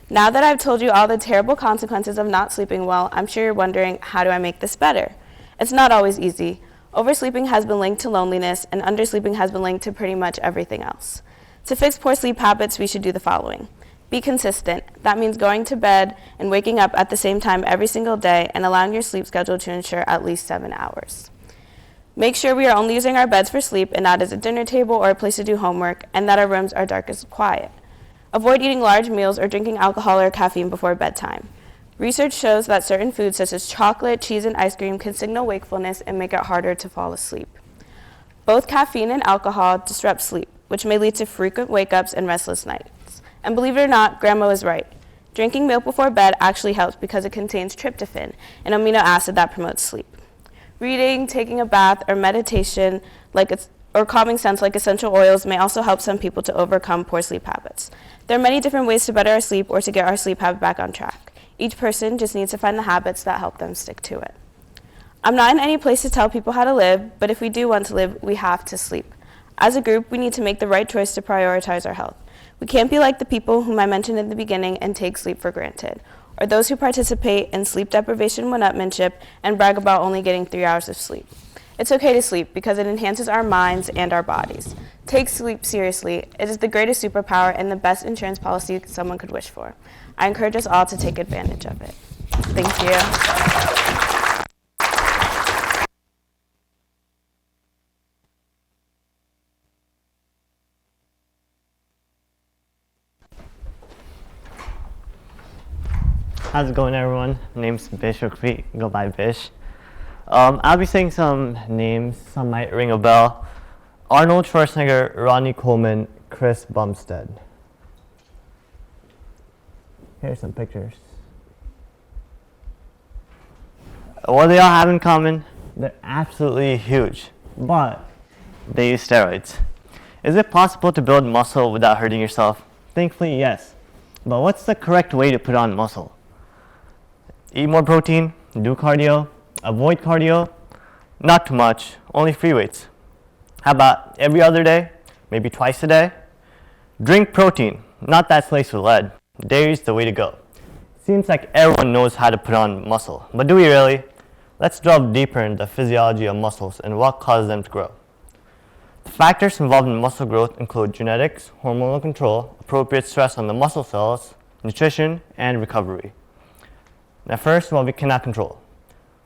Now that I've told you all the terrible consequences of not sleeping well, I'm sure you're wondering, how do I make this better? It's not always easy. Oversleeping has been linked to loneliness, and undersleeping has been linked to pretty much everything else. To fix poor sleep habits, we should do the following. Be consistent. That means going to bed and waking up at the same time every single day and allowing your sleep schedule to ensure at least 7 hours. Make sure we are only using our beds for sleep and not as a dinner table or a place to do homework, and that our rooms are darkest and quiet. Avoid eating large meals or drinking alcohol or caffeine before bedtime. Research shows that certain foods such as chocolate, cheese, and ice cream can signal wakefulness and make it harder to fall asleep. Both caffeine and alcohol disrupt sleep, which may lead to frequent wake-ups and restless nights. And believe it or not, Grandma was right. Drinking milk before bed actually helps because it contains tryptophan, an amino acid that promotes sleep. Reading, taking a bath, or meditation or calming scents like essential oils may also help some people to overcome poor sleep habits. There are many different ways to better our sleep or to get our sleep habit back on track. Each person just needs to find the habits that help them stick to it. I'm not in any place to tell people how to live, but if we do want to live, we have to sleep. As a group, we need to make the right choice to prioritize our health. We can't be like the people whom I mentioned in the beginning and take sleep for granted, or those who participate in sleep deprivation one-upmanship and brag about only getting 3 hours of sleep. It's okay to sleep because it enhances our minds and our bodies. Take sleep seriously. It is the greatest superpower and the best insurance policy someone could wish for. I encourage us all to take advantage of it. Thank you. How's it going, everyone? My name's Bishwokrit, go by Bish. I'll be saying some names, some might ring a bell. Arnold Schwarzenegger, Ronnie Coleman, Chris Bumstead. Here's some pictures. What they all have in common? They're absolutely huge, but they use steroids. Is it possible to build muscle without hurting yourself? Thankfully, yes. But what's the correct way to put on muscle? Eat more protein, do cardio, avoid cardio, not too much, only free weights. How about every other day, maybe twice a day? Drink protein, not that's laced with lead. Dairy's the way to go. Seems like everyone knows how to put on muscle, but do we really? Let's delve deeper into the physiology of muscles and what causes them to grow. The factors involved in muscle growth include genetics, hormonal control, appropriate stress on the muscle cells, nutrition, and recovery. Now first, what we cannot control.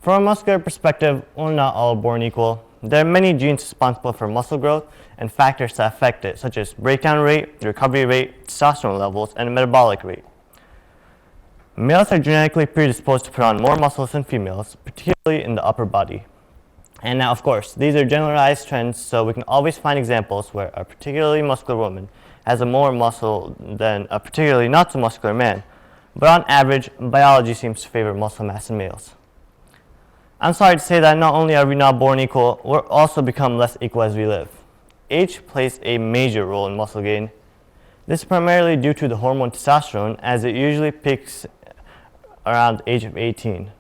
From a muscular perspective, we're not all born equal. There are many genes responsible for muscle growth and factors that affect it, such as breakdown rate, recovery rate, testosterone levels, and metabolic rate. Males are genetically predisposed to put on more muscles than females, particularly in the upper body. And now, of course, these are generalized trends, so we can always find examples where a particularly muscular woman has a more muscle than a particularly not so muscular man. But on average, biology seems to favor muscle mass in males. I'm sorry to say that not only are we not born equal, we're also become less equal as we live. Age plays a major role in muscle gain. This is primarily due to the hormone testosterone, as it usually peaks around the age of 18.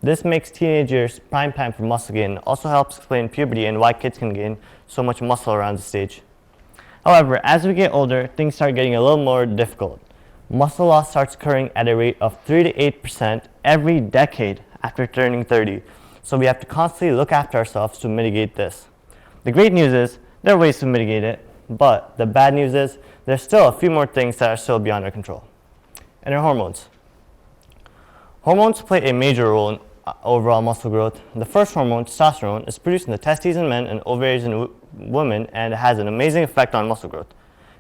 This makes teenage years prime time for muscle gain and also helps explain puberty and why kids can gain so much muscle around this stage. However, as we get older, things start getting a little more difficult. Muscle loss starts occurring at a rate of 3 to 8% every decade after turning 30, so we have to constantly look after ourselves to mitigate this. The great news is there are ways to mitigate it, but the bad news is there's still a few more things that are still beyond our control. And our hormones. Hormones play a major role in overall muscle growth. The first hormone, testosterone, is produced in the testes in men and ovaries in women, and it has an amazing effect on muscle growth.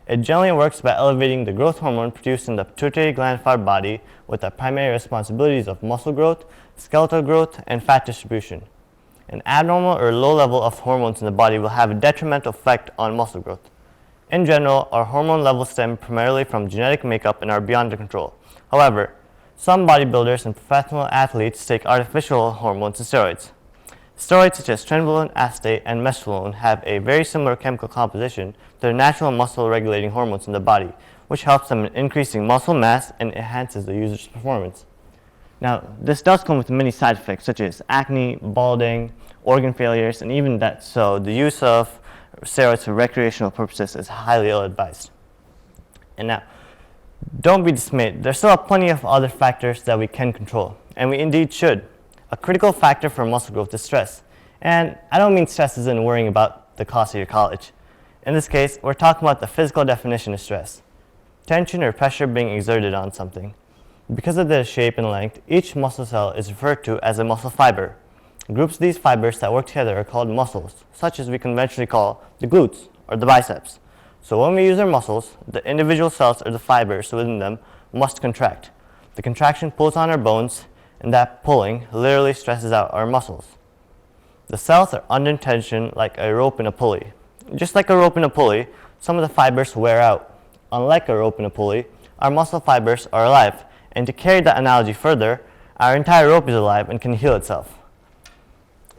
It generally works by elevating the growth hormone produced in the pituitary gland of our body, with the primary responsibilities of muscle growth, skeletal growth, and fat distribution. An abnormal or low level of hormones in the body will have a detrimental effect on muscle growth. In general, our hormone levels stem primarily from genetic makeup and are beyond our control. However, some bodybuilders and professional athletes take artificial hormones and steroids. Steroids such as trenbolone, acetate, and mestelone have a very similar chemical composition to the natural muscle-regulating hormones in the body, which helps them in increasing muscle mass and enhances the user's performance. Now, this does come with many side effects such as acne, balding, organ failures, and even death, so the use of steroids for recreational purposes is highly ill-advised. And now, don't be dismayed. There still are plenty of other factors that we can control, and we indeed should. A critical factor for muscle growth is stress. And I don't mean stress as in worrying about the cost of your college. In this case, we're talking about the physical definition of stress. Tension or pressure being exerted on something. Because of their shape and length, each muscle cell is referred to as a muscle fiber. Groups of these fibers that work together are called muscles, such as we conventionally call the glutes or the biceps. So when we use our muscles, the individual cells or the fibers within them must contract. The contraction pulls on our bones, and that pulling literally stresses out our muscles. The cells are under tension like a rope in a pulley. Just like a rope in a pulley, some of the fibers wear out. Unlike a rope in a pulley, our muscle fibers are alive, and to carry that analogy further, our entire rope is alive and can heal itself.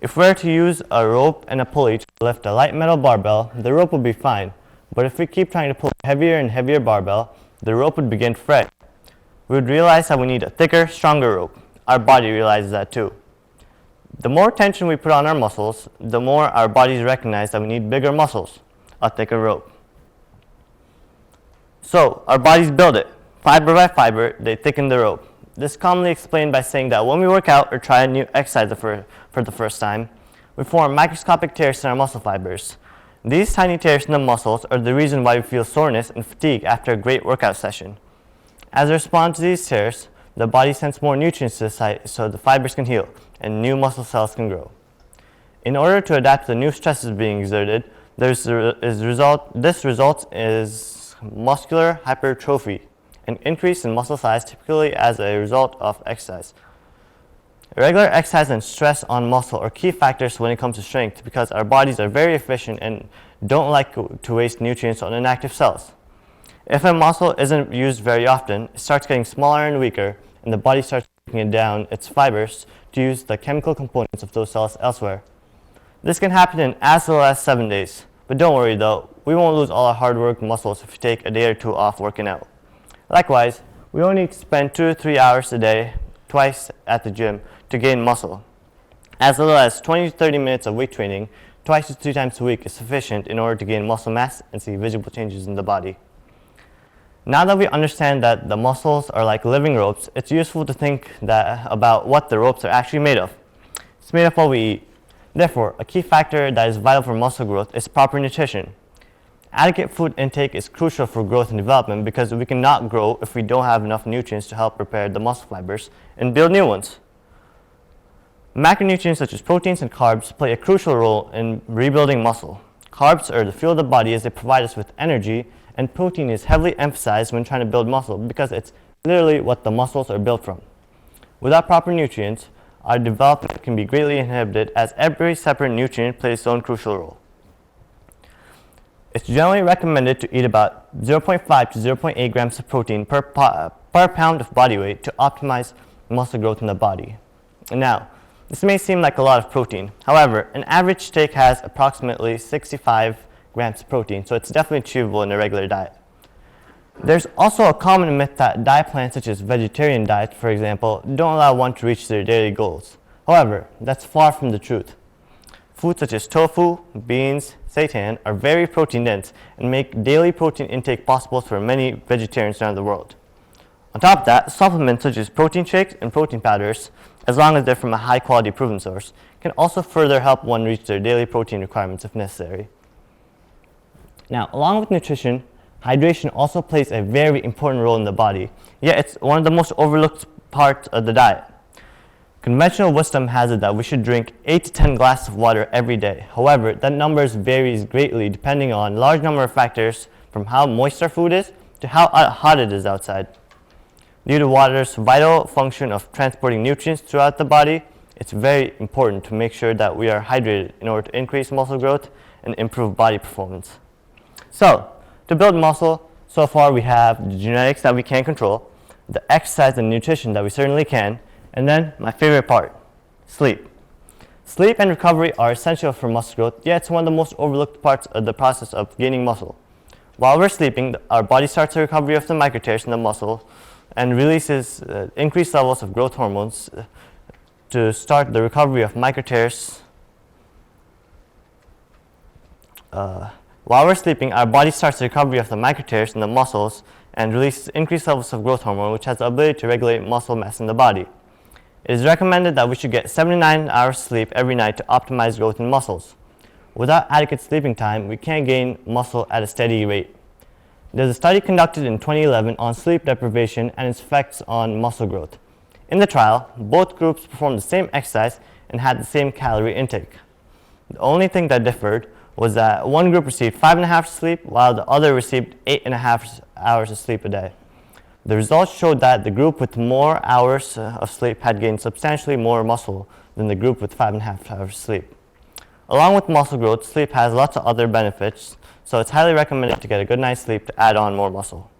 If we were to use a rope and a pulley to lift a light metal barbell, the rope would be fine, but if we keep trying to pull a heavier and heavier barbell, the rope would begin to fray. We would realize that we need a thicker, stronger rope. Our body realizes that too. The more tension we put on our muscles, the more our bodies recognize that we need bigger muscles, a thicker rope. So our bodies build it. Fiber by fiber, they thicken the rope. This is commonly explained by saying that when we work out or try a new exercise for the first time, we form microscopic tears in our muscle fibers. These tiny tears in the muscles are the reason why we feel soreness and fatigue after a great workout session. As a response to these tears, the body sends more nutrients to the site so the fibers can heal and new muscle cells can grow. In order to adapt to the new stresses being exerted, this results is muscular hypertrophy, an increase in muscle size typically as a result of exercise. Regular exercise and stress on muscle are key factors when it comes to strength because our bodies are very efficient and don't like to waste nutrients on inactive cells. If a muscle isn't used very often, it starts getting smaller and weaker, and the body starts breaking it down its fibers to use the chemical components of those cells elsewhere. This can happen in as little as 7 days, but don't worry though, we won't lose all our hard work muscles if we take a day or two off working out. Likewise, we only need to spend 2 to 3 hours a day, twice at the gym, to gain muscle. As little as 20 to 30 minutes of weight training, twice to 3 times a week is sufficient in order to gain muscle mass and see visible changes in the body. Now that we understand that the muscles are like living ropes, it's useful to think about what the ropes are actually made of. It's made of what we eat. Therefore, a key factor that is vital for muscle growth is proper nutrition. Adequate food intake is crucial for growth and development because we cannot grow if we don't have enough nutrients to help repair the muscle fibers and build new ones. Macronutrients such as proteins and carbs play a crucial role in rebuilding muscle. Carbs are the fuel of the body as they provide us with energy, and protein is heavily emphasized when trying to build muscle because it's literally what the muscles are built from. Without proper nutrients, our development can be greatly inhibited as every separate nutrient plays its own crucial role. It's generally recommended to eat about 0.5 to 0.8 grams of protein per pound of body weight to optimize muscle growth in the body. And now, this may seem like a lot of protein. However, an average steak has approximately 65 grams of protein, so it's definitely achievable in a regular diet. There's also a common myth that diet plans such as vegetarian diets, for example, don't allow one to reach their daily goals. However, that's far from the truth. Foods such as tofu, beans, seitan are very protein dense and make daily protein intake possible for many vegetarians around the world. On top of that, supplements such as protein shakes and protein powders, as long as they're from a high quality proven source, can also further help one reach their daily protein requirements if necessary. Now, along with nutrition, hydration also plays a very important role in the body, yet it's one of the most overlooked parts of the diet. Conventional wisdom has it that we should drink 8 to 10 glasses of water every day. However, that number varies greatly depending on a large number of factors, from how moist our food is to how hot it is outside. Due to water's vital function of transporting nutrients throughout the body, it's very important to make sure that we are hydrated in order to increase muscle growth and improve body performance. So, to build muscle, so far we have the genetics that we can't control, the exercise and nutrition that we certainly can, and then my favorite part, sleep. Sleep and recovery are essential for muscle growth, yet it's one of the most overlooked parts of the process of gaining muscle. While we're sleeping, our body starts the recovery of the microtears in the muscle and releases increased levels of growth hormones to start the recovery of microtears. While we're sleeping, our body starts the recovery of the microtears in the muscles and releases increased levels of growth hormone, which has the ability to regulate muscle mass in the body. It is recommended that we should get 7 to 9 hours sleep every night to optimize growth in muscles. Without adequate sleeping time, we can't gain muscle at a steady rate. There's a study conducted in 2011 on sleep deprivation and its effects on muscle growth. In the trial, both groups performed the same exercise and had the same calorie intake. The only thing that differed was that one group received 5.5 hours of sleep, while the other received 8.5 hours of sleep a day. The results showed that the group with more hours of sleep had gained substantially more muscle than the group with 5.5 hours of sleep. Along with muscle growth, sleep has lots of other benefits, so it's highly recommended to get a good night's sleep to add on more muscle.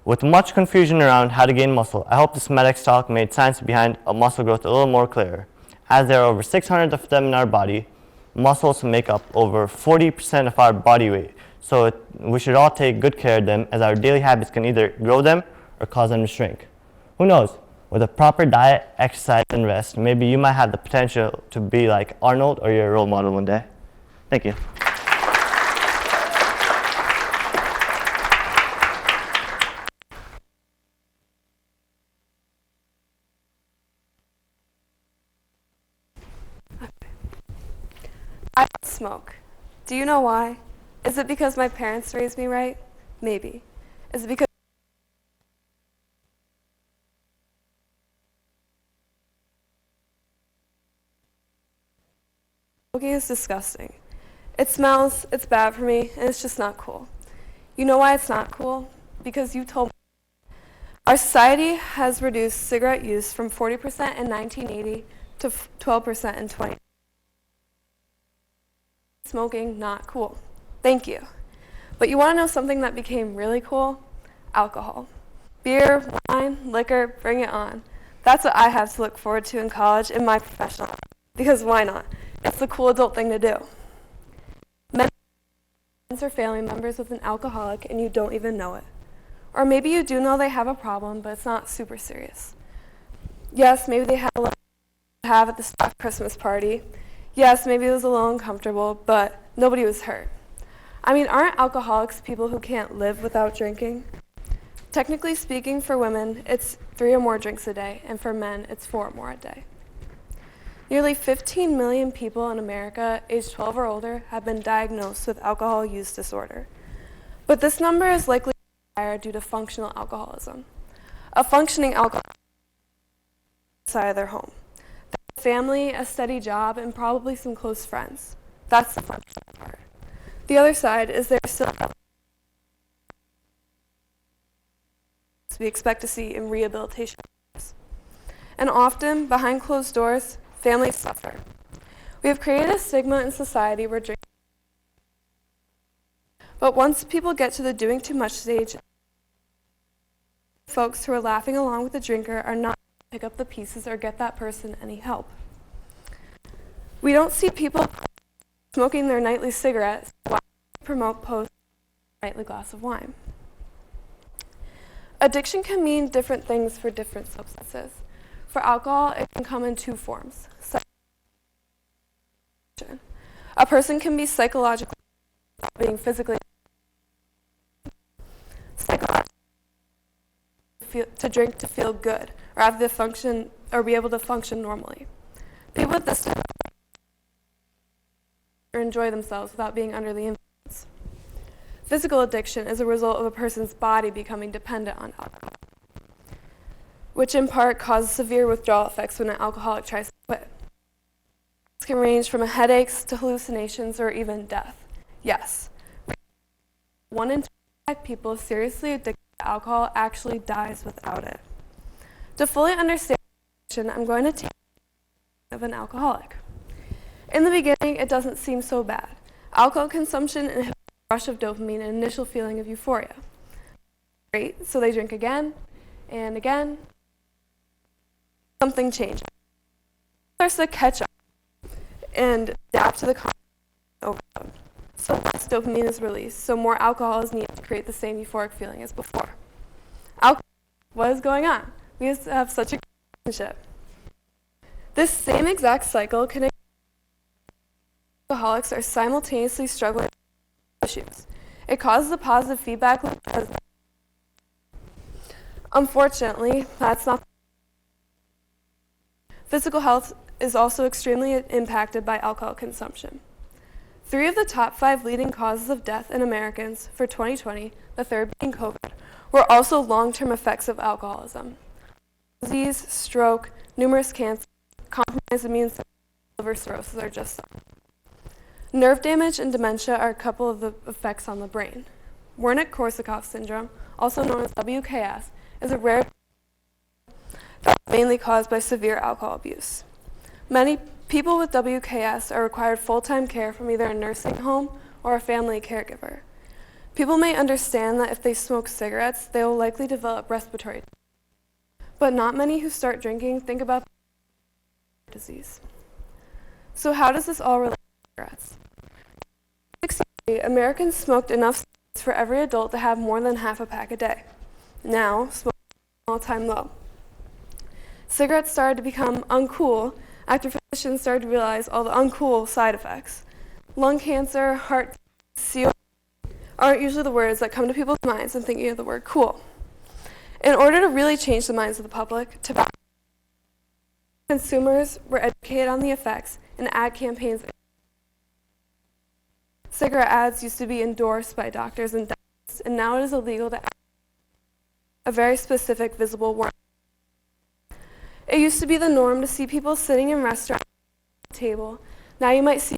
With much confusion around how to gain muscle, I hope this MedEx talk made science behind muscle growth a little more clear. As there are over 600 of them in our body, muscles make up over 40% of our body weight, so we should all take good care of them, as our daily habits can either grow them or cause them to shrink. Who knows, with a proper diet, exercise, and rest, maybe you might have the potential to be like Arnold or your role model one day. Thank you. I don't smoke. Do you know why? Is it because my parents raised me right? Maybe. Is it because smoking is disgusting? It smells, it's bad for me, and it's just not cool. You know why it's not cool? Because you told me. Our society has reduced cigarette use from 40% in 1980 to 12% in 2020. Smoking, not cool. Thank you. But you want to know something that became really cool? Alcohol. Beer, wine, liquor, bring it on. That's what I have to look forward to in college in my professional life. Because why not? It's the cool adult thing to do. Many friends or family members with an alcoholic and you don't even know it. Or maybe you do know they have a problem, but it's not super serious. Yes, maybe they had a little to have at the staff Christmas party. Yes, maybe it was a little uncomfortable, but nobody was hurt. I mean, aren't alcoholics people who can't live without drinking? Technically speaking, for women, it's 3 or more drinks a day, and for men, it's 4 or more a day. Nearly 15 million people in America, aged 12 or older, have been diagnosed with alcohol use disorder. But this number is likely higher due to functional alcoholism. A functioning alcoholic outside of their home. They family, a steady job, and probably some close friends. That's the functional part. The other side is there's still we expect to see in rehabilitation. And often, behind closed doors, families suffer. We have created a stigma in society where drinking. But once people get to the doing too much stage, folks who are laughing along with the drinker are not going to pick up the pieces or get that person any help. We don't see people smoking their nightly cigarettes while they promote post nightly glass of wine. Addiction can mean different things for different substances. For alcohol, it can come in two forms. A person can be psychologically being physically to drink to feel good or have the function or be able to function normally. People with this or enjoy themselves without being under the influence. Physical addiction is a result of a person's body becoming dependent on alcohol, which in part causes severe withdrawal effects when an alcoholic tries to quit. This can range from headaches to hallucinations or even death. Yes, 1 in 5 people seriously addicted to alcohol actually dies without it. To fully understand addiction, I'm going to take of an alcoholic. In the beginning, it doesn't seem so bad. Alcohol consumption inhibits the rush of dopamine and initial feeling of euphoria. Great, so they drink again and again. Something changes. Starts to catch up and adapt to the concept of overload. So less dopamine is released, so more alcohol is needed to create the same euphoric feeling as before. Alcohol, what is going on? We have such a relationship. This same exact cycle can alcoholics are simultaneously struggling with issues. It causes a positive feedback loop. Unfortunately, that's not. Physical health is also extremely impacted by alcohol consumption. 3 of the top 5 leading causes of death in Americans for 2020, the third being COVID, were also long-term effects of alcoholism. Disease, stroke, numerous cancers, compromised immune system, liver cirrhosis are just some. Nerve damage and dementia are a couple of the effects on the brain. Wernicke-Korsakoff syndrome, also known as WKS, is a rare that's mainly caused by severe alcohol abuse. Many people with WKS are required full-time care from either a nursing home or a family caregiver. People may understand that if they smoke cigarettes, they will likely develop respiratory disease. But not many who start drinking think about disease. So how does this all relate to cigarettes? In 1960, Americans smoked enough cigarettes for every adult to have more than half a pack a day. Now, smoking is an all-time low. Cigarettes started to become uncool after physicians started to realize all the uncool side effects. Lung cancer, heart disease, COPD aren't usually the words that come to people's minds when thinking of the word cool. In order to really change the minds of the public, tobacco consumers were educated on the effects and ad campaigns. Cigarette ads used to be endorsed by doctors and dentists, and now it is illegal to add a very specific visible warning. It used to be the norm to see people sitting in restaurants at the table. Now you might see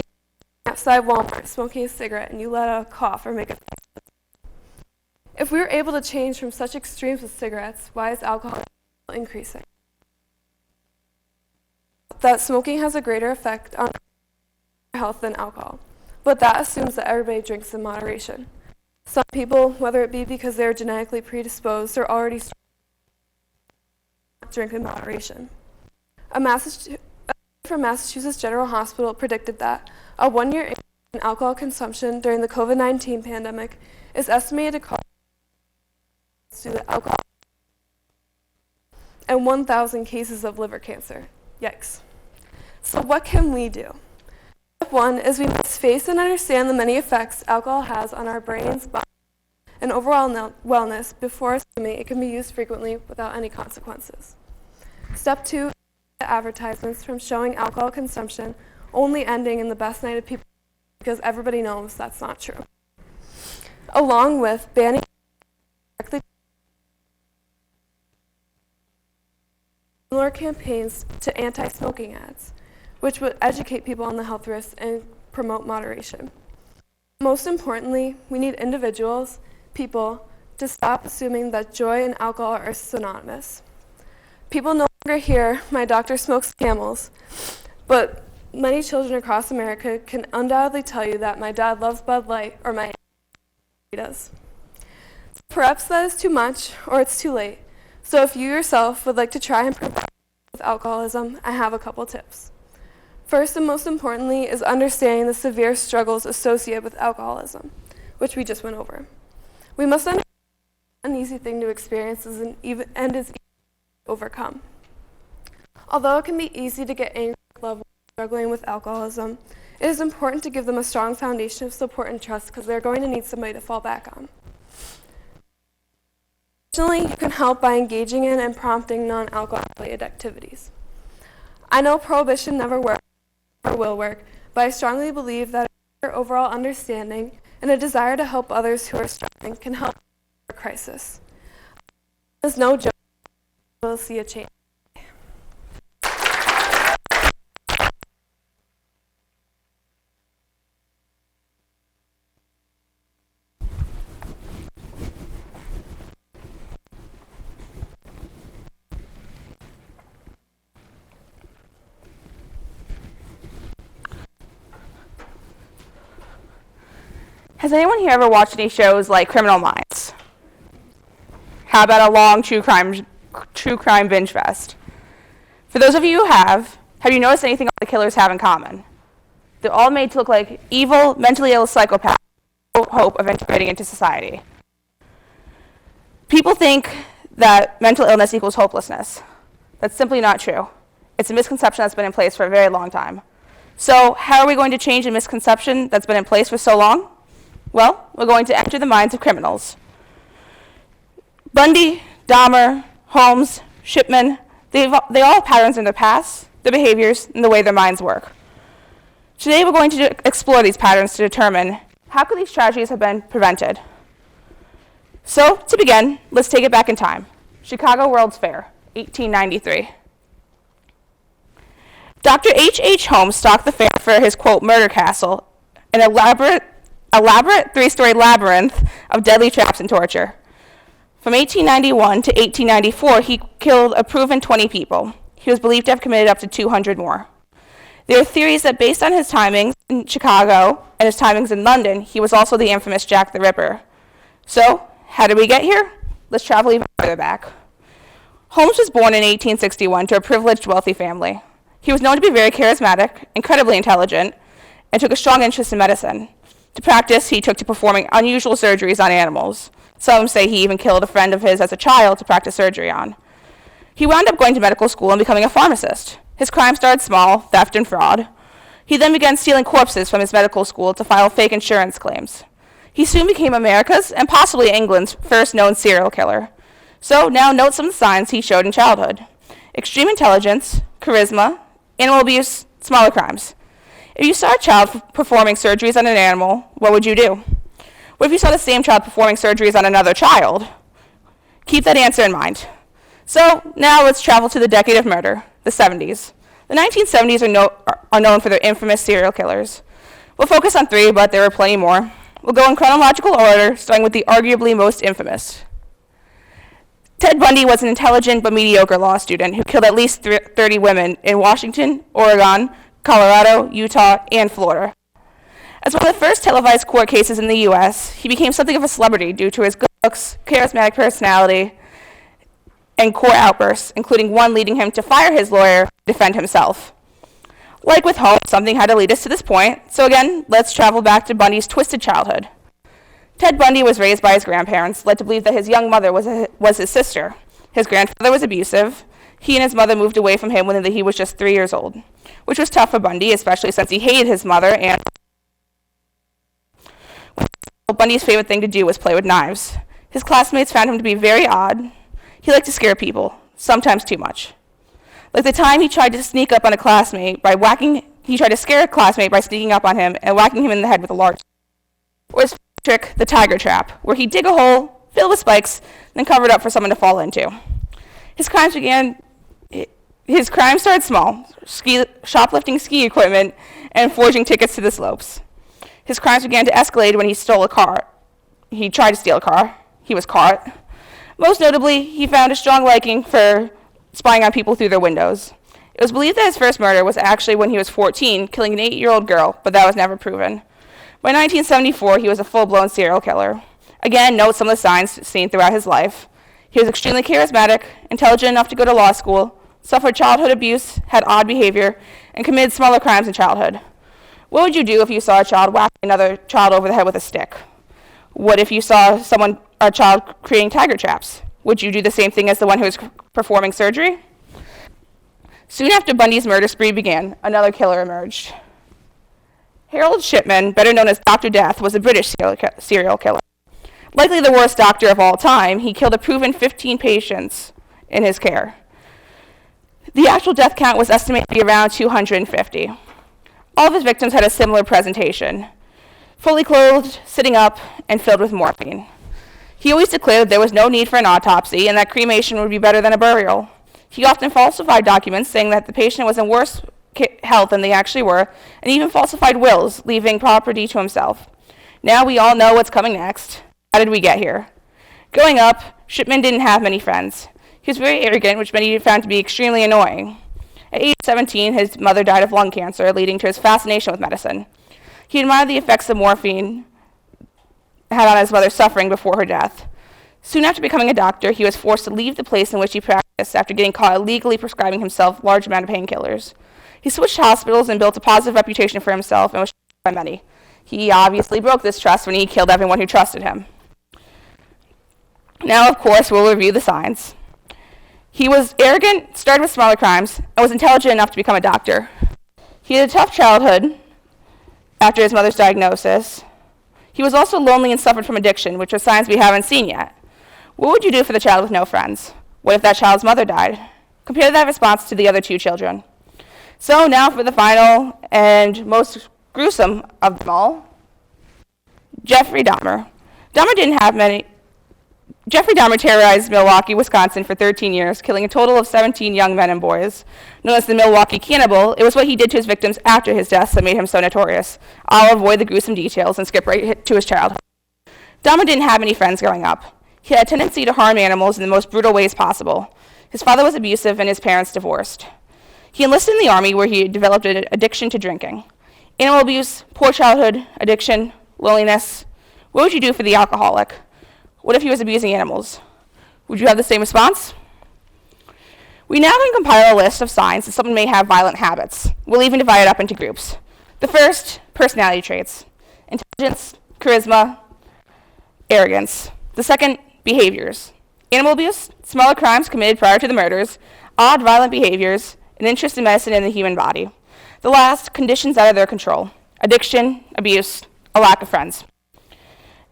outside Walmart smoking a cigarette and you let out a cough or make a face. If we were able to change from such extremes with cigarettes, why is alcohol increasing? That smoking has a greater effect on health than alcohol, but that assumes that everybody drinks in moderation. Some people, whether it be because they're genetically predisposed or already drink in moderation. A from Massachusetts General Hospital predicted that a 1-year increase in alcohol consumption during the COVID-19 pandemic is estimated to cause due to alcohol and 1,000 cases of liver cancer. Yikes. So what can we do? Step 1 is we must face and understand the many effects alcohol has on our brains, body, and overall wellness before assuming it can be used frequently without any consequences. Step 2 is advertisements from showing alcohol consumption only ending in the best night of people because everybody knows that's not true. Along with banning similar campaigns to anti-smoking ads. which would educate people on the health risks and promote moderation. Most importantly, we need individuals, people, to stop assuming that joy and alcohol are synonymous. People no longer hear, "My doctor smokes Camels," but many children across America can undoubtedly tell you that "My dad loves Bud Light" or "My aunt does." Perhaps that is too much, or it's too late. So if you yourself would like to try and prevent with alcoholism, I have a couple tips. First and most importantly is understanding the severe struggles associated with alcoholism, which we just went over. We must understand an easy thing to experience is easy to overcome. Although it can be easy to get angry at love struggling with alcoholism, it is important to give them a strong foundation of support and trust because they're going to need somebody to fall back on. Additionally, you can help by engaging in and prompting non-alcohol-related activities. I know prohibition never works or will work, but I strongly believe that a overall understanding and a desire to help others who are struggling can help in a crisis. There's no joke, we'll see a change. Has anyone here ever watched any shows like Criminal Minds? How about a long true crime binge fest? For those of you who have you noticed anything all the killers have in common? They're all made to look like evil, mentally ill psychopaths with no hope of integrating into society. People think that mental illness equals hopelessness. That's simply not true. It's a misconception that's been in place for a very long time. So how are we going to change a misconception that's been in place for so long? Well, we're going to enter the minds of criminals. Bundy, Dahmer, Holmes, Shipman, they all have patterns in their past, their behaviors, and the way their minds work. Today we're going to explore these patterns to determine how could these tragedies have been prevented. So, to begin, let's take it back in time. Chicago World's Fair, 1893. Dr. H.H. Holmes stocked the fair for his, quote, murder castle, an elaborate three-story labyrinth of deadly traps and torture. From 1891 to 1894, he killed a proven 20 people. He was believed to have committed up to 200 more. There are theories that based on his timings in Chicago and his timings in London, he was also the infamous Jack the Ripper. So, how did we get here? Let's travel even further back. Holmes was born in 1861 to a privileged, wealthy family. He was known to be very charismatic, incredibly intelligent, and took a strong interest in medicine. To practice, he took to performing unusual surgeries on animals. Some say he even killed a friend of his as a child to practice surgery on. He wound up going to medical school and becoming a pharmacist. His crime started small, theft and fraud. He then began stealing corpses from his medical school to file fake insurance claims. He soon became America's, and possibly England's, first known serial killer. So now note some of the signs he showed in childhood. Extreme intelligence, charisma, animal abuse, smaller crimes. If you saw a child performing surgeries on an animal, what would you do? What if you saw the same child performing surgeries on another child? Keep that answer in mind. So now let's travel to the decade of murder, the 70s. The 1970s are known for their infamous serial killers. We'll focus on 3, but there were plenty more. We'll go in chronological order, starting with the arguably most infamous. Ted Bundy was an intelligent but mediocre law student who killed at least 30 women in Washington, Oregon, Colorado, Utah, and Florida. As one of the first televised court cases in the U.S., he became something of a celebrity due to his good looks, charismatic personality, and court outbursts, including one leading him to fire his lawyer to defend himself. Like with Holmes, something had to lead us to this point, so again, let's travel back to Bundy's twisted childhood. Ted Bundy was raised by his grandparents, led to believe that his young mother was his sister. His grandfather was abusive. He and his mother moved away from him when he was just 3 years old, which was tough for Bundy, especially since he hated his mother, and Bundy's favorite thing to do was play with knives. His classmates found him to be very odd. He liked to scare people, sometimes too much. Like the time he tried to sneak up on a classmate he tried to scare a classmate by sneaking up on him and whacking him in the head with a large, or his trick, the tiger trap, where he'd dig a hole, fill with spikes, then cover it up for someone to fall into. His crimes began His crime started small, shoplifting ski equipment and forging tickets to the slopes. His crimes began to escalate when he stole a car. He tried to steal a car. He was caught. Most notably, he found a strong liking for spying on people through their windows. It was believed that his first murder was actually when he was 14, killing an 8-year-old girl, but that was never proven. By 1974, he was a full-blown serial killer. Again, note some of the signs seen throughout his life. He was extremely charismatic, intelligent enough to go to law school, suffered childhood abuse, had odd behavior, and committed smaller crimes in childhood. What would you do if you saw a child whack another child over the head with a stick? What if you saw a child creating tiger traps? Would you do the same thing as the one who was performing surgery? Soon after Bundy's murder spree began, another killer emerged. Harold Shipman, better known as Dr. Death, was a British serial killer. Likely the worst doctor of all time, he killed a proven 15 patients in his care. The actual death count was estimated to be around 250. All of his victims had a similar presentation: fully clothed, sitting up, and filled with morphine. He always declared that there was no need for an autopsy and that cremation would be better than a burial. He often falsified documents saying that the patient was in worse health than they actually were, and even falsified wills, leaving property to himself. Now we all know what's coming next. How did we get here? Growing up, Shipman didn't have many friends. He was very arrogant, which many found to be extremely annoying. At age 17, his mother died of lung cancer, leading to his fascination with medicine. He admired the effects of morphine had on his mother's suffering before her death. Soon after becoming a doctor, he was forced to leave the place in which he practiced after getting caught illegally prescribing himself large amount of painkillers. He switched hospitals and built a positive reputation for himself and was trusted by many. He obviously broke this trust when he killed everyone who trusted him. Now, of course, we'll review the signs. He was arrogant, started with smaller crimes, and was intelligent enough to become a doctor. He had a tough childhood after his mother's diagnosis. He was also lonely and suffered from addiction, which are signs we haven't seen yet. What would you do for the child with no friends? What if that child's mother died? Compare that response to the other two children. So now for the final and most gruesome of them all, Jeffrey Dahmer. Jeffrey Dahmer terrorized Milwaukee, Wisconsin for 13 years, killing a total of 17 young men and boys. Known as the Milwaukee Cannibal, it was what he did to his victims after his death that made him so notorious. I'll avoid the gruesome details and skip right to his childhood. Dahmer didn't have any friends growing up. He had a tendency to harm animals in the most brutal ways possible. His father was abusive and his parents divorced. He enlisted in the Army where he developed an addiction to drinking. Animal abuse, poor childhood, addiction, loneliness. What would you do for the alcoholic? What if he was abusing animals? Would you have the same response? We now can compile a list of signs that someone may have violent habits. We'll even divide it up into groups. The first, personality traits: intelligence, charisma, arrogance. The second, behaviors: animal abuse, smaller crimes committed prior to the murders, odd violent behaviors, an interest in medicine and the human body. The last, conditions out of their control: addiction, abuse, a lack of friends.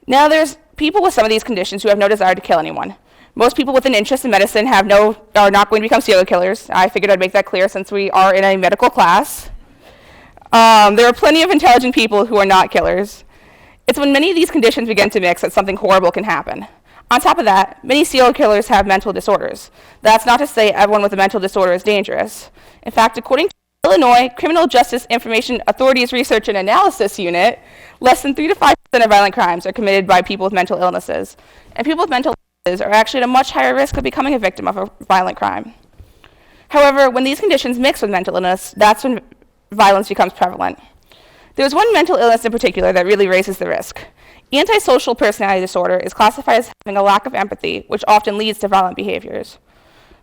Now there's people with some of these conditions who have no desire to kill anyone. Most people with an interest in medicine are not going to become serial killers. I figured I'd make that clear since we are in a medical class. There are plenty of intelligent people who are not killers. It's when many of these conditions begin to mix that something horrible can happen. On top of that, many serial killers have mental disorders. That's not to say everyone with a mental disorder is dangerous. In fact, according to Illinois Criminal Justice Information Authority's Research and Analysis Unit, less than 3 to 5% of violent crimes are committed by people with mental illnesses. And people with mental illnesses are actually at a much higher risk of becoming a victim of a violent crime. However, when these conditions mix with mental illness, that's when violence becomes prevalent. There's one mental illness in particular that really raises the risk. Antisocial personality disorder is classified as having a lack of empathy, which often leads to violent behaviors.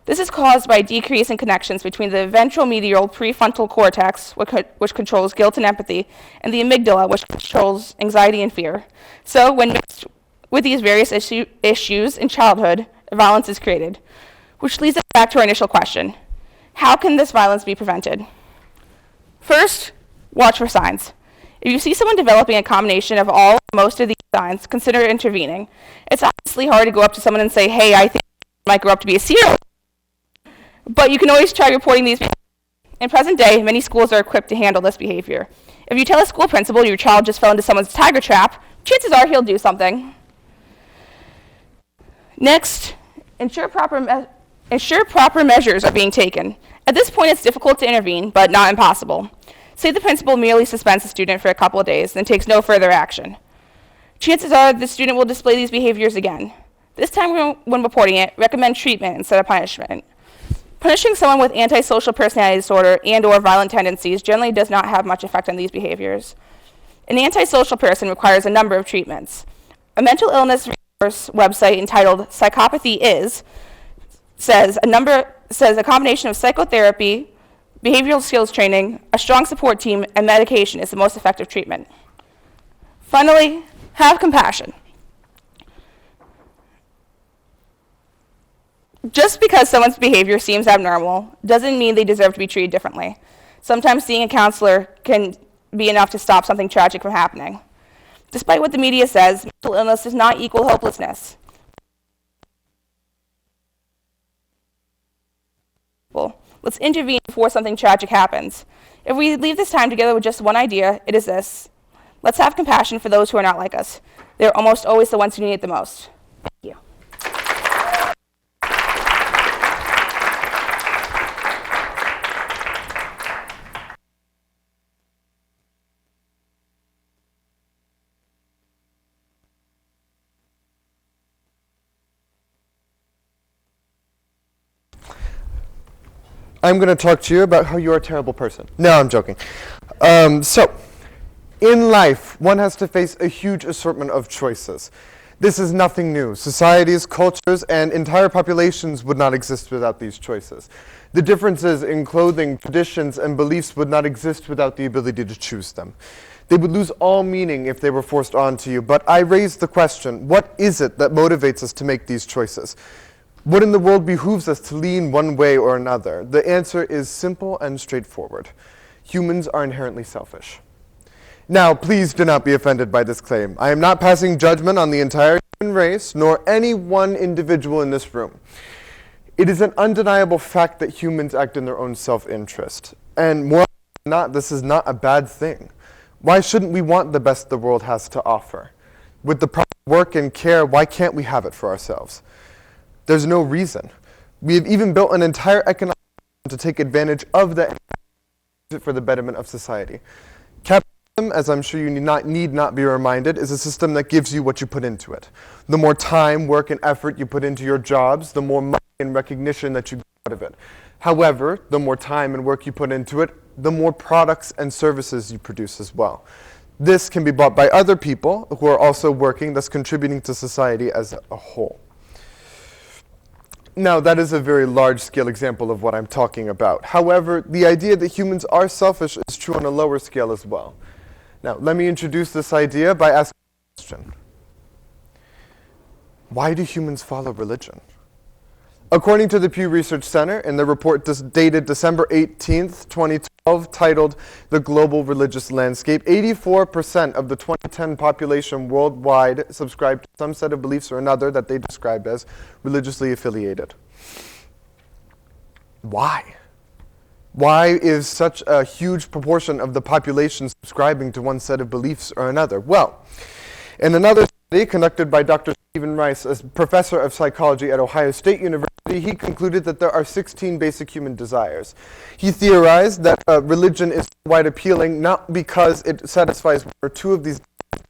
This is caused by a decrease in connections between the ventromedial prefrontal cortex, which controls guilt and empathy, and the amygdala, which controls anxiety and fear. So when mixed with these various issues in childhood, violence is created, which leads us back to our initial question: how can this violence be prevented? First, watch for signs. If you see someone developing a combination of all or most of these signs, consider intervening. It's obviously hard to go up to someone and say, hey, I think you might grow up to be a serial killer. But you can always try reporting these behaviors. In present day, many schools are equipped to handle this behavior. If you tell a school principal your child just fell into someone's tiger trap, chances are he'll do something. Next, ensure proper measures are being taken. At this point, it's difficult to intervene, but not impossible. Say the principal merely suspends the student for a couple of days, then takes no further action. Chances are the student will display these behaviors again. This time when reporting it, recommend treatment instead of punishment. Punishing someone with antisocial personality disorder and/or violent tendencies generally does not have much effect on these behaviors. An antisocial person requires a number of treatments. A mental illness resource website entitled Psychopathy says a combination of psychotherapy, behavioral skills training, a strong support team, and medication is the most effective treatment. Finally, have compassion. Just because someone's behavior seems abnormal doesn't mean they deserve to be treated differently. Sometimes seeing a counselor can be enough to stop something tragic from happening. Despite what the media says, mental illness does not equal hopelessness. Let's intervene before something tragic happens. If we leave this time together with just one idea, it is this: let's have compassion for those who are not like us. They're almost always the ones who need it the most. Thank you. I'm going to talk to you about how you're a terrible person. No, I'm joking. So, in life, one has to face a huge assortment of choices. This is nothing new. Societies, cultures, and entire populations would not exist without these choices. The differences in clothing, traditions, and beliefs would not exist without the ability to choose them. They would lose all meaning if they were forced onto you. But I raise the question, what is it that motivates us to make these choices? What in the world behooves us to lean one way or another? The answer is simple and straightforward. Humans are inherently selfish. Now, please do not be offended by this claim. I am not passing judgment on the entire human race, nor any one individual in this room. It is an undeniable fact that humans act in their own self-interest. And more than not, this is not a bad thing. Why shouldn't we want the best the world has to offer? With the proper work and care, why can't we have it for ourselves? There's no reason. We have even built an entire economic system to take advantage of that for the betterment of society. Capitalism, as I'm sure you need not be reminded, is a system that gives you what you put into it. The more time, work, and effort you put into your jobs, the more money and recognition that you get out of it. However, the more time and work you put into it, the more products and services you produce as well. This can be bought by other people who are also working, thus contributing to society as a whole. Now, that is a very large-scale example of what I'm talking about. However, the idea that humans are selfish is true on a lower scale as well. Now, let me introduce this idea by asking a question. Why do humans follow religion? According to the Pew Research Center, in the report dated December 18th, 2012, titled The Global Religious Landscape, 84% of the 2010 population worldwide subscribed to some set of beliefs or another that they described as religiously affiliated. Why? Why is such a huge proportion of the population subscribing to one set of beliefs or another? Well, in another study conducted by Dr. Stephen Rice, a professor of psychology at Ohio State University, he concluded that there are 16 basic human desires. He theorized that religion is wide appealing not because it satisfies one or two of these, it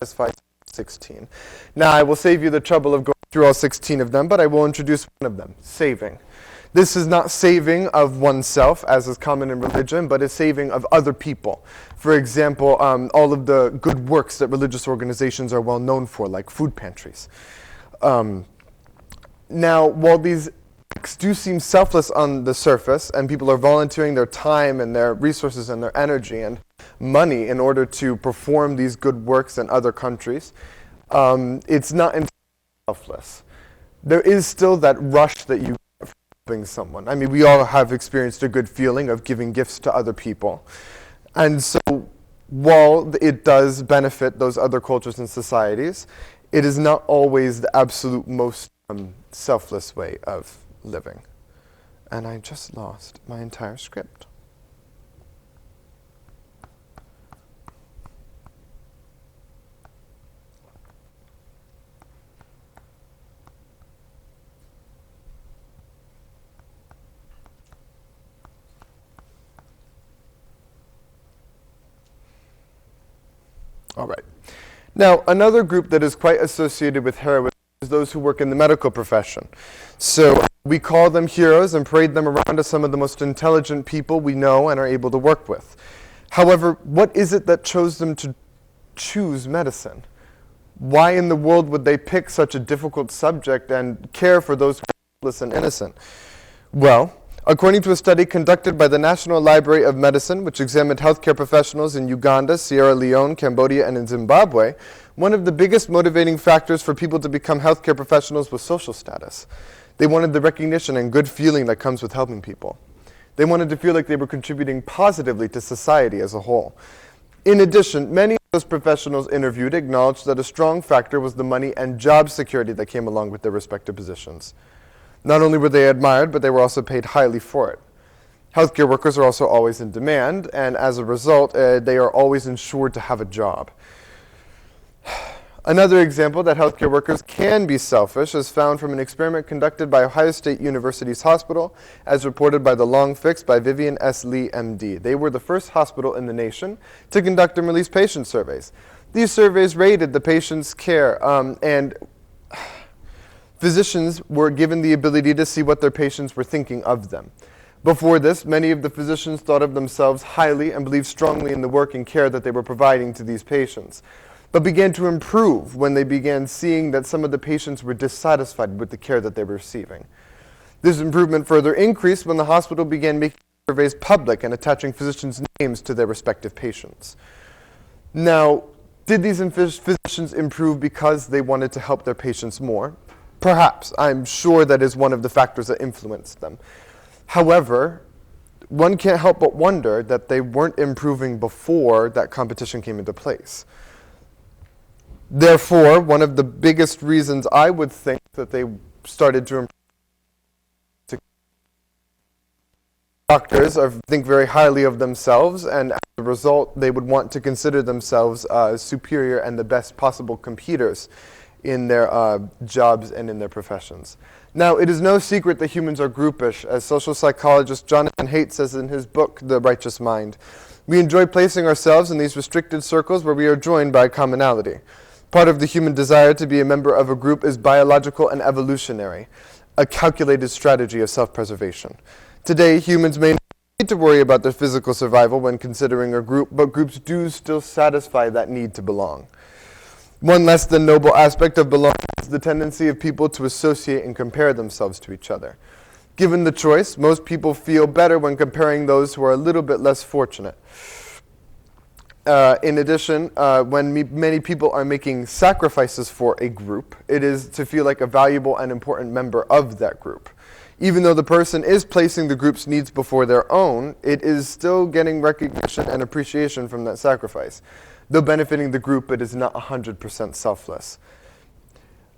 satisfies 16. Now, I will save you the trouble of going through all 16 of them, but I will introduce one of them, saving. This is not saving of oneself, as is common in religion, but is saving of other people. For example, all of the good works that religious organizations are well known for, like food pantries. Now, while these acts do seem selfless on the surface, and people are volunteering their time and their resources and their energy and money in order to perform these good works in other countries, it's not entirely selfless. There is still that rush that you get from helping someone. I mean, we all have experienced a good feeling of giving gifts to other people. And so, while it does benefit those other cultures and societies, it is not always the absolute most selfless way of living. And I just lost my entire script. All right. Now, another group that is quite associated with heroism is those who work in the medical profession. So we call them heroes and parade them around as some of the most intelligent people we know and are able to work with. However, what is it that chose them to choose medicine? Why in the world would they pick such a difficult subject and care for those who are helpless and innocent? Well, according to a study conducted by the National Library of Medicine, which examined healthcare professionals in Uganda, Sierra Leone, Cambodia, and in Zimbabwe, one of the biggest motivating factors for people to become healthcare professionals was social status. They wanted the recognition and good feeling that comes with helping people. They wanted to feel like they were contributing positively to society as a whole. In addition, many of those professionals interviewed acknowledged that a strong factor was the money and job security that came along with their respective positions. Not only were they admired, but they were also paid highly for it. Healthcare workers are also always in demand, and as a result, they are always ensured to have a job. Another example that healthcare workers can be selfish is found from an experiment conducted by Ohio State University's hospital, as reported by the Long Fix by Vivian S. Lee, MD. They were the first hospital in the nation to conduct and release patient surveys. These surveys rated the patient's care, and physicians were given the ability to see what their patients were thinking of them. Before this, many of the physicians thought of themselves highly and believed strongly in the work and care that they were providing to these patients, but began to improve when they began seeing that some of the patients were dissatisfied with the care that they were receiving. This improvement further increased when the hospital began making surveys public and attaching physicians' names to their respective patients. Now, did these physicians improve because they wanted to help their patients more? Perhaps. I'm sure that is one of the factors that influenced them. However, one can't help but wonder that they weren't improving before that competition came into place. Therefore, one of the biggest reasons I would think that they started to improve, doctors think very highly of themselves, and as a result, they would want to consider themselves superior and the best possible competitors in their jobs and in their professions. Now, it is no secret that humans are groupish, as social psychologist Jonathan Haidt says in his book, The Righteous Mind. We enjoy placing ourselves in these restricted circles where we are joined by commonality. Part of the human desire to be a member of a group is biological and evolutionary, a calculated strategy of self-preservation. Today, humans may not need to worry about their physical survival when considering a group, but groups do still satisfy that need to belong. One less than noble aspect of belonging is the tendency of people to associate and compare themselves to each other. Given the choice, most people feel better when comparing those who are a little bit less fortunate. In addition, when many people are making sacrifices for a group, it is to feel like a valuable and important member of that group. Even though the person is placing the group's needs before their own, it is still getting recognition and appreciation from that sacrifice. Though benefiting the group, it is not 100% selfless.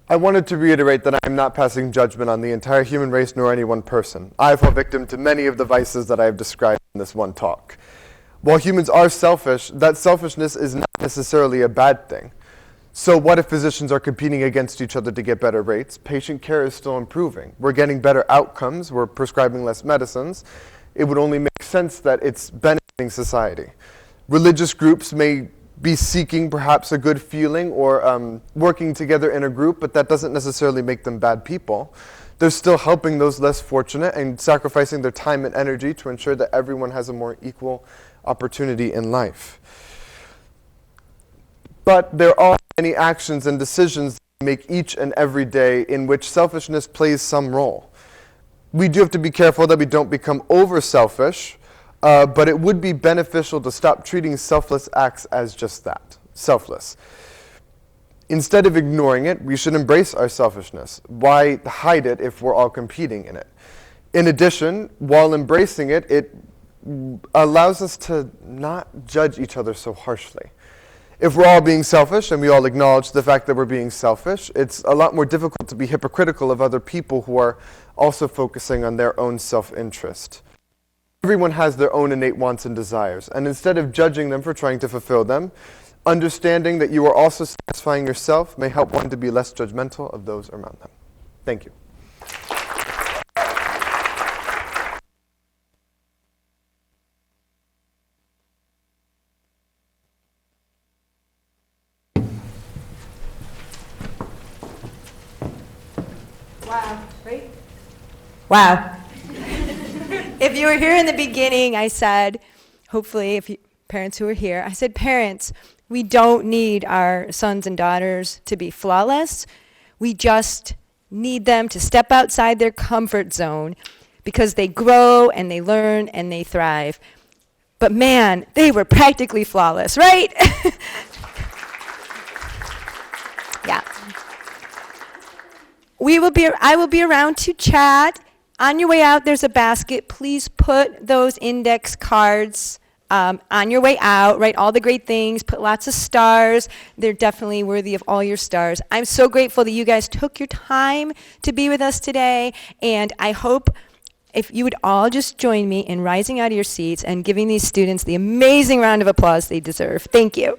I wanted to reiterate that I am not passing judgment on the entire human race nor any one person. I fall victim to many of the vices that I have described in this one talk. While humans are selfish, that selfishness is not necessarily a bad thing. So what if physicians are competing against each other to get better rates? Patient care is still improving. We're getting better outcomes. We're prescribing less medicines. It would only make sense that it's benefiting society. Religious groups may be seeking perhaps a good feeling or working together in a group, but that doesn't necessarily make them bad people. They're still helping those less fortunate and sacrificing their time and energy to ensure that everyone has a more equal opportunity in life. But there are many actions and decisions that we make each and every day in which selfishness plays some role. We do have to be careful that we don't become over-selfish, but it would be beneficial to stop treating selfless acts as just that, selfless. Instead of ignoring it, we should embrace our selfishness. Why hide it if we're all competing in it? In addition, while embracing it, it allows us to not judge each other so harshly. If we're all being selfish and we all acknowledge the fact that we're being selfish, it's a lot more difficult to be hypocritical of other people who are also focusing on their own self-interest. Everyone has their own innate wants and desires, and instead of judging them for trying to fulfill them, understanding that you are also satisfying yourself may help one to be less judgmental of those around them. Thank you. Wow, right? Wow. If you were here in the beginning, I said, hopefully, if you, parents who are here, I said, parents, we don't need our sons and daughters to be flawless. We just need them to step outside their comfort zone because they grow and they learn and they thrive. But man, they were practically flawless, right? Yeah. I will be around to chat. On your way out, there's a basket. Please put those index cards on your way out. Write all the great things. Put lots of stars. They're definitely worthy of all your stars. I'm so grateful that you guys took your time to be with us today, and I hope if you would all just join me in rising out of your seats and giving these students the amazing round of applause they deserve. Thank you.